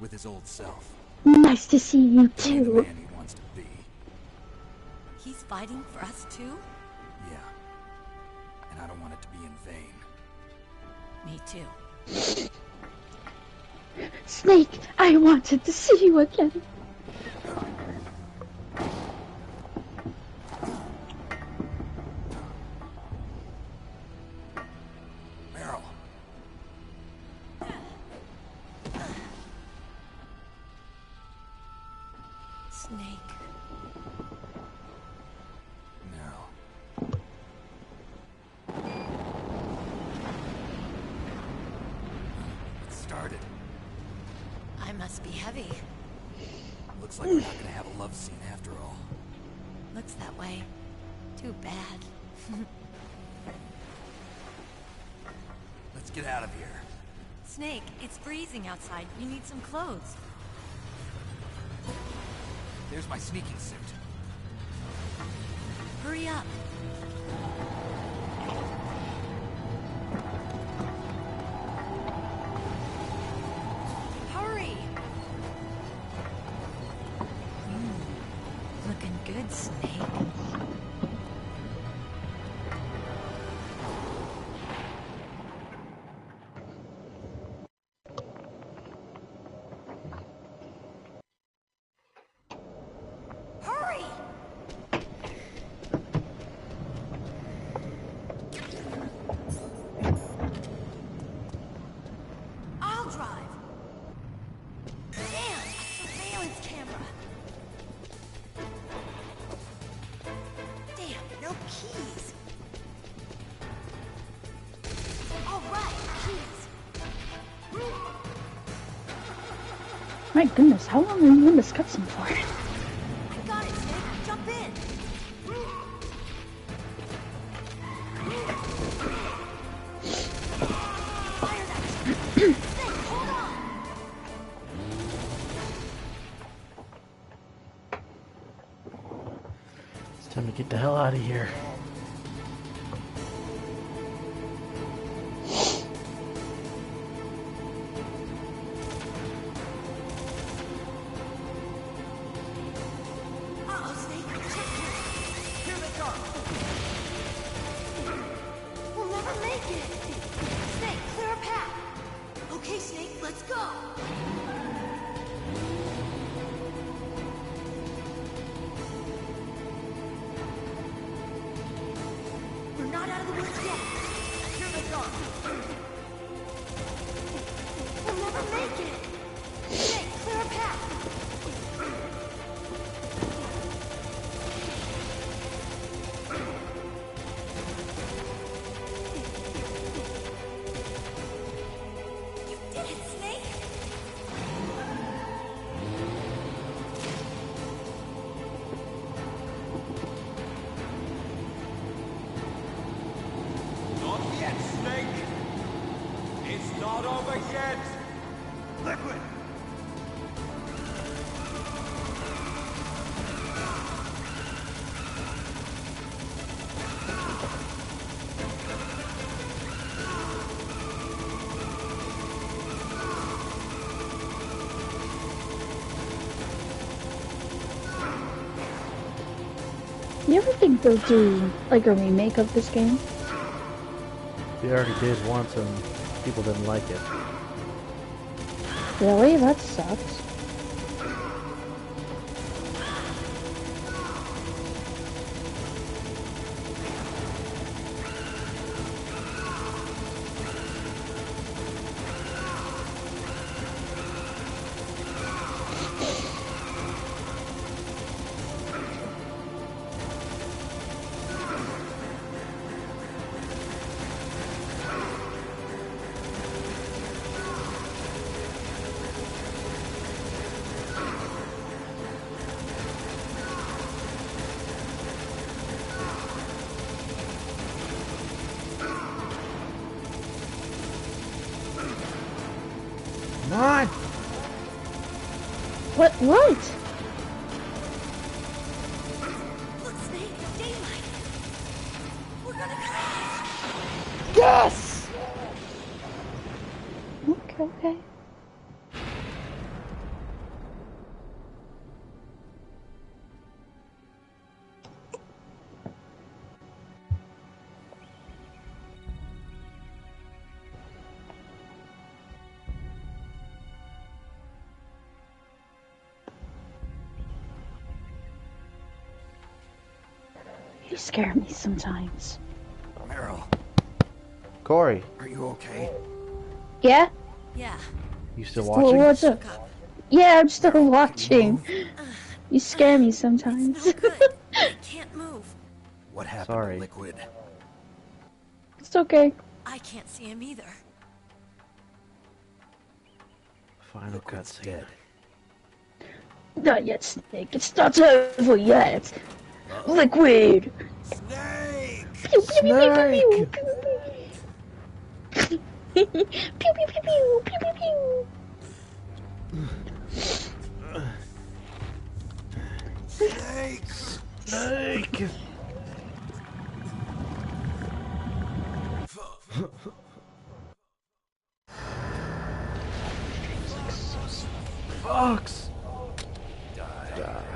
with his old self. Nice to see you The too. man he wants to be. He's fighting for us too? Yeah. And I don't want it to be in vain. Me too. Snake, I wanted to see you again. Meryl. Snake. Meryl. It started. I must be heavy. Looks like we're not gonna have a love scene after all. Looks that way. Too bad. Let's get out of here. Snake, it's freezing outside. You need some clothes. There's my sneaking suit. Hurry up. stupid snake. Hurry! I'll drive. Damn, surveillance camera. Damn, no keys. All right, keys. My goodness, how long are you in this cutscene for? I got it, Snake. Jump in. Fire that shit. Snake, hold on. It's time to get the hell out of here. Uh-oh, Snake. Check here. Here they come. We'll never make it. Snake, clear a path. Okay, Snake, let's go. We're not out of the woods yet. Here they come. We'll never make it. Snake, clear a path. You did it, Snake! Not yet, Snake! It's not over yet! Liquid! You ever think they'll do like a remake of this game? We already did once and people didn't like it. Really? That sucks. Come on! What? Look, Snake, daylight. We're gonna crash. Yes! Okay. You scare me sometimes. Meryl, Corey, are you okay? Yeah? Yeah. you still Well, watching? what's up? Shook up. Yeah, I'm still watching. You scare me It's sometimes. no good. I can't move. What happened Sorry. to Liquid? It's okay. I can't see him either. Final Liquid's cutscene. dead. Not yet, Snake. It's not over yet. Liquid. Snake! Pew, pew, pew, Snake! pew, pew, pew. Pew, pew, pew, pew, pew, pew, pew. Snake! Snake! Fox! Die.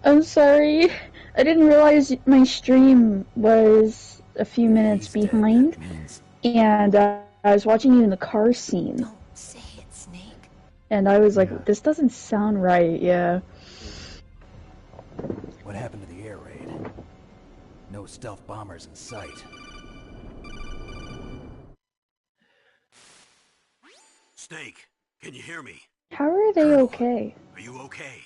I'm sorry. I didn't realize my stream was a few minutes behind, and I was watching you in the car scene. Don't say it, Snake. And I was like, this doesn't sound right, yeah. What happened to the air raid? No stealth bombers in sight. Snake, can you hear me? How are they Colonel, okay? Are you okay?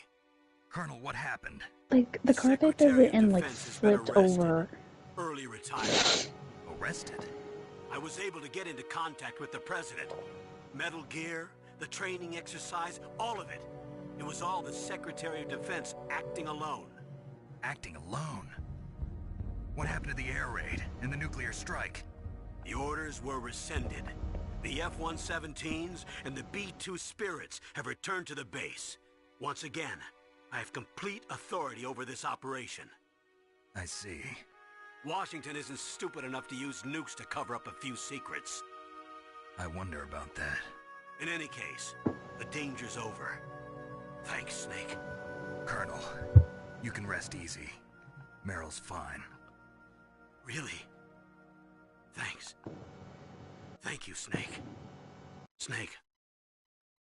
Colonel, what happened? Like, the carpet doesn't, like, flipped over. Early retirement. Arrested? I was able to get into contact with the president. Metal Gear, the training exercise, all of it. It was all the Secretary of Defense acting alone. Acting alone? What happened to the air raid and the nuclear strike? The orders were rescinded. The F-117s and the B-2 Spirits have returned to the base. Once again, I have complete authority over this operation. I see. Washington isn't stupid enough to use nukes to cover up a few secrets. I wonder about that. In any case, the danger's over. Thanks, Snake. Colonel, you can rest easy. Meryl's fine. Really? Thanks. Thank you, Snake. Snake,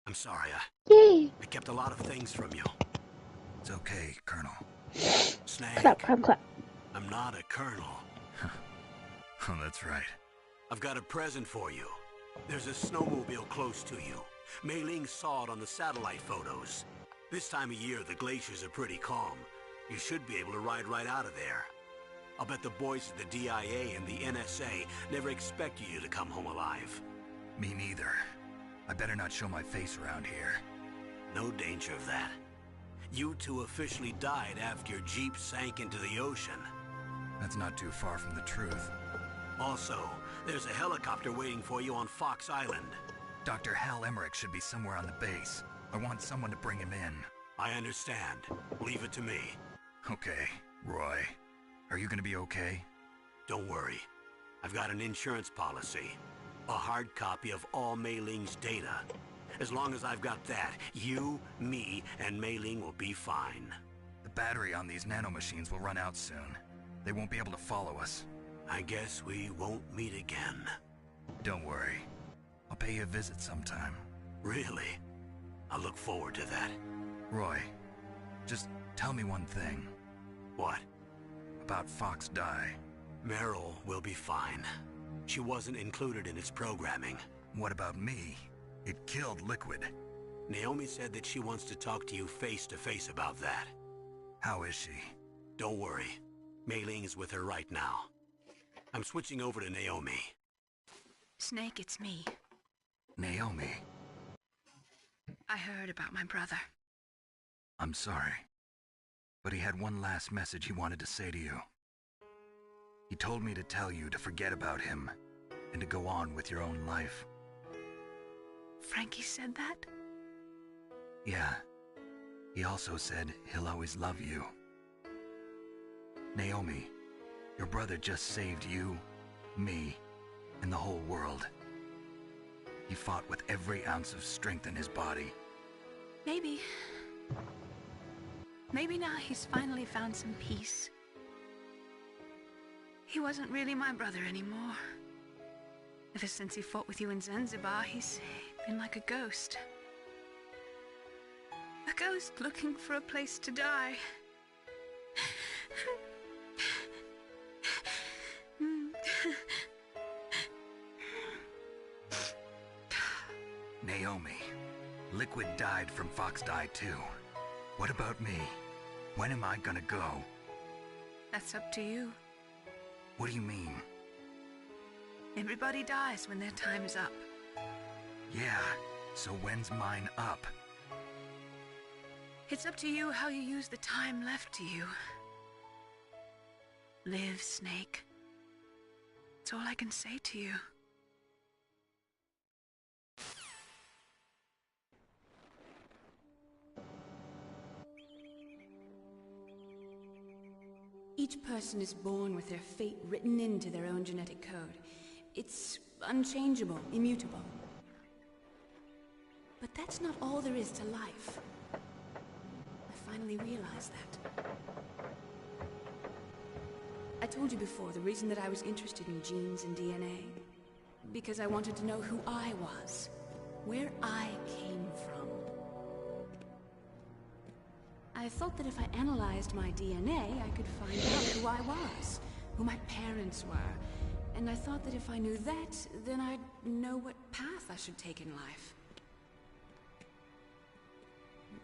I'm sorry, I kept a lot of things from you. It's okay, Colonel. Snake. Clap, clap, clap. I'm not a colonel. Oh, that's right. I've got a present for you. There's a snowmobile close to you. Mei Ling saw it on the satellite photos. This time of year, the glaciers are pretty calm. You should be able to ride right out of there. I'll bet the boys at the DIA and the NSA never expected you to come home alive. Me neither. I better not show my face around here. No danger of that. You two officially died after your Jeep sank into the ocean. That's not too far from the truth. Also, there's a helicopter waiting for you on Fox Island. Dr. Hal Emmerich should be somewhere on the base. I want someone to bring him in. I understand. Leave it to me. Okay, Roy. Are you gonna be okay? Don't worry. I've got an insurance policy. A hard copy of all Mei Ling's data. As long as I've got that, you, me, and Mei Ling will be fine. The battery on these nanomachines will run out soon. They won't be able to follow us. I guess we won't meet again. Don't worry. I'll pay you a visit sometime. Really? I'll look forward to that. Roy, just tell me one thing. What? About Fox Die. Meryl will be fine. She wasn't included in its programming. What about me? It killed Liquid. Naomi said that she wants to talk to you face to face about that. How is she? Don't worry. Mei Ling is with her right now. I'm switching over to Naomi. Snake, it's me. Naomi. I heard about my brother. I'm sorry. But he had one last message he wanted to say to you. He told me to tell you to forget about him and to go on with your own life. Frankie said that? Yeah. He also said he'll always love you. Naomi, your brother just saved you, me, and the whole world. He fought with every ounce of strength in his body. Maybe. Maybe now he's finally found some peace. He wasn't really my brother anymore. Ever since he fought with you in Zanzibar, he's been like a ghost. A ghost looking for a place to die. Naomi, Liquid died from Fox Die too. What about me? When am I gonna go? That's up to you. What do you mean? Everybody dies when their time is up. Yeah, so when's mine up? It's up to you how you use the time left to you. Live, Snake. That's all I can say to you. Each person is born with their fate written into their own genetic code. It's unchangeable, immutable. But that's that's not all there is to life. I finally realized that. I told you before the reason that I was interested in genes and DNA. Because I wanted to know who I was. Where I came from. I thought that if I analyzed my DNA, I could find out who I was. Who my parents were. And I thought that if I knew that, then I'd know what path I should take in life.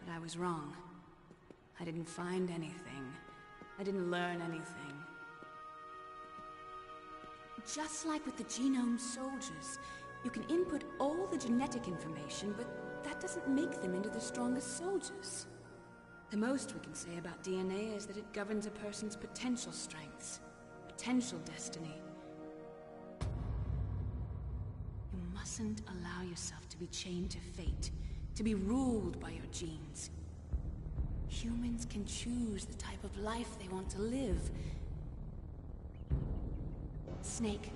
But I was wrong. I didn't find anything. I didn't learn anything. Just like with the genome soldiers, you can input all the genetic information, but that doesn't make them into the strongest soldiers. The most we can say about DNA is that it governs a person's potential strengths, potential destiny. You mustn't allow yourself to be chained to fate, to be ruled by your genes. Humans can choose the type of life they want to live. Snake,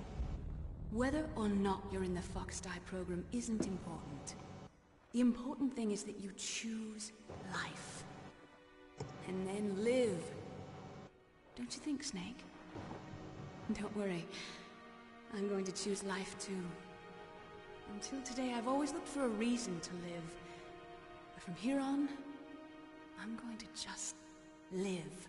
whether or not you're in the Fox-Die program isn't important. The important thing is that you choose life. And then live. Don't you think, Snake? Don't worry. I'm going to choose life too. Until today, I've always looked for a reason to live. But from here on, I'm going to just live.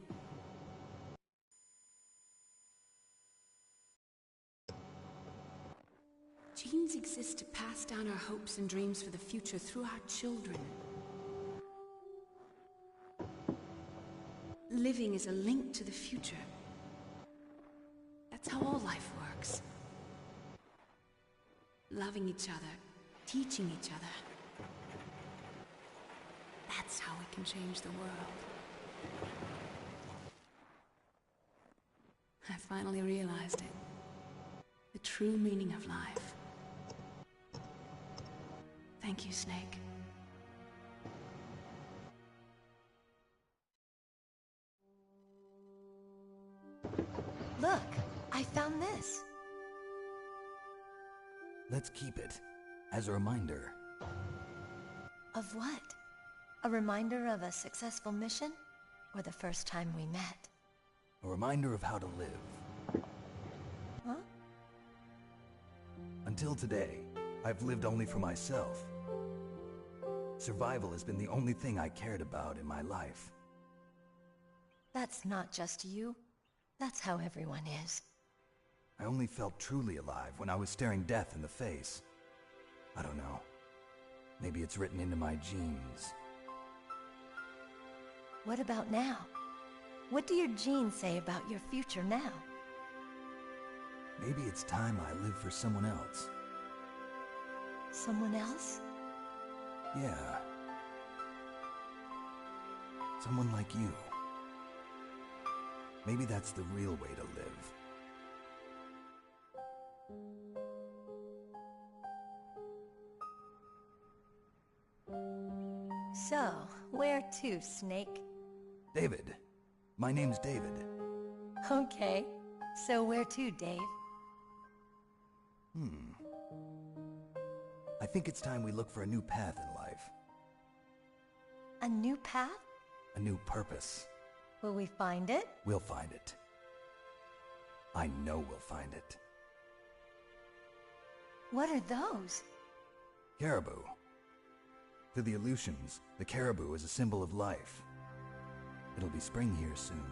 Genes exist to pass down our hopes and dreams for the future through our children. Living is a link to the future. That's how all life works. Loving each other, teaching each other. That's how we can change the world. I finally realized it. The true meaning of life. Thank you, Snake. Look, I found this. Let's keep it as a reminder. Of what? A reminder of a successful mission? Or the first time we met? A reminder of how to live. Huh? Until today, I've lived only for myself. Survival has been the only thing I cared about in my life. That's not just you. That's how everyone is. I only felt truly alive when I was staring death in the face. I don't know. Maybe it's written into my genes. What about now? What do your genes say about your future now? Maybe it's time I live for someone else. Someone else? Yeah. Someone like you. Maybe that's the real way to live. So, where to, Snake? David. My name's David. Okay. So where to, Dave? I think it's time we look for a new path in life. A new path? A new purpose. Will we find it? We'll find it. I know we'll find it. What are those? Caribou. To the Aleutians, the caribou is a symbol of life. It'll be spring here soon.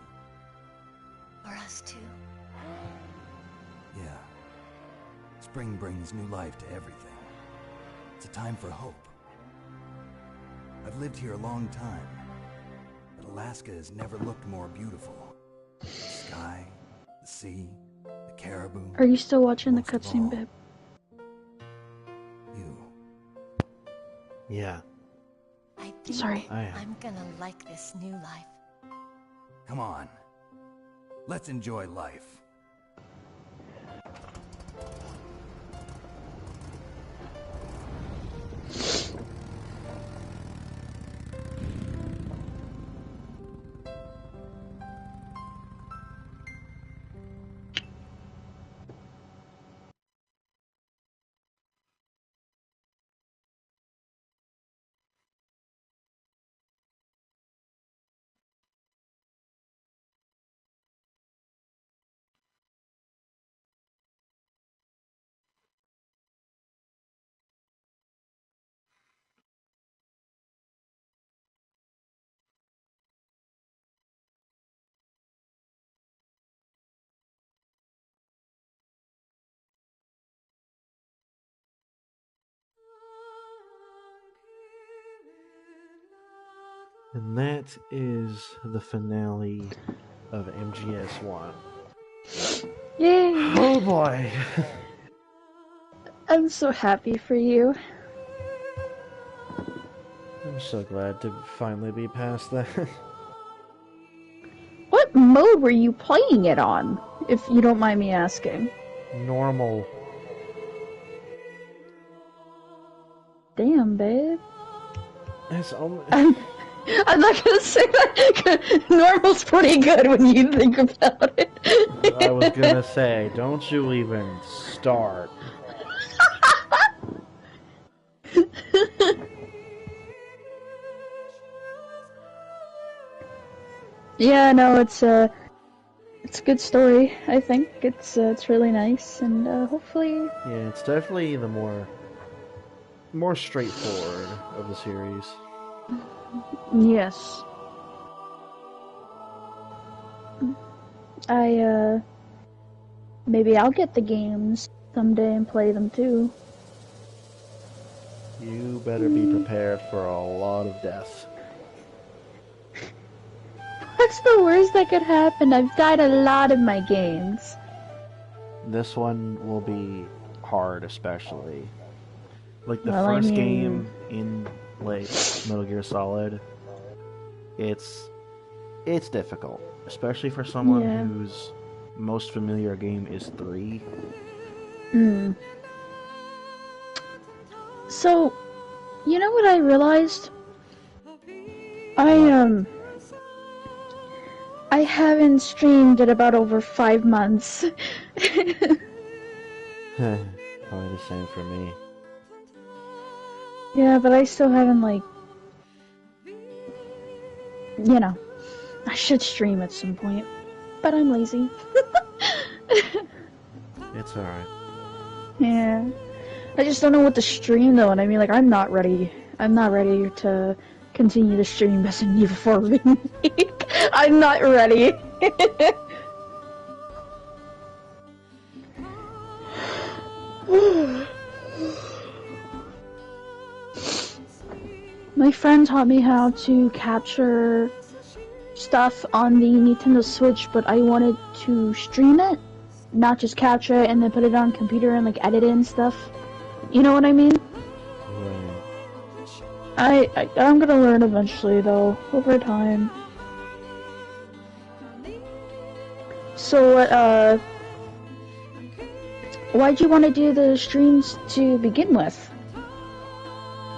For us too. Yeah. Spring brings new life to everything. It's a time for hope. I've lived here a long time, but Alaska has never looked more beautiful. The sky, the sea, the caribou. Are you still watching the most of cutscene, all, babe? You. Yeah. I think Sorry. I'm gonna like this new life. Come on. Let's enjoy life. And that is the finale of MGS1. Yay! Oh boy! I'm so happy for you. I'm so glad to finally be past that. What mode were you playing it on, if you don't mind me asking? Normal. Damn, babe. It's I'm not gonna say that. Normal's pretty good when you think about it. I was gonna say, don't you even start. Yeah, no, it's a good story. I think it's really nice, and hopefully. Yeah, it's definitely the more straightforward of the series. Yes. Maybe I'll get the games someday and play them too. You better be prepared for a lot of death. What's the worst that could happen? I've died a lot in my games. This one will be hard, especially. Like the Well, first game in like Metal Gear Solid, it's difficult, especially for someone whose most familiar game is 3. So, you know what I realized? I haven't streamed in about over 5 months. Probably the same for me. Yeah, but I still haven't, like... You know, I should stream at some point, but I'm lazy. It's alright. Yeah. I just don't know what to stream, though, and I mean, like, I'm not ready to continue to stream Resident Evil 4 Remake. I'm not ready. My friend taught me how to capture stuff on the Nintendo Switch, but I wanted to stream it, not just capture it and then put it on computer and like edit it and stuff. You know what I mean? Right. I'm gonna learn eventually, though, over time. So, why'd you want to do the streams to begin with?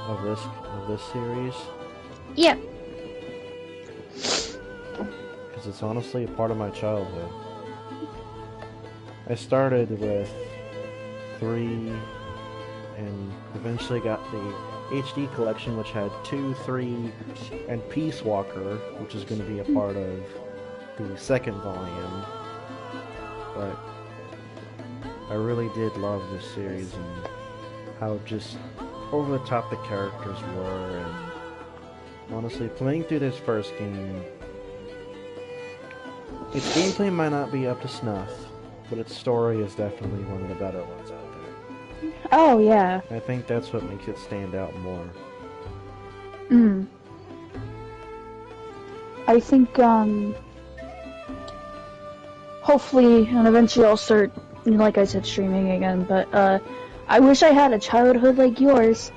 Of this series? Yeah. Because it's honestly a part of my childhood. I started with 3 and eventually got the HD collection, which had 2, 3, and Peace Walker, which is going to be a part of the second volume. But I really did love this series and how just over the top the characters were, and honestly, playing through this first game, its gameplay might not be up to snuff, but its story is definitely one of the better ones out there. Oh, yeah. I think that's what makes it stand out more. I think, hopefully, and eventually I'll start, like I said, streaming again, but, I wish I had a childhood like yours.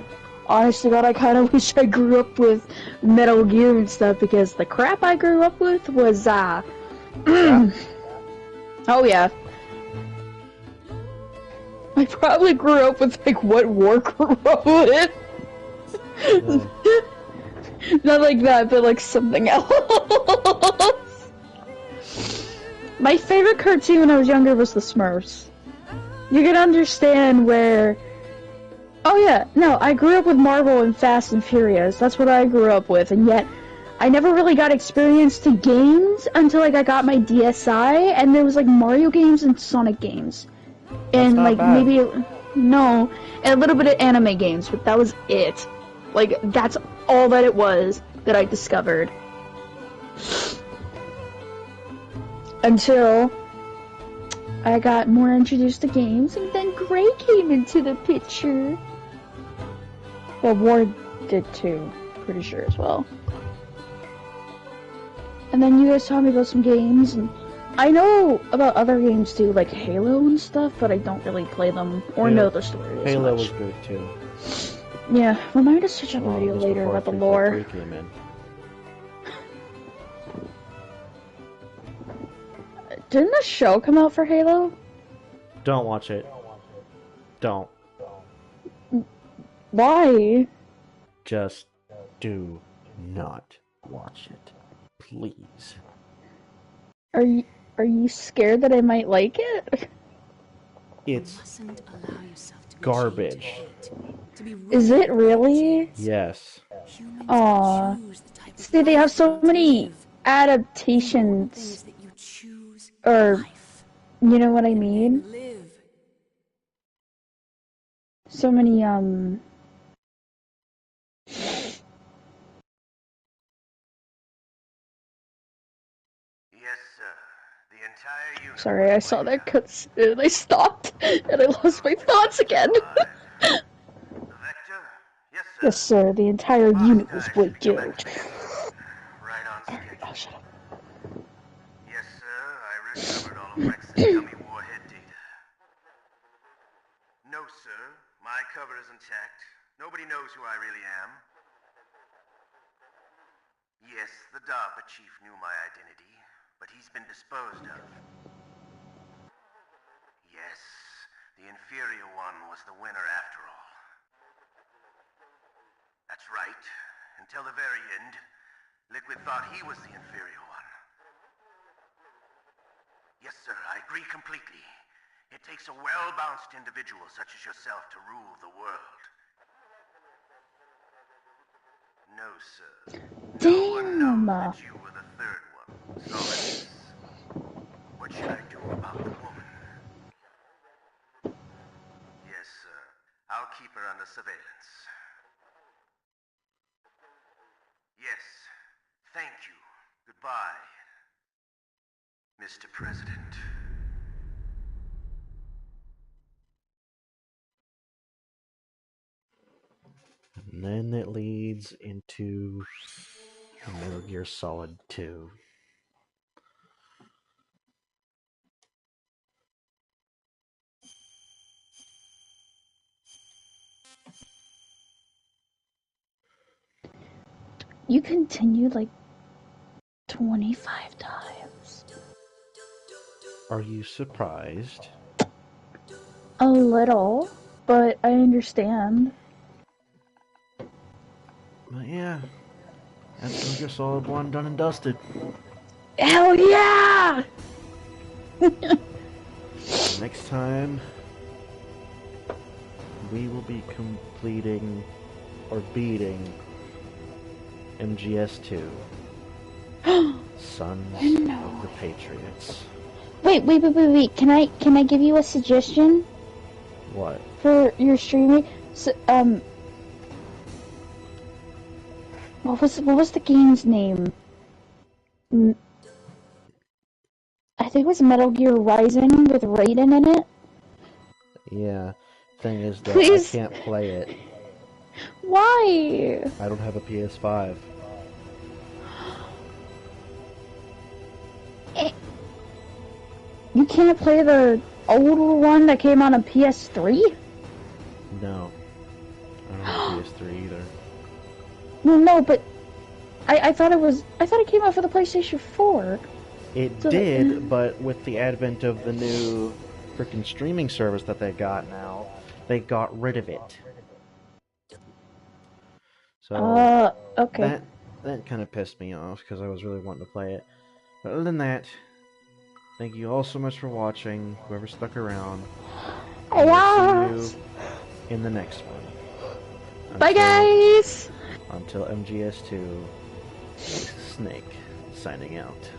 Honest to God, I kind of wish I grew up with Metal Gear and stuff, because the crap I grew up with was, Yeah. Oh, yeah. I probably grew up with, like, what War grew up with. Not like that, but like something else. My favorite cartoon when I was younger was the Smurfs. You can understand where... Oh yeah, no, I grew up with Marvel and Fast and Furious. That's what I grew up with, and yet I never really got experience to games until like I got my DSi, and there was like Mario games and Sonic games. And like bad. maybe... No, and a little bit of anime games, but that was it. Like, that's all that it was that I discovered. Until I got more introduced to games, and then Gray came into the picture. Well, Ward did too, pretty sure as well. and then you guys taught me about some games, and I know about other games too, like Halo and stuff, but I don't really play them or know the story as Halo much. was good too. Yeah, remind us to check out a video later about the lore. Came in. Didn't the show come out for Halo? Don't watch it. Don't. Why? Just do not watch it. Please. Are you scared that I might like it? It's garbage. Is it really? Yes. Aw. See, they have so many adaptations. Or, you know what I mean? So many, Sorry, I saw that cutscene and I stopped and I lost my thoughts again. Yes, sir. The entire unit was wiped out. Oh, shut up. Yes, sir. I recovered all of Rex's dummy warhead data. No, sir. My cover is intact. Nobody knows who I really am. Yes, the DARPA chief knew my identity, but he's been disposed of. Yes, the inferior one was the winner after all. That's right. Until the very end, Liquid thought he was the inferior one. Yes, sir, I agree completely. It takes a well-balanced individual such as yourself to rule the world. No, sir. No one knows that you were the third one. Solidus. What should I do about the woman? Yes, sir. I'll keep her under surveillance. Yes. Thank you. Goodbye, Mr. President. And then it leads into Metal Gear Solid 2. You continued like 25 times. Are you surprised? A little, but I understand. But yeah, that's Metal Gear Solid 1 done and dusted. Hell yeah! Next time, we will be completing or beating MGS2. Sons of the Patriots. Wait. Can I give you a suggestion? What? For your streaming? So, what was the game's name? I think it was Metal Gear Rising with Raiden in it. Yeah. Thing is that Please. I can't play it. Why? I don't have a PS5. You can't play the older one that came out on PS3? No. I don't have a PS3 either. No, but I thought it came out for the PlayStation 4. It did, but with the advent of the new freaking streaming service that they got now, they got rid of it. So okay. That kind of pissed me off because I was really wanting to play it. But other than that, thank you all so much for watching. Whoever stuck around. We'll see you in the next one. Bye, guys. Until MGS2, Snake signing out.